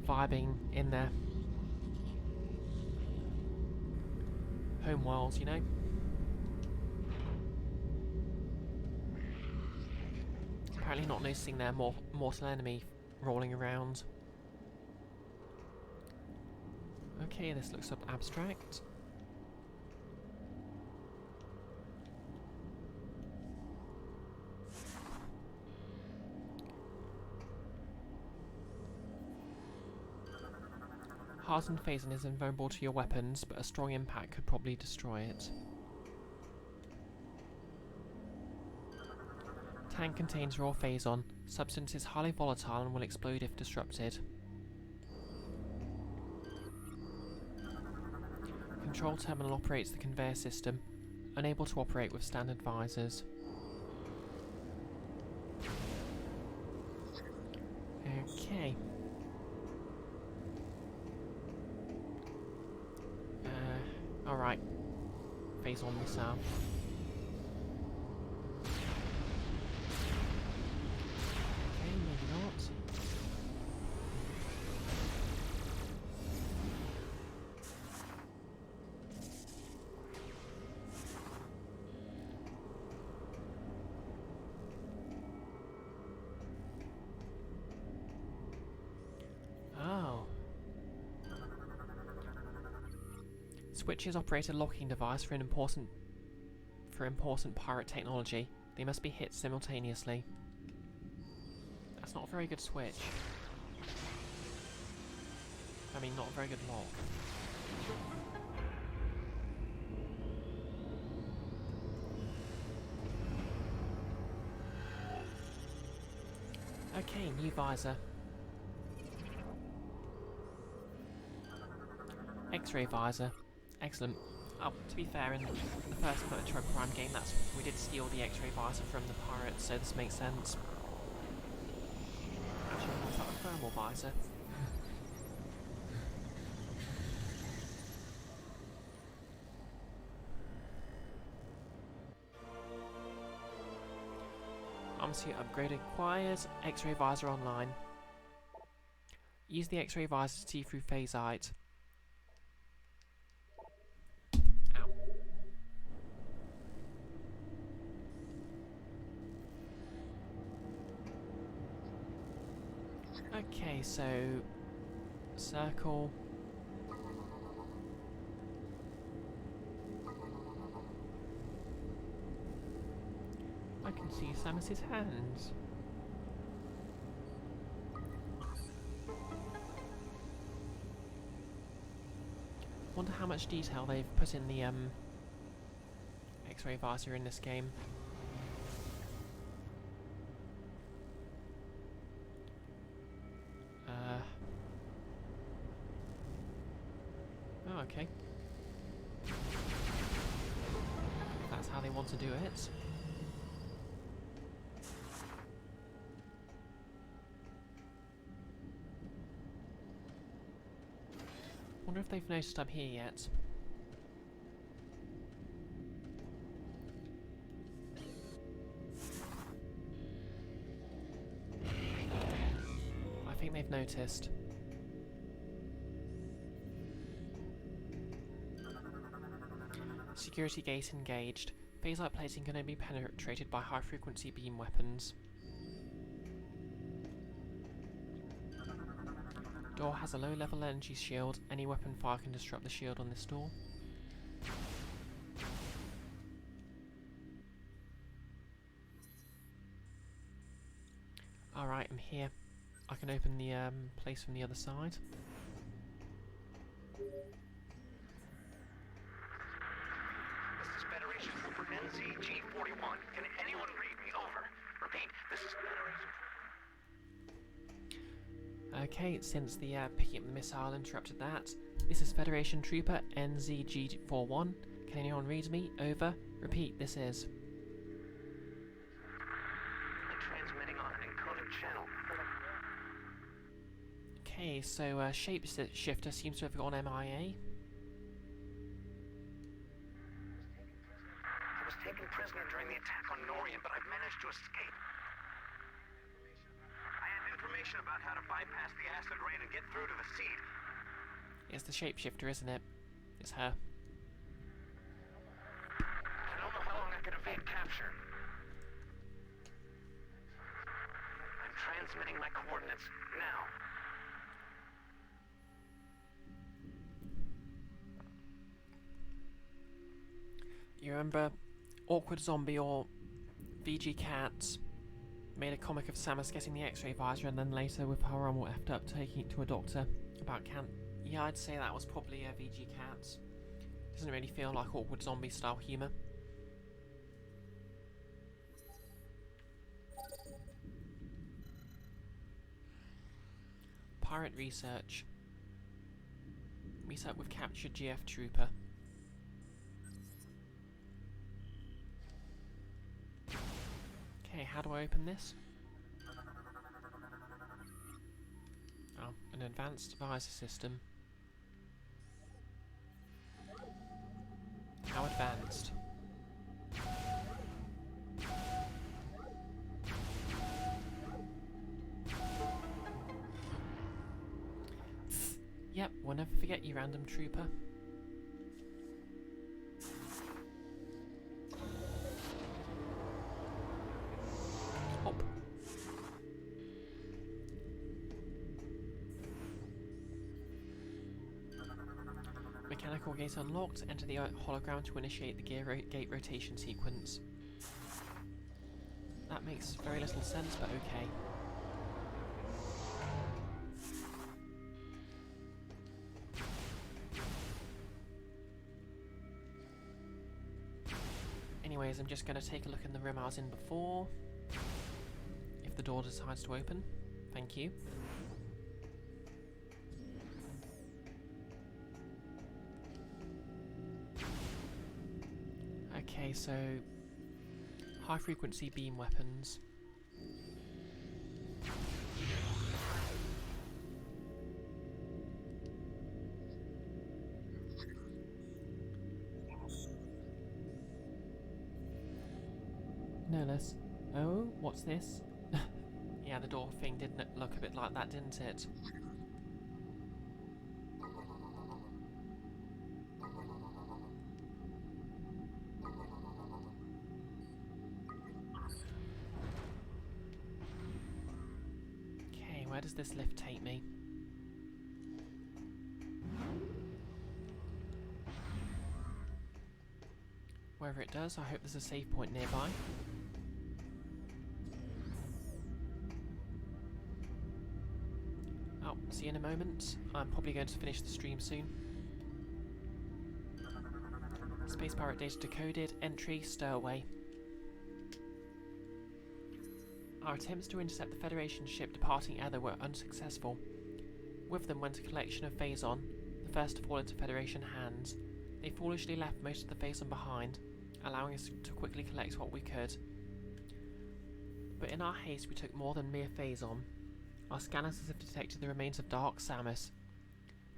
vibing in their home worlds, you know? Apparently not noticing their mortal enemy rolling around. Okay, this looks abstract. Hardened phasing is invulnerable to your weapons, but a strong impact could probably destroy it. Tank contains raw phazon. Substance is highly volatile and will explode if disrupted. Control terminal operates the conveyor system, unable to operate with standard visors. Okay. Alright. Phase 1 missile. Okay, maybe not. Oh. Switches operate a locking device for important pirate technology. They must be hit simultaneously. That's not a very good switch. I mean, not a very good lock. Okay, new visor. X-ray visor. Excellent. Oh, to be fair, in the first Metroid Prime game, we did steal the X-ray visor from the pirates, so this makes sense. Actually, what's that, a thermal visor? Armor suit upgrade acquired. X-ray visor online. Use the X-ray visor to see through phasite. Ow. Okay, so circle. I can see Samus's hands. Wonder how much detail they've put in the X-ray visor in this game. Oh, okay. That's how they want to do it. Wonder if they've noticed I'm here yet. I think they've noticed. Security gate engaged. Phasite plating can only be penetrated by high-frequency beam weapons. Door has a low-level energy shield. Any weapon fire can disrupt the shield on this door. Alright, I'm here. I can open the place from the other side. This is Federation Trooper NZG-41. Can anyone read me? Over. Repeat, this is Federation... Okay, since the picking up the missile interrupted that. This is Federation Trooper NZG-41. Can anyone read me? Over. Repeat, this is... I'm transmitting on an encoded channel. Okay, so Shapeshifter seems to have gone MIA. I was taken prisoner during the attack on Norian, but I've managed to escape. I have information about how to bypass the acid rain and get through to the seed. It's the Shapeshifter, isn't it? It's her. I don't know how long I can evade capture. I'm transmitting my coordinates now. You remember Awkward Zombie or VG Cat made a comic of Samus getting the X-ray visor and then later with her arm all effed up taking it to a doctor about yeah, I'd say that was probably a VG Cat. Doesn't really feel like Awkward Zombie style humour. Pirate research. Meet up with captured GF Trooper. how do I open this? Oh, an advanced visor system. How advanced? Yep, we'll never forget you, random trooper. Hop. Mechanical gate unlocked. Enter the hologram to initiate the gate rotation sequence. That makes very little sense, but okay. Anyways, I'm just going to take a look in the room I was in before. If the door decides to open. Thank you. Okay, so high frequency beam weapons. No less. Oh, what's this? Yeah, the door thing didn't look a bit like that, didn't it? Okay, where does this lift take me? Wherever it does, I hope there's a save point nearby. Oh, see you in a moment. I'm probably going to finish the stream soon. Space pirate data decoded. Entry, stowaway. Our attempts to intercept the Federation ship departing Ether were unsuccessful. With them went a collection of Phazon, the first to fall into Federation hands. They foolishly left most of the Phazon behind, allowing us to quickly collect what we could. But in our haste we took more than mere Phazon. Our scanners have detected the remains of Dark Samus,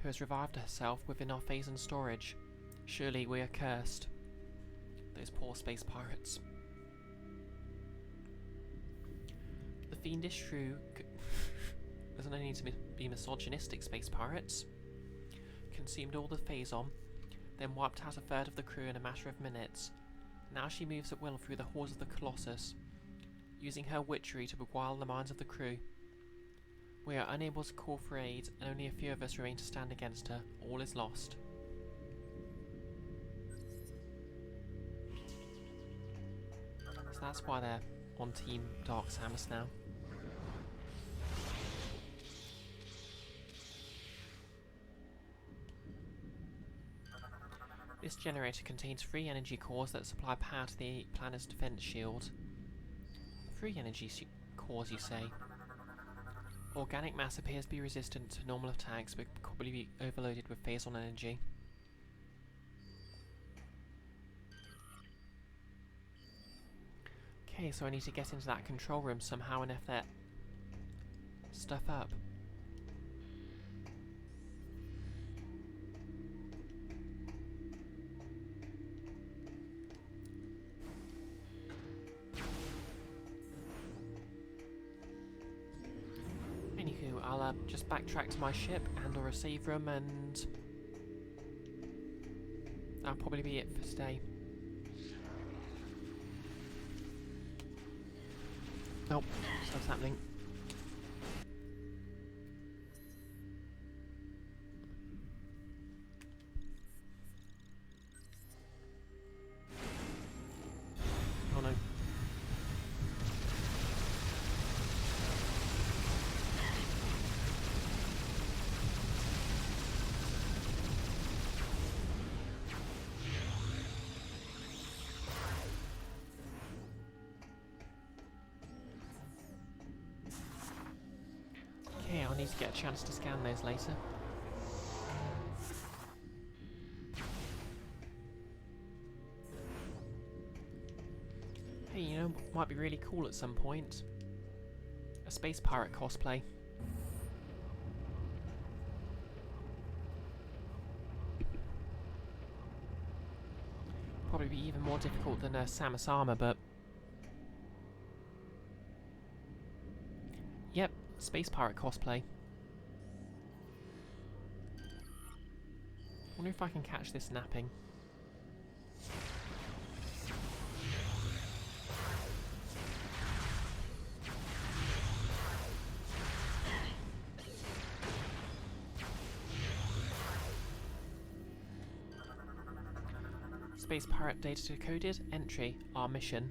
who has revived herself within our Phazon storage. Surely we are cursed. Those poor space pirates. The fiendish shrew doesn't need to be misogynistic, space pirates. Consumed all the Phazon, then wiped out a third of the crew in a matter of minutes. Now she moves at will through the halls of the Colossus, using her witchery to beguile the minds of the crew. We are unable to call for aid, and only a few of us remain to stand against her. All is lost. So that's why they're on Team Dark Samus now. This generator contains 3 energy cores that supply power to the planet's defense shield. 3 energy cores, you say? Organic mass appears to be resistant to normal attacks, but could probably be overloaded with Phazon energy. Okay, so I need to get into that control room somehow and F that stuff up. Anywho, I'll just backtrack to my ship and or a save room, and that'll probably be it for today. Nope, stuff's happening. Oh no. Okay, I'll need to get a chance to scan those later. Hey, you know, might be really cool at some point. A space pirate cosplay. Probably be even more difficult than Samus armor, but... Yep, space pirate cosplay. Wonder if I can catch this napping. Space pirate data decoded. Entry. Our mission.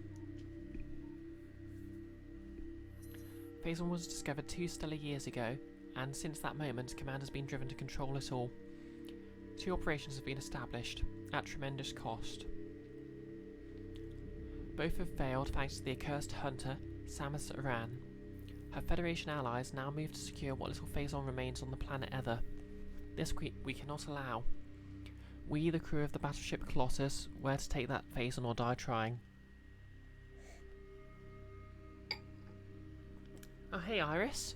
Phase 1 was discovered 2 stellar years ago, and since that moment, command has been driven to control it all. 2 operations have been established, at tremendous cost. Both have failed thanks to the accursed hunter, Samus Stan. Her Federation allies now move to secure what little Phazon remains on the planet Ether. This we cannot allow. We, the crew of the battleship Colossus, were to take that Phazon or die trying. Oh, hey, Iris.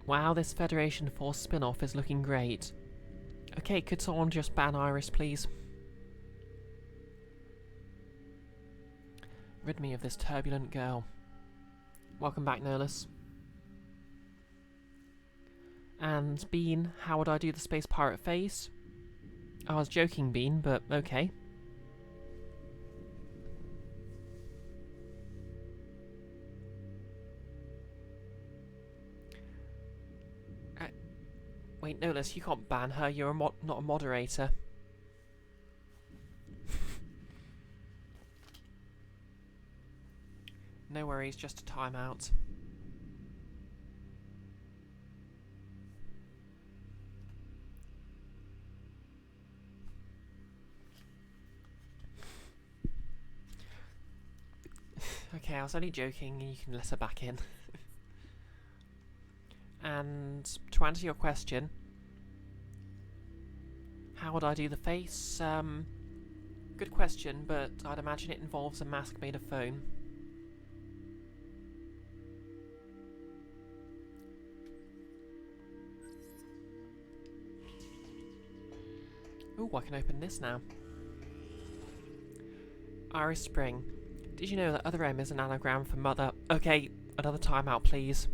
Wow, this Federation Force spin-off is looking great. Okay, could someone just ban Iris, please? Rid me of this turbulent girl. Welcome back, Nolus. And Bean, how would I do the space pirate face? I was joking, Bean, but okay. Wait, Nolus, you can't ban her. You're not a moderator. No worries, just a timeout. Okay, I was only joking, and you can let her back in. And to answer your question, how would I do the face? Good question, but I'd imagine it involves a mask made of foam. Ooh, I can open this now. Iris Spring. Did you know that other M is an anagram for mother? Okay, another timeout, please.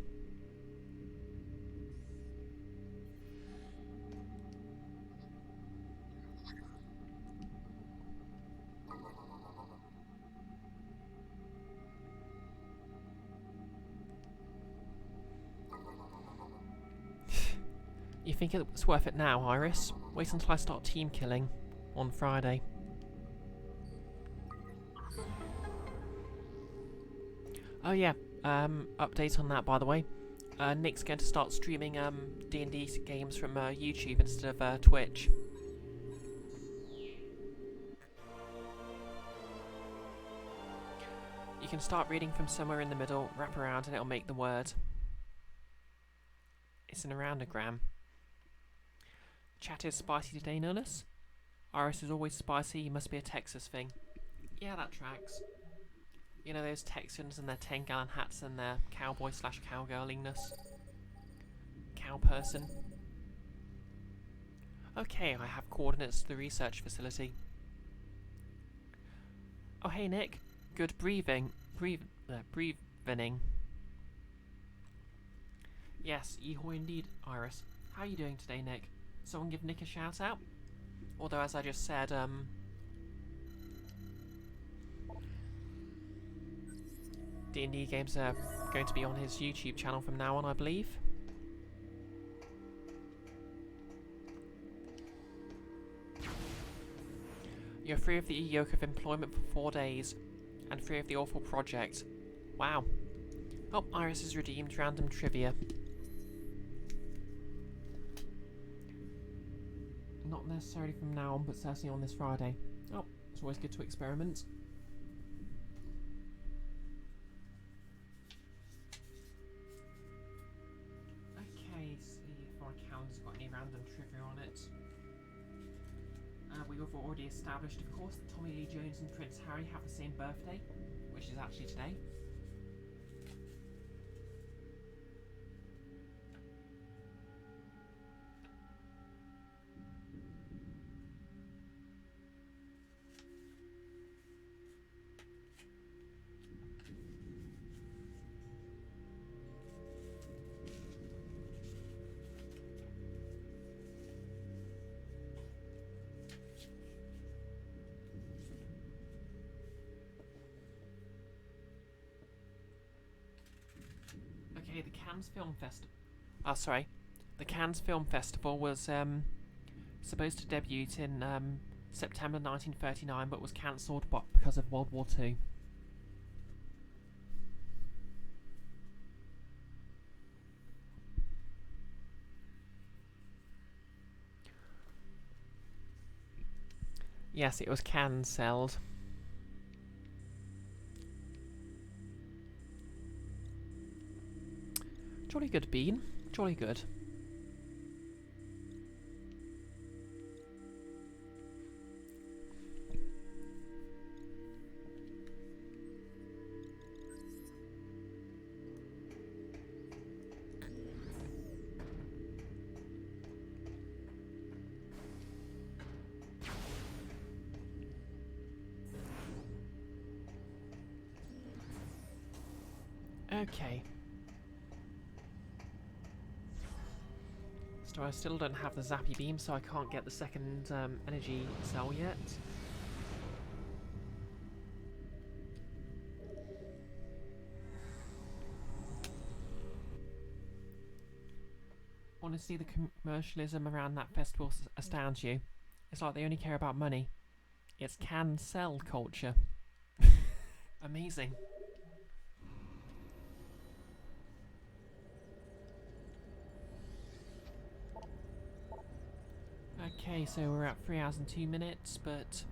You think it's worth it now, Iris? Wait until I start team killing on Friday. Oh yeah, update on that, by the way. Nick's going to start streaming D&D games from YouTube instead of Twitch. You can start reading from somewhere in the middle, wrap around, and it'll make the word. It's an aroundogram. Chat is spicy today, Nolus? Iris is always spicy, you must be a Texas thing. Yeah, that tracks. You know those Texans and their 10-gallon hats and their cowboy/cowgirlingness? Cow person. Okay, I have coordinates to the research facility. Oh hey Nick, good breathing. Breathing. Yes, yeehaw indeed, Iris. How are you doing today, Nick? Someone give Nick a shout out? Although as I just said, D&D games are going to be on his YouTube channel from now on, I believe. You're free of the yoke of employment for 4 days, and free of the awful project. Wow. Oh, Iris is redeemed. Random trivia. Not necessarily from now on, but certainly on this Friday. Oh, it's always good to experiment. Okay, see if my calendar's got any random trivia on it. We've already established, of course, that Tommy Lee Jones and Prince Harry have the same birthday, which is actually today. Okay, the Cannes Film Festival. Oh, sorry. The Cannes Film Festival was supposed to debut in September 1939, but was cancelled because of World War II. Yes, it was cancelled. Jolly good, Bean. Jolly good. Okay. So I still don't have the zappy beam, so I can't get the second energy cell yet. Honestly, the commercialism around that festival astounds you. It's like they only care about money. It's can sell culture. Amazing. Okay, so we're at 3 hours and 2 minutes, but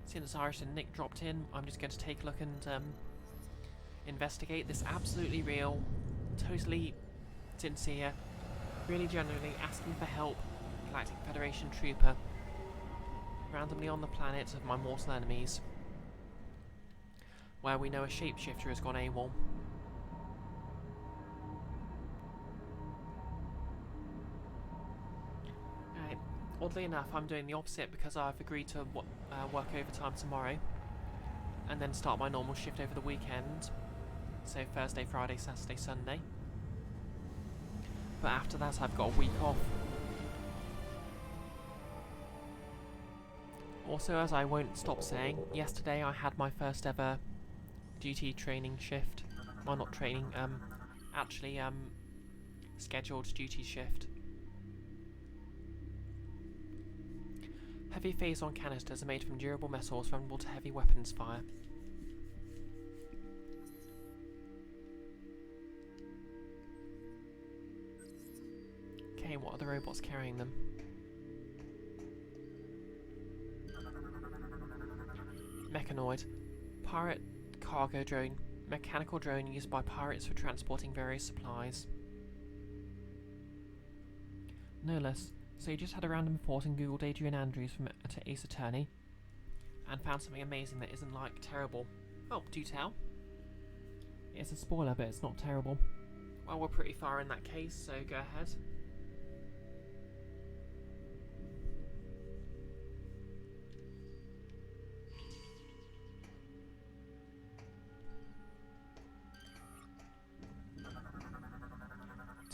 since Irish and Nick dropped in, I'm just going to take a look and investigate this absolutely real, totally sincere, really genuinely asking for help Galactic Federation trooper randomly on the planet of my mortal enemies, where we know a shapeshifter has gone AWOL. Oddly enough, I'm doing the opposite because I've agreed to work overtime tomorrow and then start my normal shift over the weekend. So Thursday, Friday, Saturday, Sunday. But after that, I've got a week off. Also, as I won't stop saying, yesterday I had my first ever duty training shift. Well, not training, actually, scheduled duty shift. Heavy phase-on canisters are made from durable metals vulnerable to heavy weapons fire. Okay, what are the robots carrying them? Mechanoid. Pirate cargo drone. Mechanical drone used by pirates for transporting various supplies. No less. So you just had a random report and googled Adrian Andrews from Ace Attorney and found something amazing that isn't, like, terrible. Oh, do tell. It's a spoiler, but it's not terrible. Well, we're pretty far in that case, so go ahead.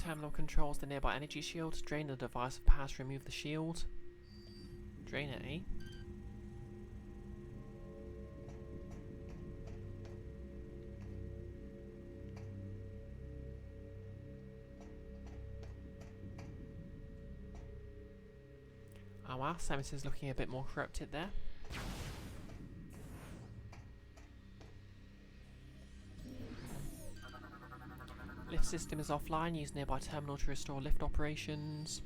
Terminal controls the nearby energy shield. Drain the device of power to remove the shield. Drain it, eh? Oh wow, Samus is looking a bit more corrupted there. Lift system is offline. Use nearby terminal to restore lift operations.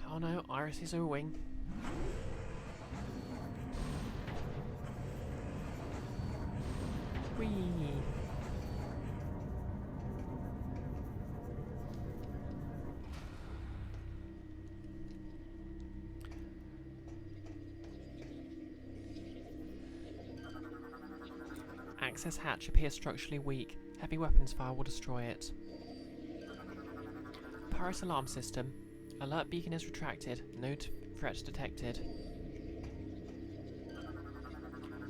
Oh no, Iris is a wing. Whee! access hatch appears structurally weak. Heavy weapons fire will destroy it. Pirate's alarm system. Alert beacon is retracted. No threat detected.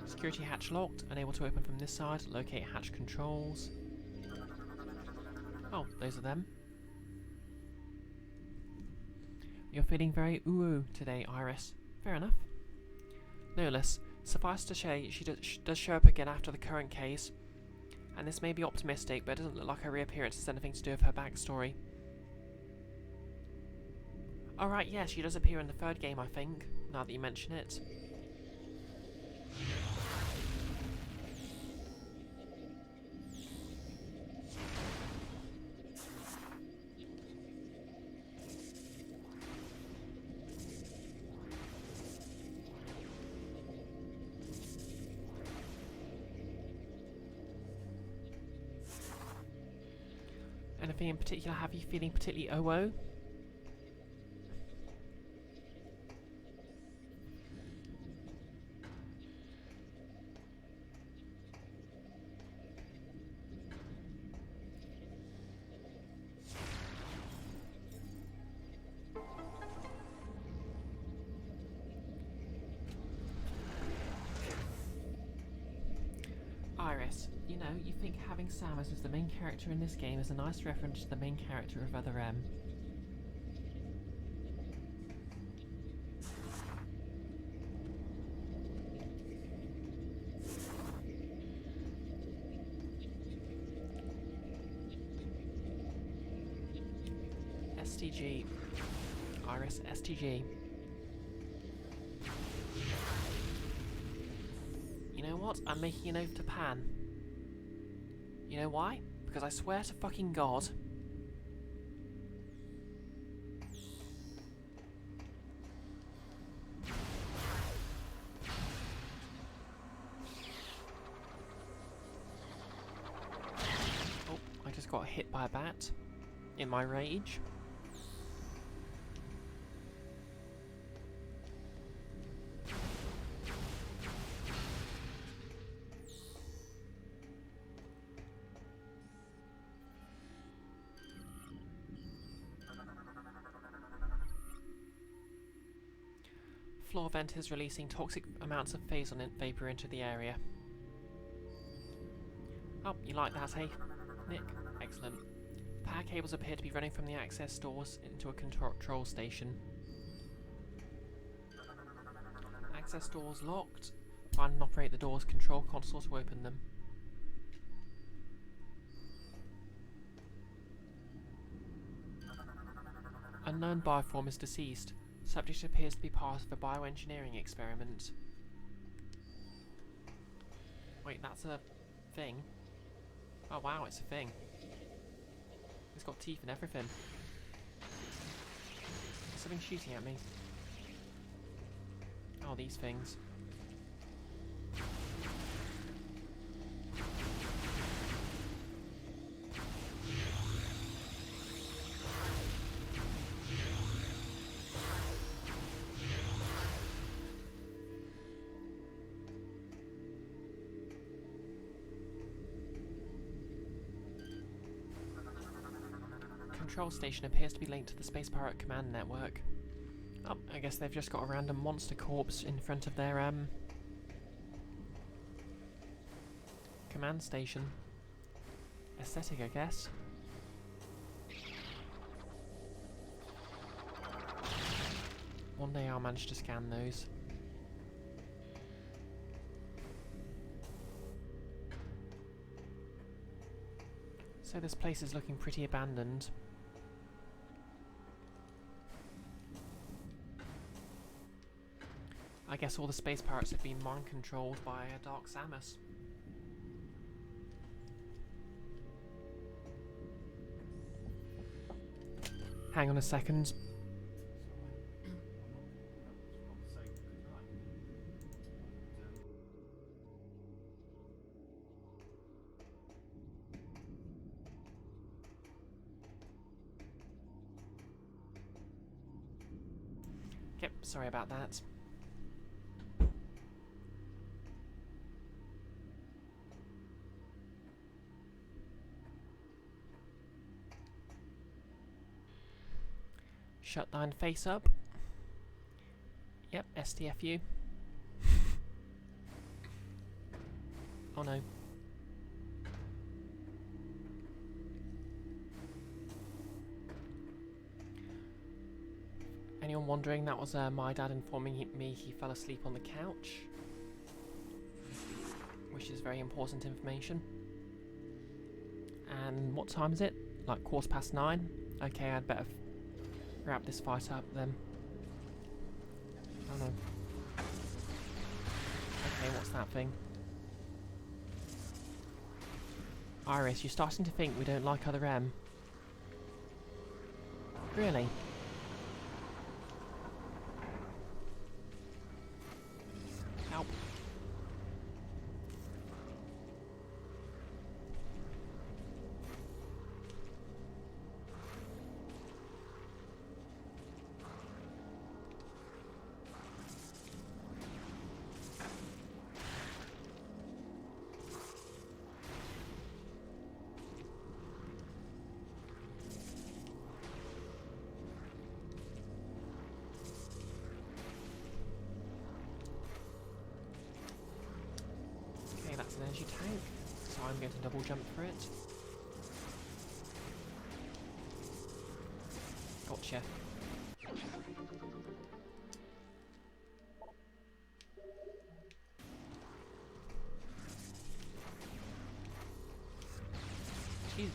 Security hatch locked. Unable to open from this side. Locate hatch controls. Oh, those are them. You're feeling very ooh today, Iris. Fair enough. No less. Suffice to say, she does show up again after the current case. And this may be optimistic, but it doesn't look like her reappearance has anything to do with her backstory. Alright, yeah, she does appear in the third game, I think, now that you mention it. Anything in particular have you feeling particularly OO? Iris, you know, you think having Samus as the main character in this game is a nice reference to the main character of Other M. STG. Iris, STG. You know what? I'm making an oath to Pan. You know why? Because I swear to fucking God. Oh, I just got hit by a bat in my rage. Floor vent is releasing toxic amounts of phazon vapor into the area. Oh, you like that, hey, Nick? Excellent. Power cables appear to be running from the access doors into a control station. Access doors locked. Find and operate the doors control console to open them. Unknown bioform is deceased. Subject appears to be part of a bioengineering experiment. Wait, that's a thing? Oh wow, it's a thing. It's got teeth and everything. There's something shooting at me. Oh, these things. Control station appears to be linked to the Space Pirate Command Network. Oh, I guess they've just got a random monster corpse in front of their, command station. Aesthetic, I guess. One day I'll manage to scan those. So this place is looking pretty abandoned. I guess all the space pirates have been mind controlled by Dark Samus. Hang on a second. Yep, sorry about that. shut thine face up. Yep, STFU. Oh no. Anyone wondering, that was my dad informing me he fell asleep on the couch. Which is very important information. And what time is it? Like 9:15? Okay, I'd better wrap this fight up then. Oh no. Okay, what's that thing? Iris, you're starting to think we don't like other M. Really? Help. Okay, that's an energy tank, so I'm going to double jump for it. Gotcha. Jeez.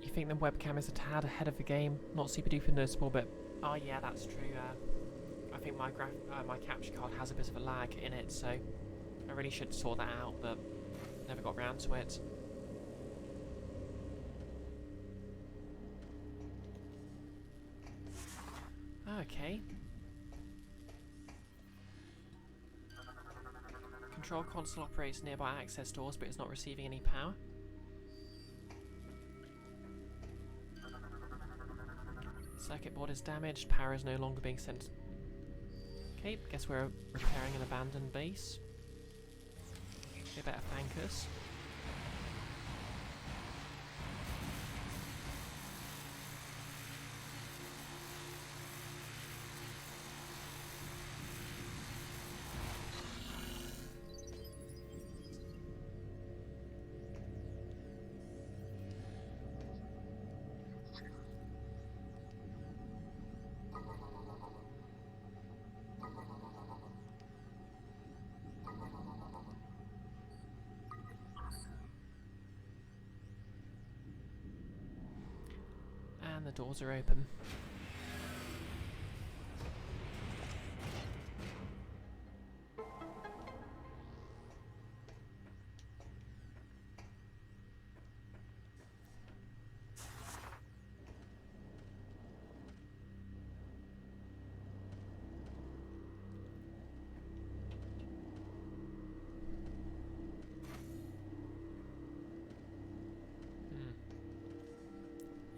You think the webcam is a tad ahead of the game? Not super duper noticeable, but oh yeah, that's true. I think my capture card has a bit of a lag in it, so I really should sort that out, but never got round to it. Okay. Control console operates nearby access doors, but is not receiving any power. Circuit board is damaged, power is no longer being sent. Okay, guess we're repairing an abandoned base. They better thank us. And the doors are open.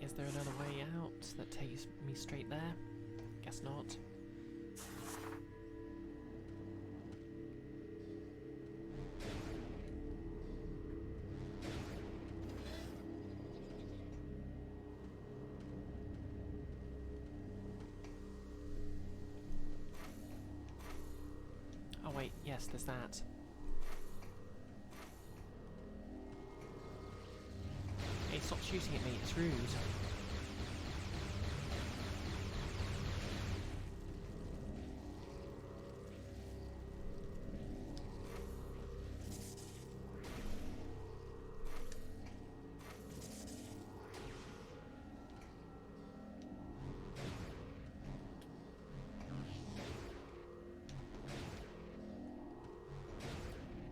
Is there another way out that takes me straight there? Guess not. Oh wait, yes, there's that. Hey, stop shooting at me, it's rude.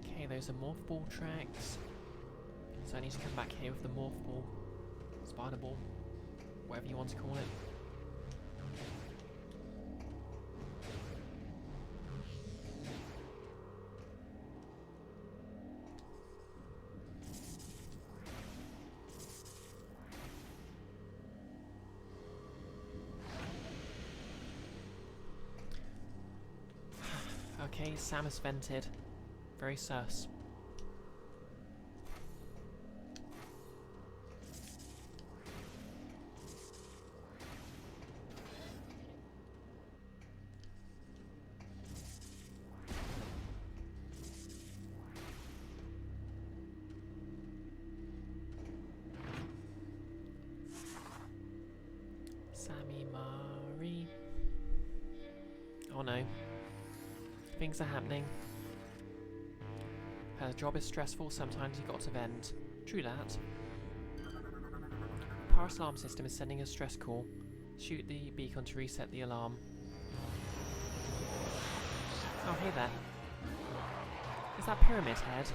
Okay, those are morph ball tracks. So I need to come back here with the morph ball, spider ball, whatever you want to call it. Okay, Samus vented. Very sus. Sammy Mari. Oh no. Things are happening. Her job is stressful, sometimes you got to vent. True that. Paris alarm system is sending a stress call. Shoot the beacon to reset the alarm. Oh, hey there. Is that Pyramid Head?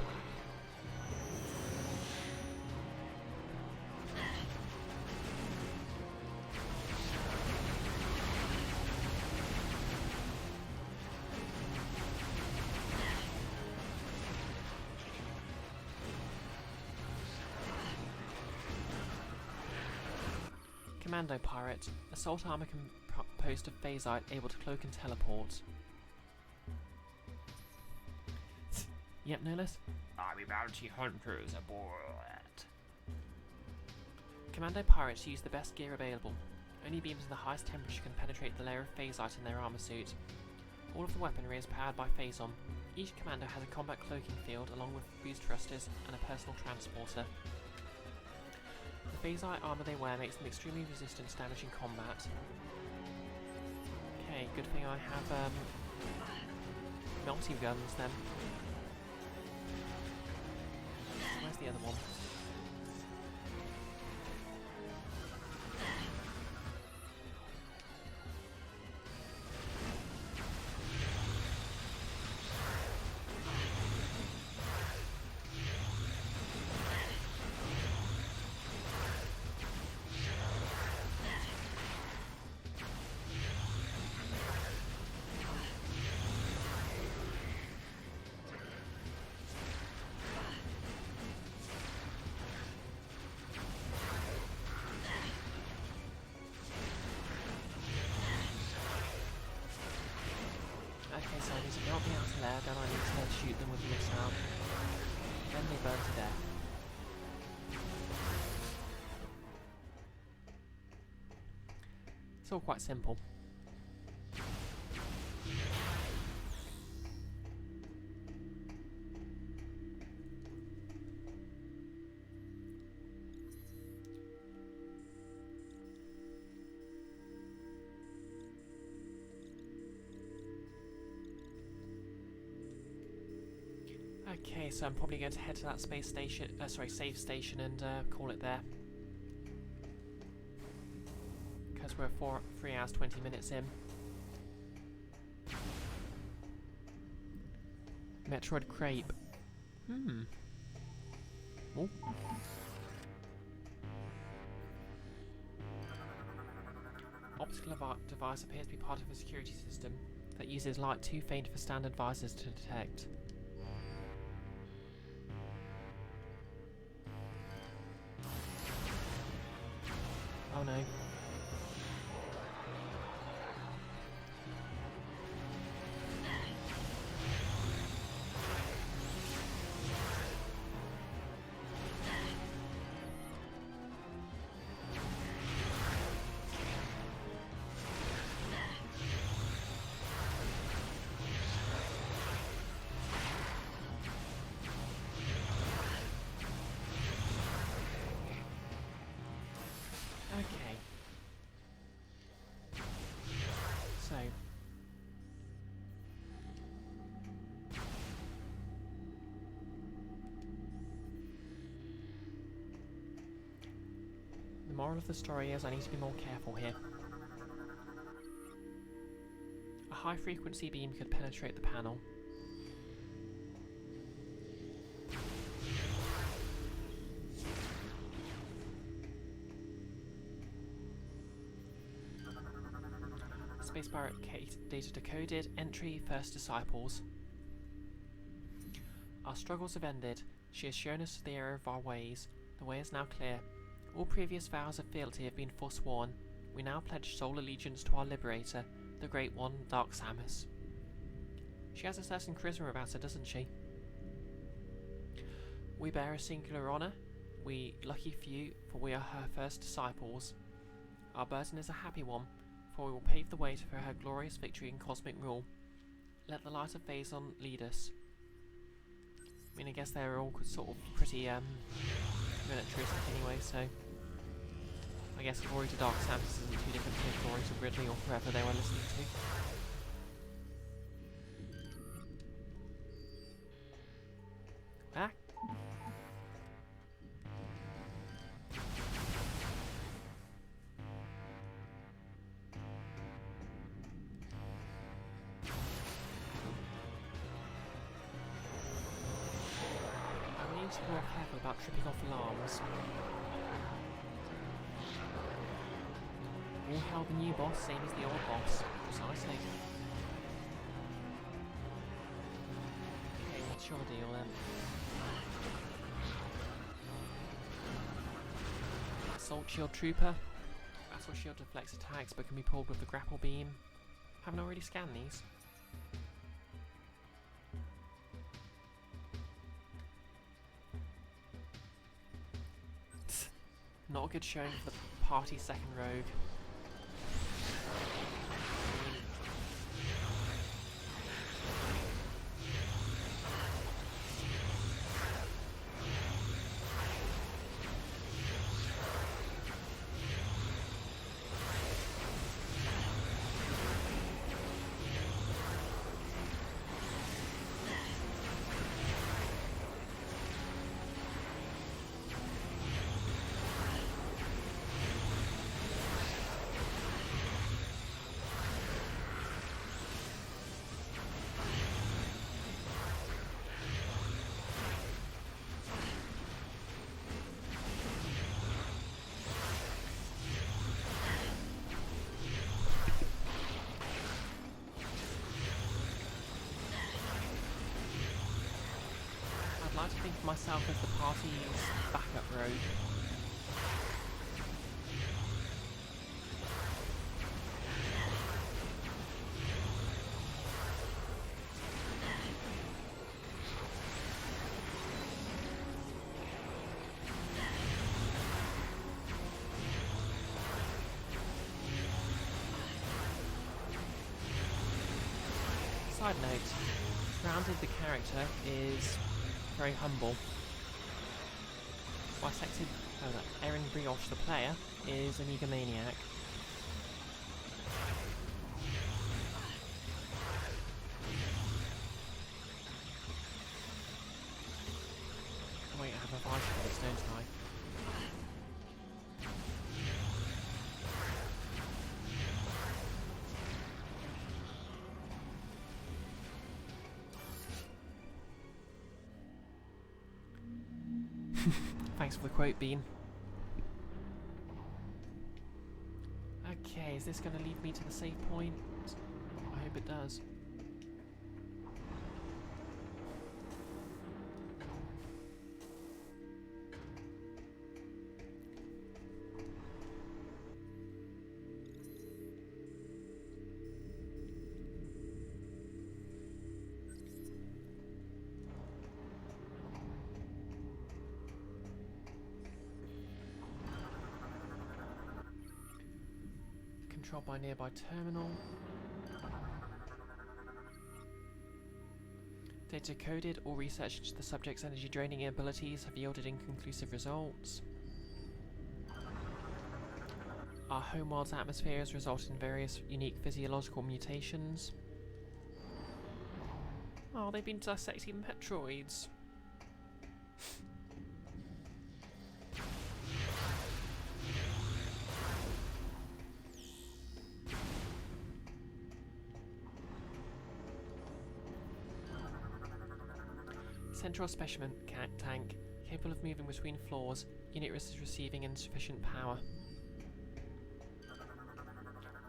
Commando Pirate. Assault armor composed of phasite able to cloak and teleport. Yep, no less. Army bounty hunters aboard. Commando Pirates use the best gear available. Only beams in the highest temperature can penetrate the layer of phasite in their armor suit. All of the weaponry is powered by Phazon. Each commando has a combat cloaking field along with boost thrusters and a personal transporter. The phasite armor they wear makes them extremely resistant to damage in combat. Okay, good thing I have melting guns then. Where's the other one? Okay, so I need to knock me out of there, then I need to shoot them with a missile. Then they burn to death. It's all quite simple. Okay, so I'm probably going to head to that space station, save station and call it there. Because we're 3 hours 20 minutes in. Metroid Crepe. Oh. Optical device appears to be part of a security system that uses light too faint for standard visors to detect. Oh no. Okay. So. The moral of the story is I need to be more careful here. A high frequency beam could penetrate the panel. Space Pirate data decoded. Entry, First Disciples. Our struggles have ended. She has shown us the error of our ways. The way is now clear. All previous vows of fealty have been forsworn. We now pledge sole allegiance to our liberator, the Great One, Dark Samus. She has a certain charisma about her, doesn't she? We bear a singular honour. We lucky few, for we are her first disciples. Our burden is a happy one, for we will pave the way for her glorious victory in cosmic rule. Let the light of Phazon lead us. I mean, I guess they're all sort of pretty militaristic anyway, so I guess glory to Dark Samus isn't too different to glory to Ridley or whoever they were listening to. Ah. I need to be more careful about tripping off alarms. All hail the new boss, same as the old boss. Precisely. Okay, what's your deal then? Assault Shield Trooper. Battle Shield deflects attacks but can be pulled with the grapple beam. Haven't already scanned these. Not a good showing for the party's second rogue. I'd like to think of myself as the party's backup rogue. Side note, Grounded the character is very humble. BisectedBrioche the player is an egomaniac. Wait, I have a vice for this, don't I? Thanks for the quote, Bean. Okay, is this going to lead me to the save point? I hope it does. Controlled by nearby terminal. Data coded or research into the subject's energy draining abilities have yielded inconclusive results. Our homeworld's atmosphere has resulted in various unique physiological mutations. Oh, they've been dissecting Metroids. Central specimen tank, capable of moving between floors. Unit is receiving insufficient power.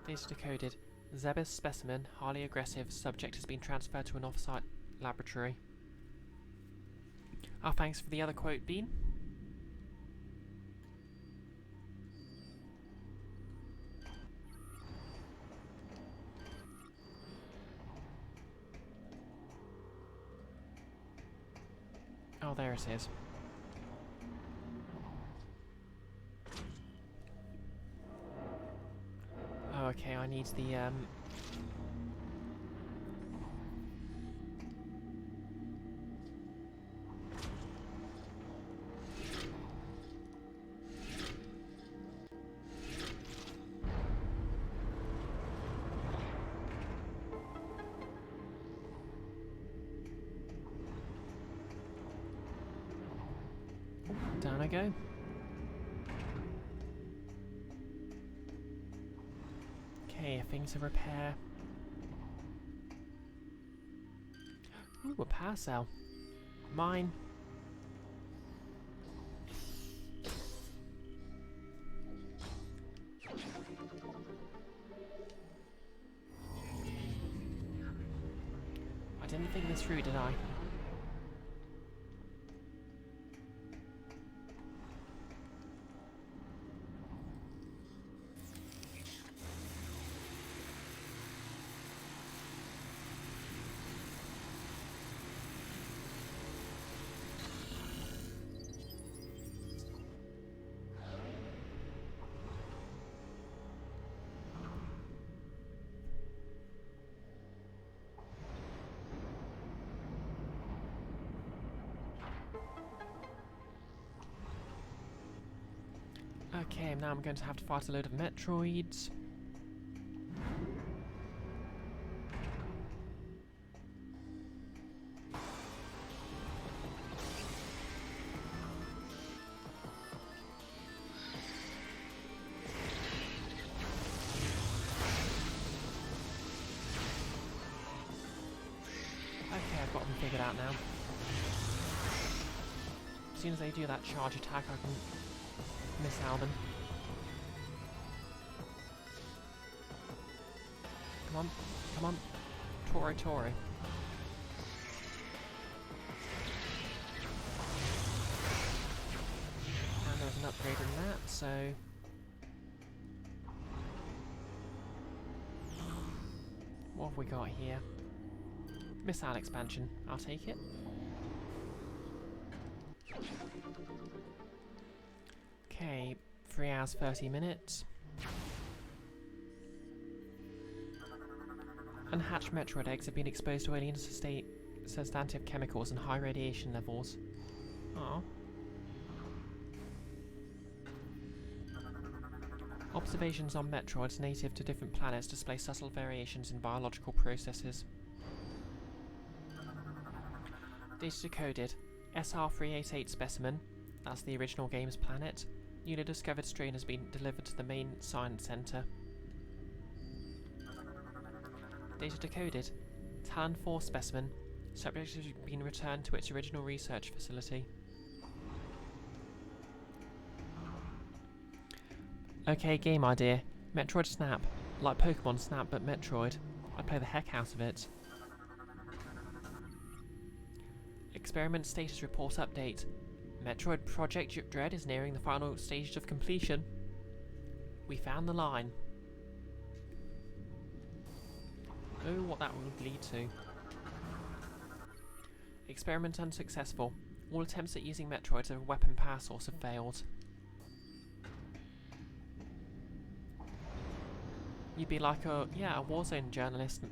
Data decoded. Zebus specimen, highly aggressive. Subject has been transferred to an off-site laboratory. Ah, thanks for the other quote, Bean. Oh, there it is. Oh, okay, I need the, down I go. Okay, a thing to repair. Ooh, a power cell. Mine. I didn't think this through, did I? Okay, now I'm going to have to fight a load of Metroids. Okay, I've got them figured out now. As soon as they do that charge attack, I can missile them. Come on, come on. Tori, Tori. And there's an upgrade in that, so... What have we got here? Missile expansion. I'll take it. Okay, 3 hours 30 minutes. Unhatched Metroid eggs have been exposed to alien substantive chemicals and high radiation levels. Oh. Observations on Metroids native to different planets display subtle variations in biological processes. Data decoded. SR388 specimen, that's the original game's planet. Newly discovered strain has been delivered to the main science centre. Data decoded. Talon 4 specimen. Subject has been returned to its original research facility. Okay, game idea. Metroid Snap. Like Pokemon Snap, but Metroid. I'd play the heck out of it. Experiment status report update. Metroid Project Dread is nearing the final stages of completion. We found the line. Oh, what that would lead to. Experiment unsuccessful. All attempts at using Metroid as a weapon power source have failed. You'd be like a Warzone journalist.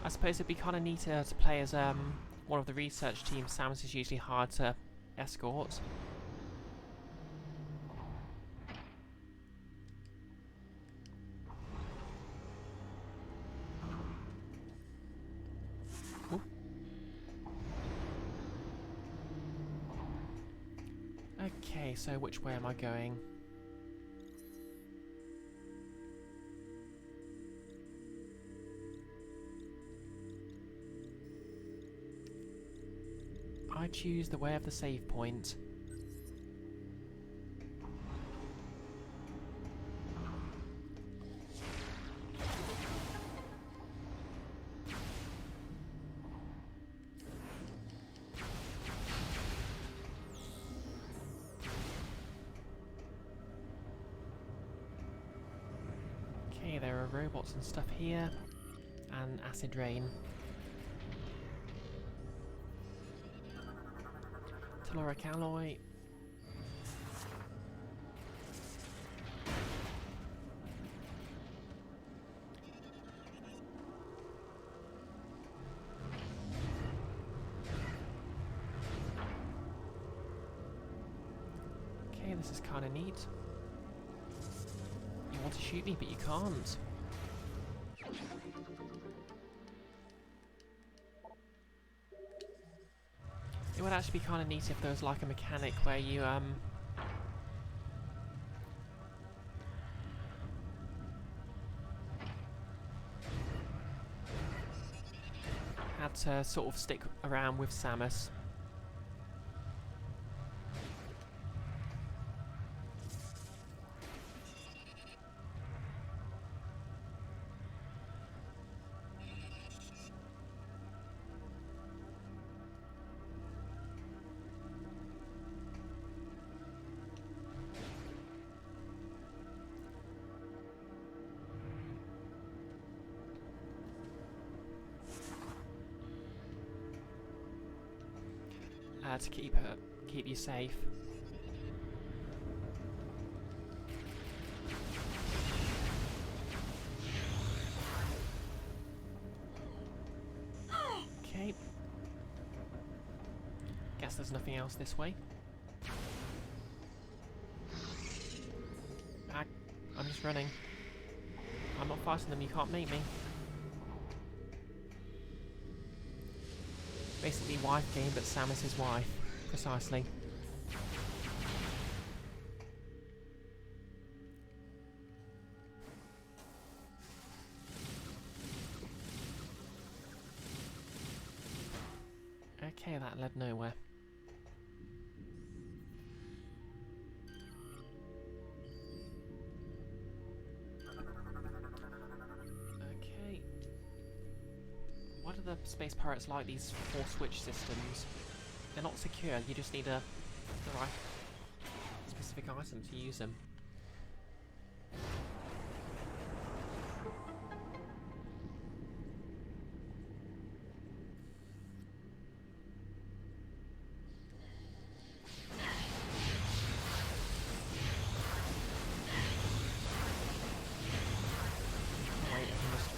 I suppose it'd be kind of neater to play as one of the research team Samus is usually hard to escort. Ooh. Okay, so which way am I going? I choose the way of the save point. Okay, there are robots and stuff here, and acid rain. Telluric alloy. Okay, this is kind of neat. You want to shoot me, but you can't. It would actually be kind of neat if there was like a mechanic where you had to sort of stick around with Samus. To keep you safe. Okay. Guess there's nothing else this way. I'm just running. I'm not fighting them, you can't make me. Basically wife game, but Samus is wife. Precisely. Okay, that led nowhere. Okay. What are the space pirates like, these 4 switch systems? They're not secure, you just need the right specific item to use them. Wait, I can just...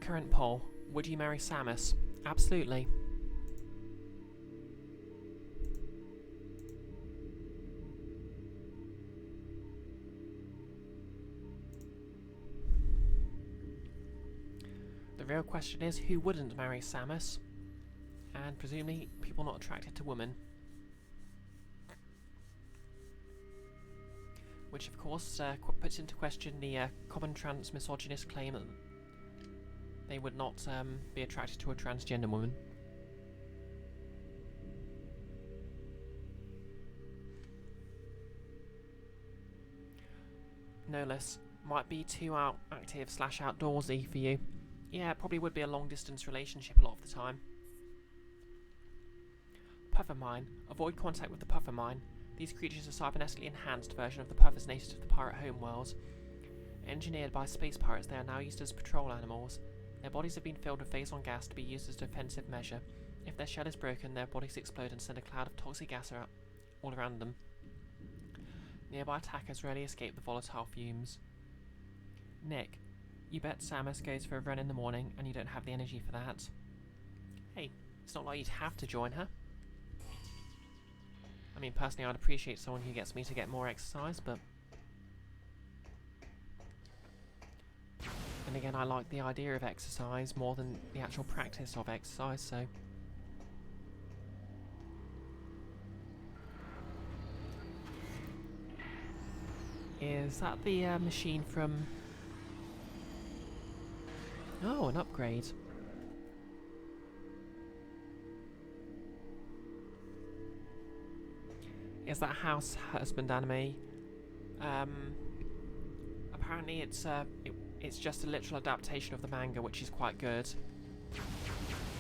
Current poll. Would you marry Samus? Absolutely. The real question is, who wouldn't marry Samus? And presumably, people not attracted to women. Which of course puts into question the common trans misogynist claim that they would not be attracted to a transgender woman. No less. Might be too active / outdoorsy for you. Yeah, it probably would be a long distance relationship a lot of the time. Puffer mine. Avoid contact with the puffer mine. These creatures are a cybernetically enhanced version of the puffers native to the pirate homeworld. Engineered by space pirates, they are now used as patrol animals. Their bodies have been filled with phazon gas to be used as a defensive measure. If their shell is broken, their bodies explode and send a cloud of toxic gas all around them. Nearby attackers rarely escape the volatile fumes. Nick, you bet Samus goes for a run in the morning and you don't have the energy for that. Hey, it's not like you'd have to join her. I mean, personally I'd appreciate someone who gets me to get more exercise, but... And again, I like the idea of exercise more than the actual practice of exercise, so... Is that the machine from... Oh, an upgrade. Is that house husband anime? Apparently it's just a literal adaptation of the manga, which is quite good.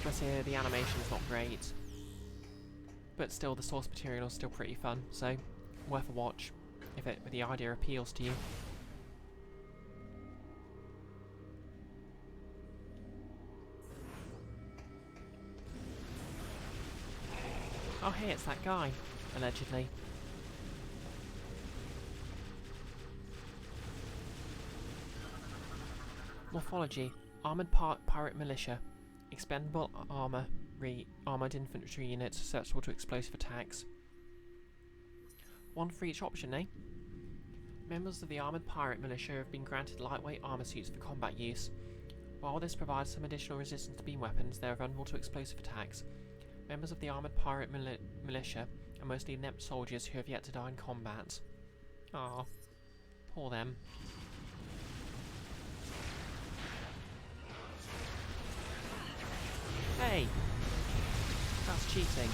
Plus, the animation's not great. But still, the source material is still pretty fun, so worth a watch if the idea appeals to you. Oh hey, it's that guy, allegedly. Morphology. Armoured pirate militia. Expendable armoured infantry units susceptible to explosive attacks. One for each option, eh? Members of the armoured pirate militia have been granted lightweight armour suits for combat use. While this provides some additional resistance to beam weapons, they are vulnerable to explosive attacks. Members of the armoured pirate militia are mostly inept soldiers who have yet to die in combat. Ah, poor them. Hey! That's cheating.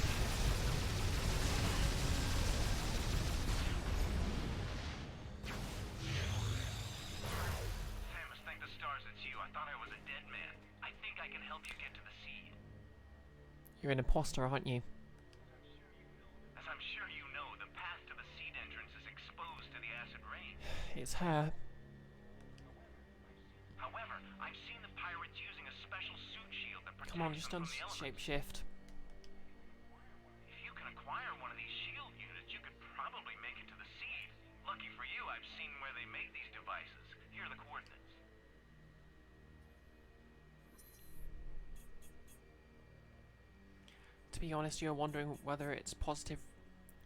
Samus, thank the stars it's you. I thought I was a dead man. I think I can help you get to the seed. You're an imposter, aren't you? As I'm sure you know, the path to the seed entrance is exposed to the acid rain. It's her. However, I've seen the pirates using a special suit shield that protects Come on, just them done from the elements. shapeshift. If you can acquire one of these shield units, you could probably make it to the seed. Lucky for you, I've seen where they make these devices. Here are the coordinates. To be honest, you're wondering whether it's positive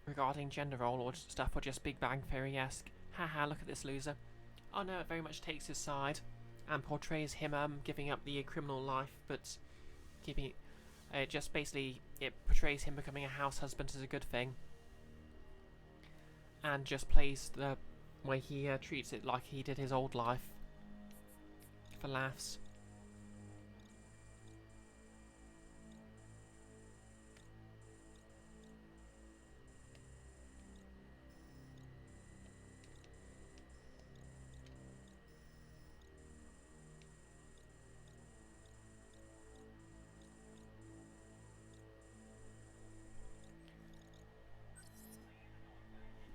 regarding gender role or stuff, or just Big Bang Theory-esque. Haha, look at this loser. Oh no, it very much takes his side and portrays him giving up the criminal life, but keeping it just basically it portrays him becoming a house husband as a good thing, and just plays the way he treats it like he did his old life for laughs.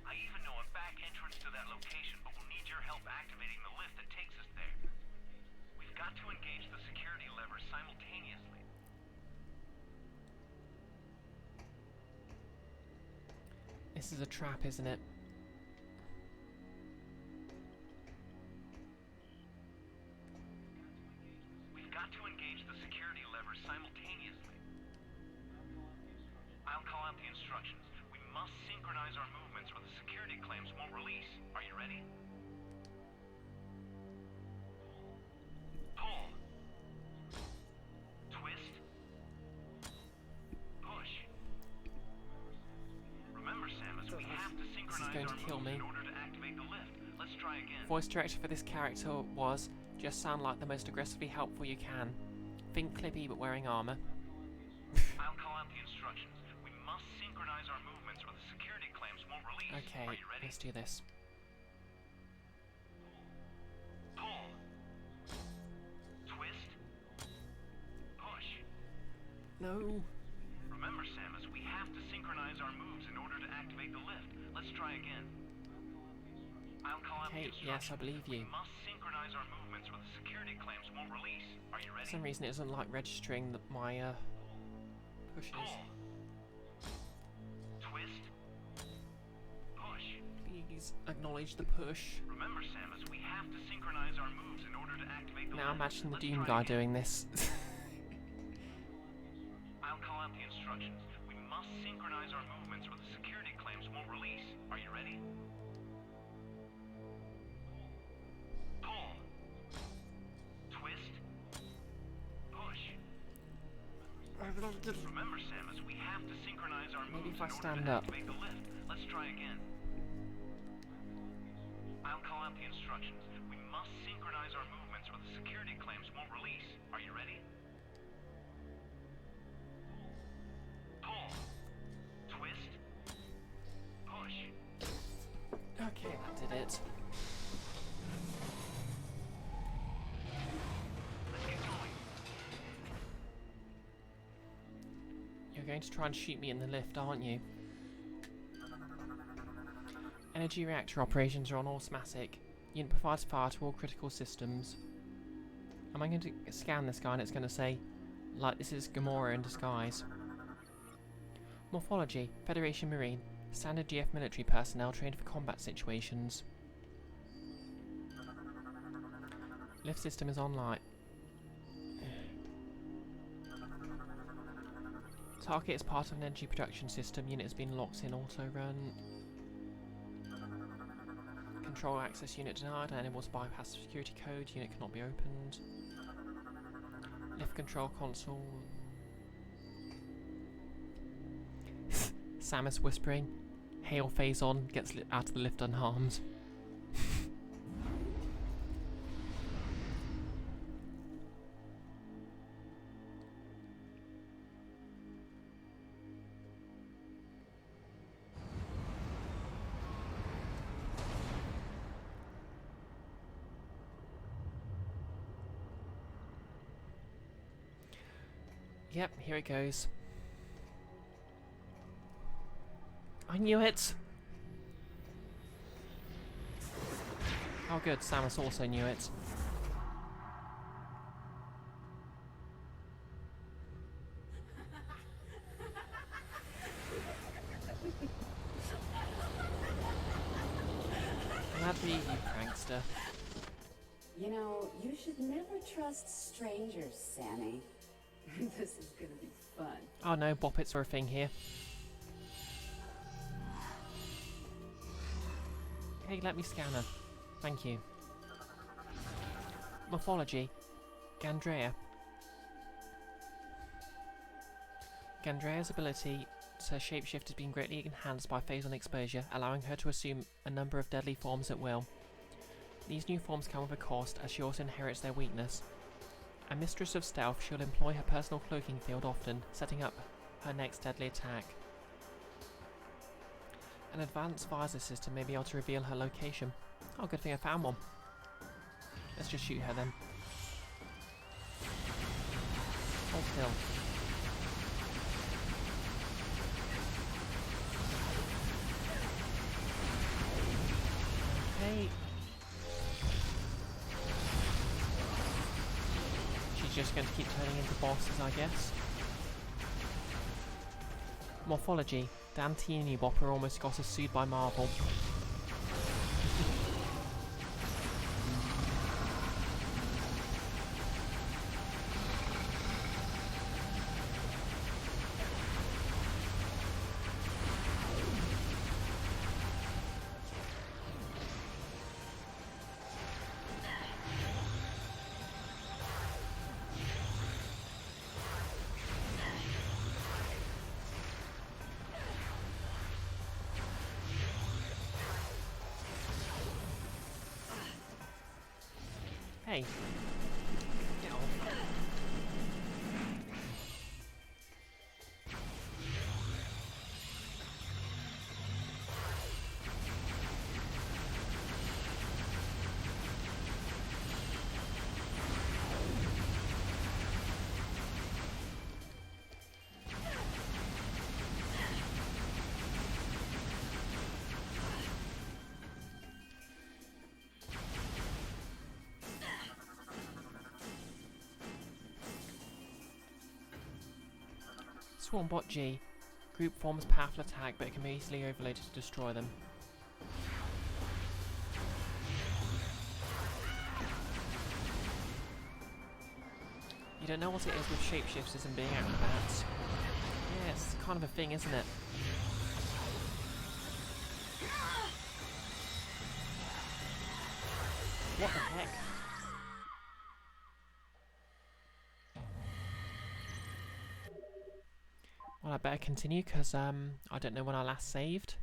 I even know a back entrance to that location, but we'll need your help activating the lift that takes us there. We've got to engage the security levers simultaneously. This is a trap, isn't it? We've got to engage the security levers simultaneously. I'll call out the instructions. We must synchronize our movements or the security claims won't release. Are you ready? Pull. Twist. Push. Remember, Samus, we have to synchronize going our to kill moves me. in order to activate the lift. Let's try again. Voice director for this character was, just sound like the most aggressively helpful you can. Think Clippy but wearing armour. I'll call out the instructions. We must synchronize our movements or the security claims won't release. Okay, Are you ready? let's do this. Pull. Twist. Push. No. Remember, Samus, we have to synchronize our moves in order to activate the lift. Let's try again. I'll call out the Okay, instructions. yes, I believe you. We must synchronize our movements or the security claims won't release. Are you For ready? some reason it doesn't like registering my pushes. Pull. Twist. Push. Please acknowledge the push. Remember, Samus, we have to synchronize our moves in order to activate the Now lift. imagine the Let's Doom try guy again. doing this. I'll call out the instructions. We must synchronize our movements or the security claims won't release. Are you ready? Pull. Twist. Push. Remember, Samus, we have to synchronize our Maybe moves if I in order stand to up. activate the lift. Let's try again. I'll call out the instructions. We must synchronize our movements or the security claims won't release. Are you ready? Pull. Twist. Push. Okay, that did it. Let's get going. You're going to try and shoot me in the lift, aren't you? Energy reactor operations are on automatic. Unit provides fire to all critical systems. Am I going to scan this guy and it's going to say, like this is Gamora in disguise? Morphology, Federation Marine. Standard GF military personnel trained for combat situations. Lift system is online. Target is part of an energy production system. Unit has been locked in auto run. Control access unit denied. Enables bypass security code. Unit cannot be opened. Lift control console. Samus whispering. Hail phase on. Gets out of the lift unharmed. Yep, here it goes. I knew it! Oh good, Samus also knew it. Glad to be you, prankster. You know, you should never trust strangers, Sammy. This is gonna be fun. Oh no, boppets are a thing here. Hey, let me scan her. Thank you. Morphology. Gandrea. Gandrea's ability to shapeshift has been greatly enhanced by phase-on exposure, allowing her to assume a number of deadly forms at will. These new forms come with a cost, as she also inherits their weakness. A mistress of stealth, she'll employ her personal cloaking field often, setting up her next deadly attack. An advanced visor system may be able to reveal her location. Oh, good thing I found one. Let's just shoot her then. Hold still. Okay. She's just going to keep turning into bosses, I guess. Morphology. Dan Teeny Bopper almost got us sued by Marvel. Hey. Get off. Swarmbot G. Group forms powerful attack, but it can be easily overloaded to destroy them. You don't know what it is with shapeshifters and being acrobats. Yeah, it's kind of a thing, isn't it? What the heck? Well, I better continue, because, I don't know when I last saved.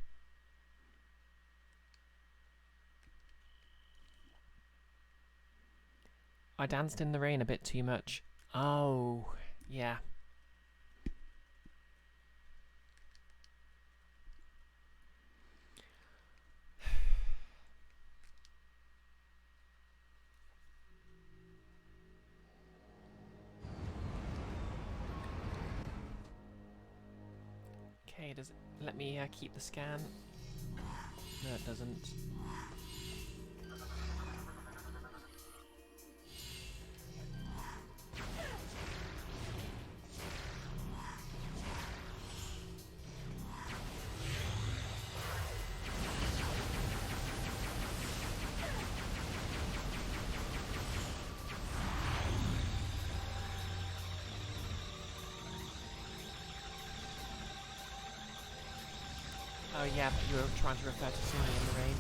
I danced in the rain a bit too much. Oh, yeah. Okay, does it let me keep the scan? No, it doesn't. Oh yeah, but you were trying to refer to Sunny in the rain.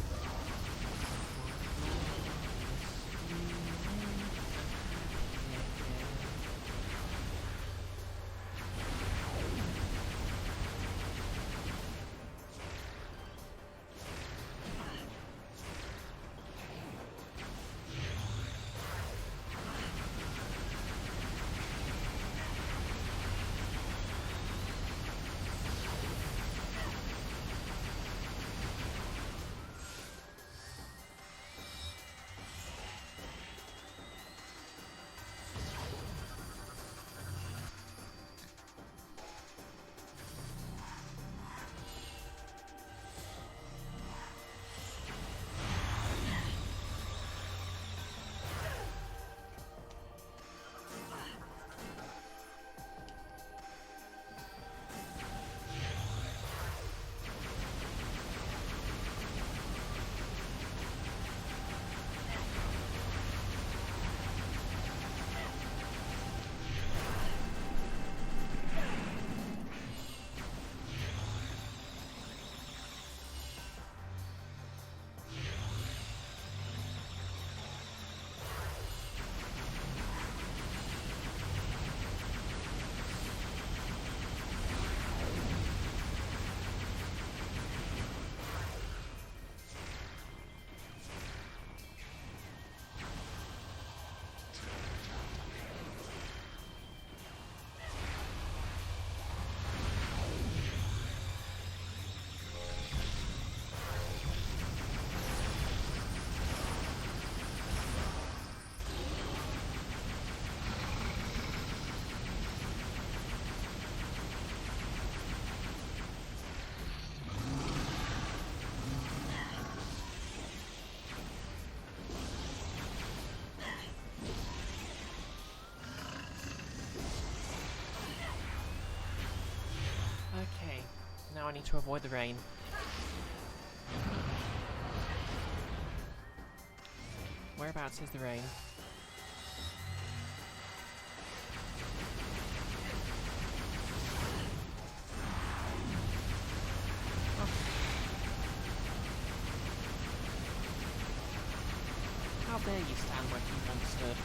Okay, now I need to avoid the rain. Whereabouts is the rain? Oh. How dare you stand where you once stood?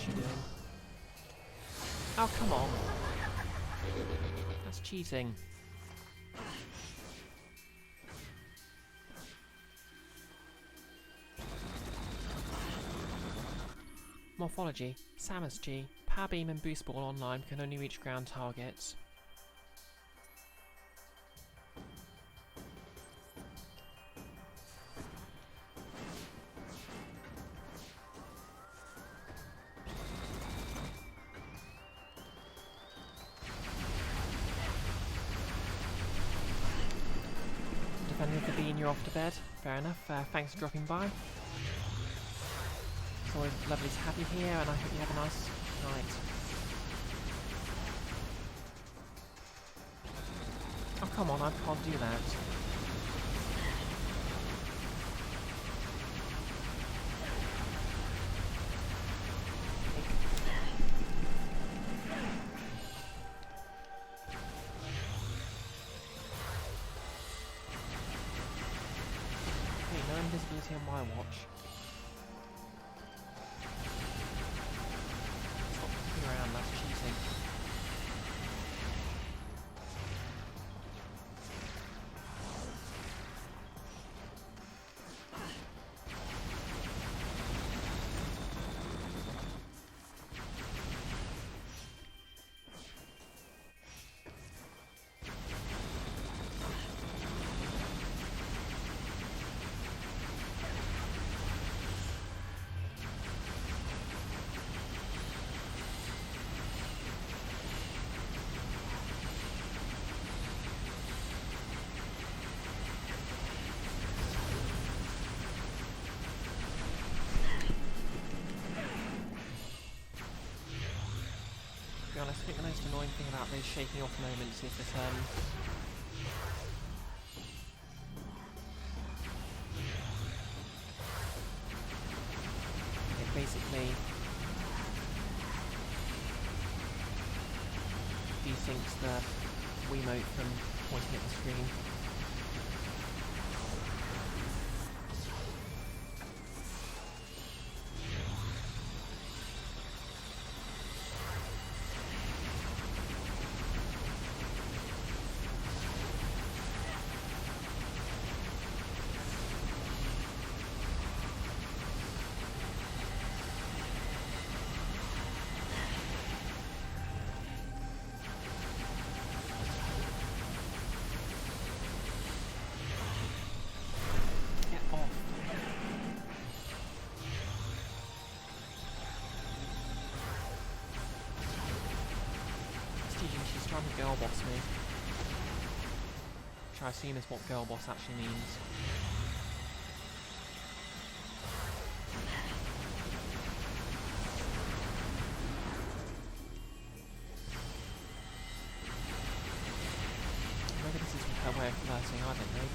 she doing? Oh, come on. That's cheating. Morphology. Samus G. Power Beam and Boost Ball online can only reach ground targets. Defending the bean, you're off to bed. Fair enough. Thanks for dropping by. It's always lovely to have you here, and I hope you have a nice night. Oh, come on, I can't do that. Hey, no invisibility on my watch. Stop looking around, that's cheating. To be honest, I think the most annoying thing about those shaking off moments is that it basically desyncs the Wiimote from pointing at the screen. She's trying to girl boss me. Which I assume is what girl boss actually means. Maybe this is her way of flirting, I don't know.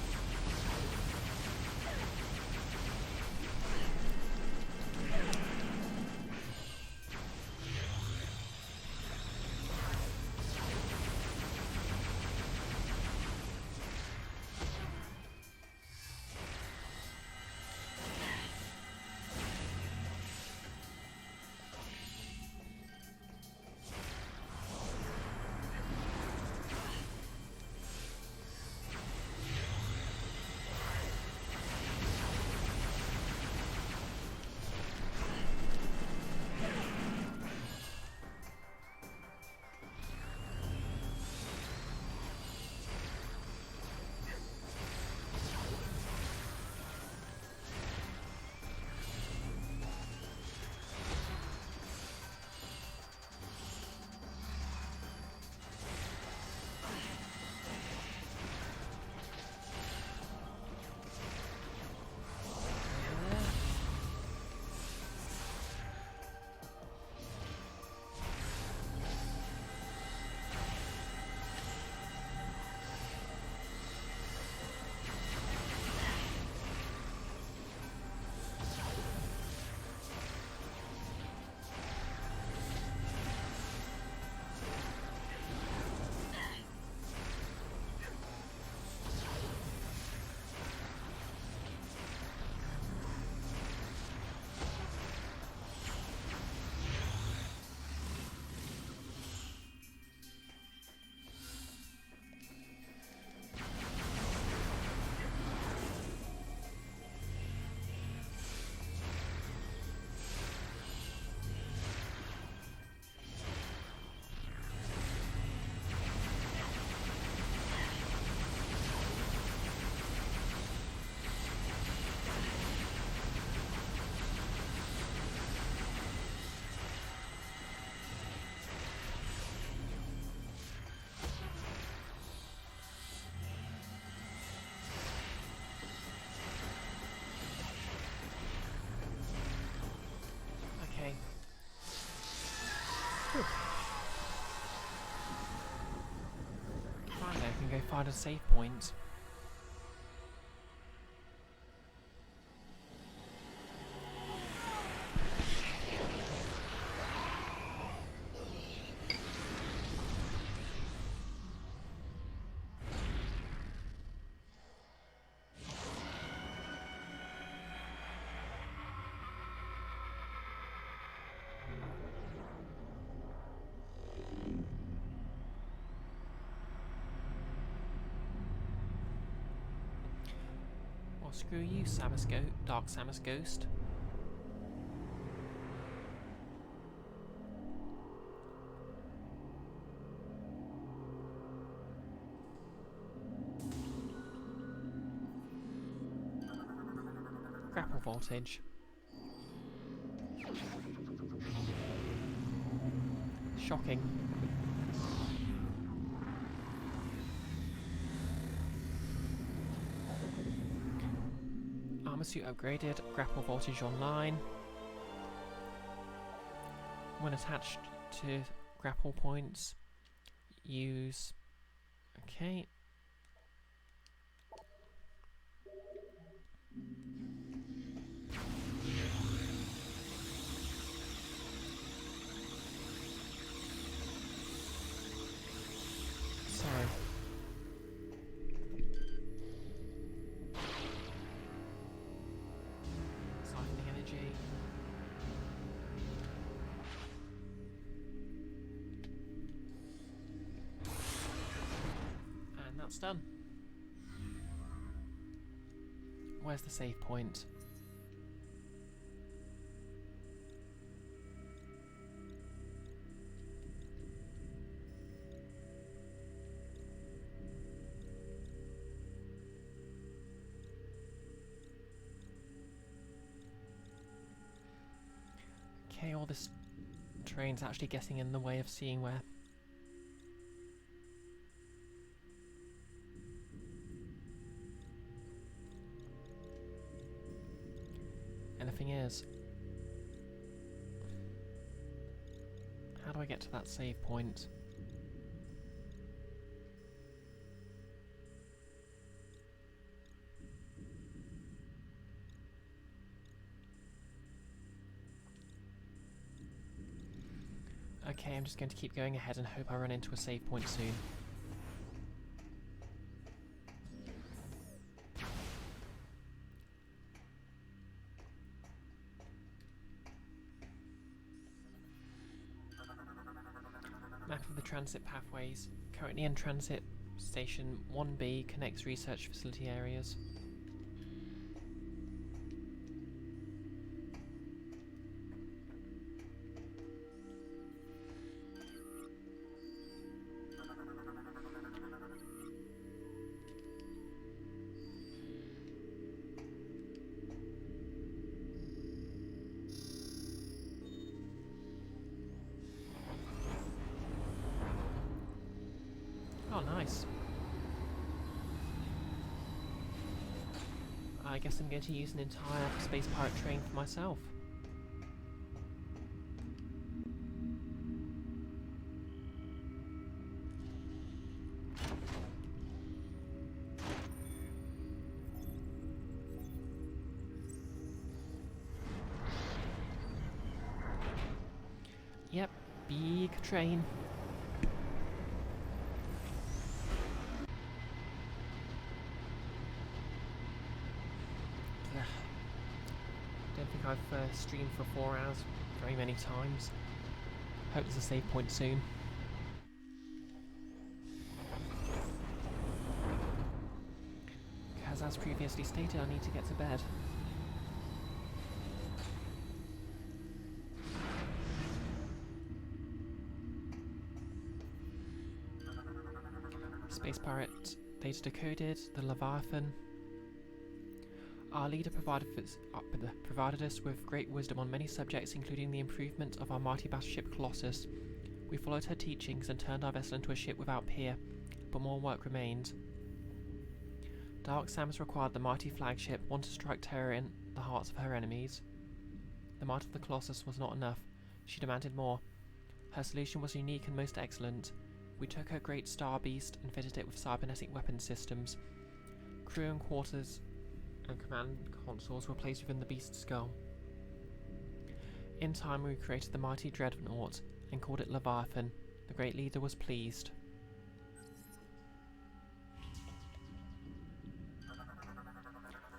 find a save point. Well, screw you, Dark Samus Ghost. Grapple voltage. Shocking. Armor suit upgraded, grapple voltage online. When attached to grapple points, use... Okay. Sorry. Siphoning energy. And that's done. Where's the save point? Okay, all this terrain's actually getting in the way of seeing where. And the thing is, how do I get to that save point? Okay, I'm just going to keep going ahead and hope I run into a save point soon. Map of the transit pathways. Currently in transit station 1B connects research facility areas. Oh, nice. I guess I'm going to use an entire space pirate train for myself. Yep, big train. Don't think I've streamed for 4 hours very many times. Hope there's a save point soon. Because as previously stated, I need to get to bed. Space Pirate data decoded, the Leviathan. Our leader provided us with great wisdom on many subjects, including the improvement of our mighty battleship Colossus. We followed her teachings and turned our vessel into a ship without peer, but more work remained. Dark Samus required the mighty flagship, one to strike terror in the hearts of her enemies. The might of the Colossus was not enough. She demanded more. Her solution was unique and most excellent. We took her great star beast and fitted it with cybernetic weapon systems. Crew and quarters and command consoles were placed within the beast's skull. In time, we created the mighty Dreadnought and called it Leviathan. The great leader was pleased.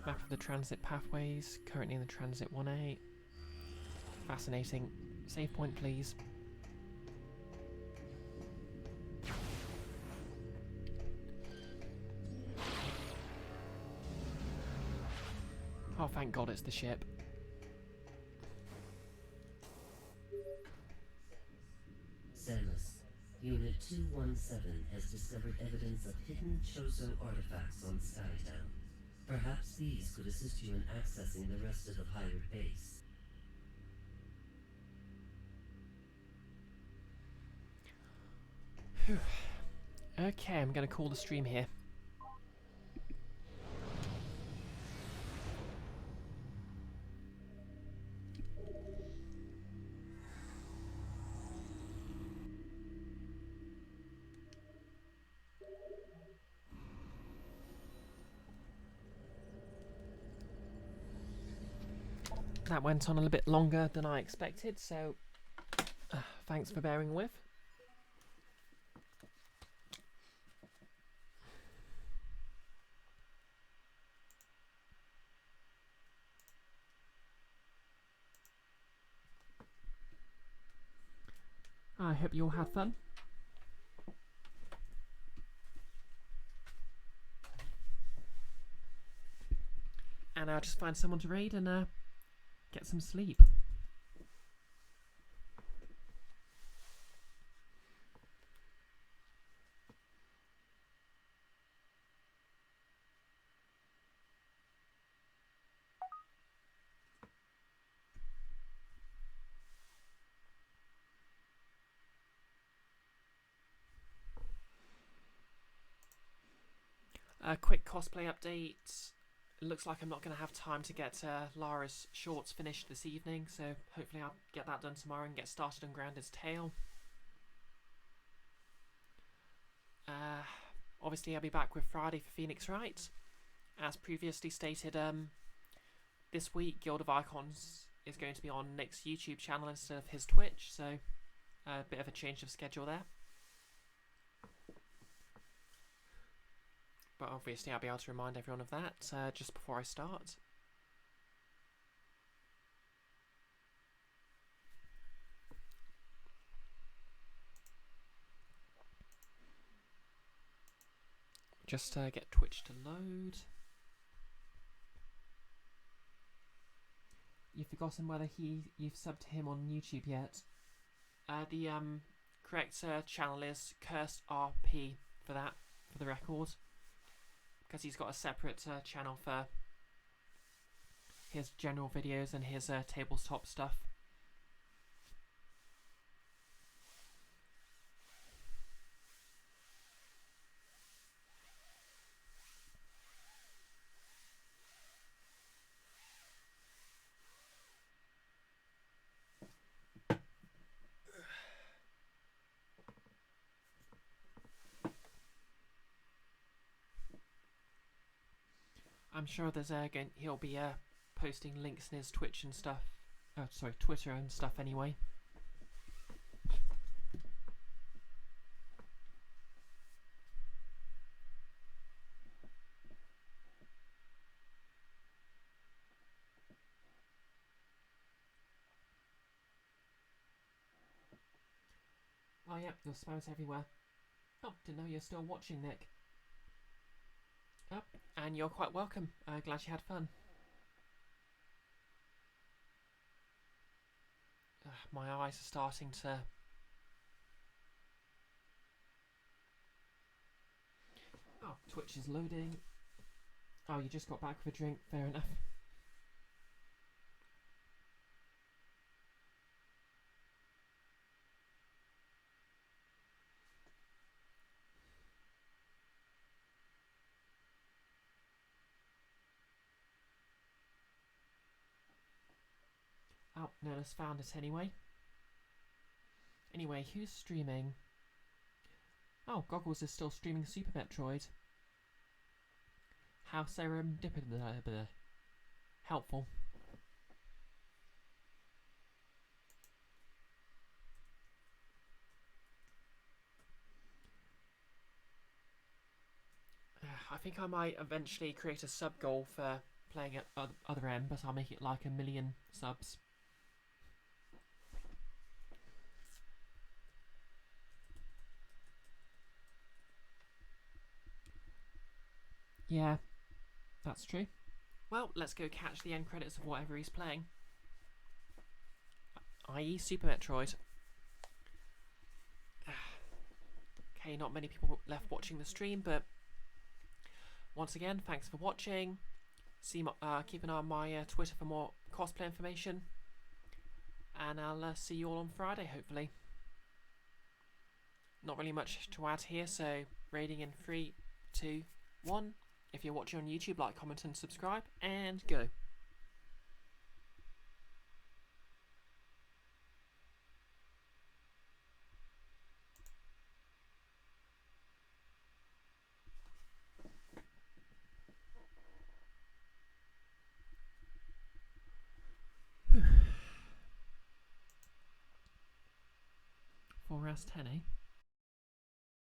Map of the transit pathways, currently in the transit 1A. Fascinating. Save point, please. Oh, thank God it's the ship. Samus, Unit 217 has discovered evidence of hidden Chozo artifacts on Skytown. Perhaps these could assist you in accessing the rest of the pirate base. Whew. Okay, I'm gonna call the stream here. That went on a little bit longer than I expected, so thanks for bearing with. I hope you all had fun. And I'll just find someone to raid and get some sleep. A quick cosplay update. It looks like I'm not going to have time to get Lara's shorts finished this evening, so hopefully I'll get that done tomorrow and get started on Grounded's Tale. Obviously I'll be back with Friday for Phoenix Wright. As previously stated, this week Guild of Icons is going to be on Nick's YouTube channel instead of his Twitch, so a bit of a change of schedule there. But obviously I'll be able to remind everyone of that just before I start. Just get Twitch to load. You've forgotten whether you've subbed to him on YouTube yet. The correct channel is Cursed RP for that, for the record. Because he's got a separate channel for his general videos and his tabletop stuff. I'm sure there's he'll be posting links in his Twitch and stuff. Oh, sorry, Twitter and stuff anyway. Oh yeah, your spam's everywhere. Oh, didn't know you're still watching, Nick. Oh, and you're quite welcome. Glad you had fun. My eyes are starting to... Oh, Twitch is loading. Oh, you just got back with a drink. Fair enough. Oh, Nella's found it anyway. Anyway, who's streaming? Oh, Goggles is still streaming Super Metroid. How serendipitous. Helpful. I think I might eventually create a sub goal for playing at other end, but I'll make it like 1 million subs. Yeah, that's true. Well, let's go catch the end credits of whatever he's playing. I.e. Super Metroid. Okay, not many people left watching the stream, but once again, thanks for watching. Keep an eye on my Twitter for more cosplay information. And I'll see you all on Friday, hopefully. Not really much to add here, so rating in 3, 2, 1. If you're watching on YouTube, like, comment and subscribe, and go. Four hours 10, eh?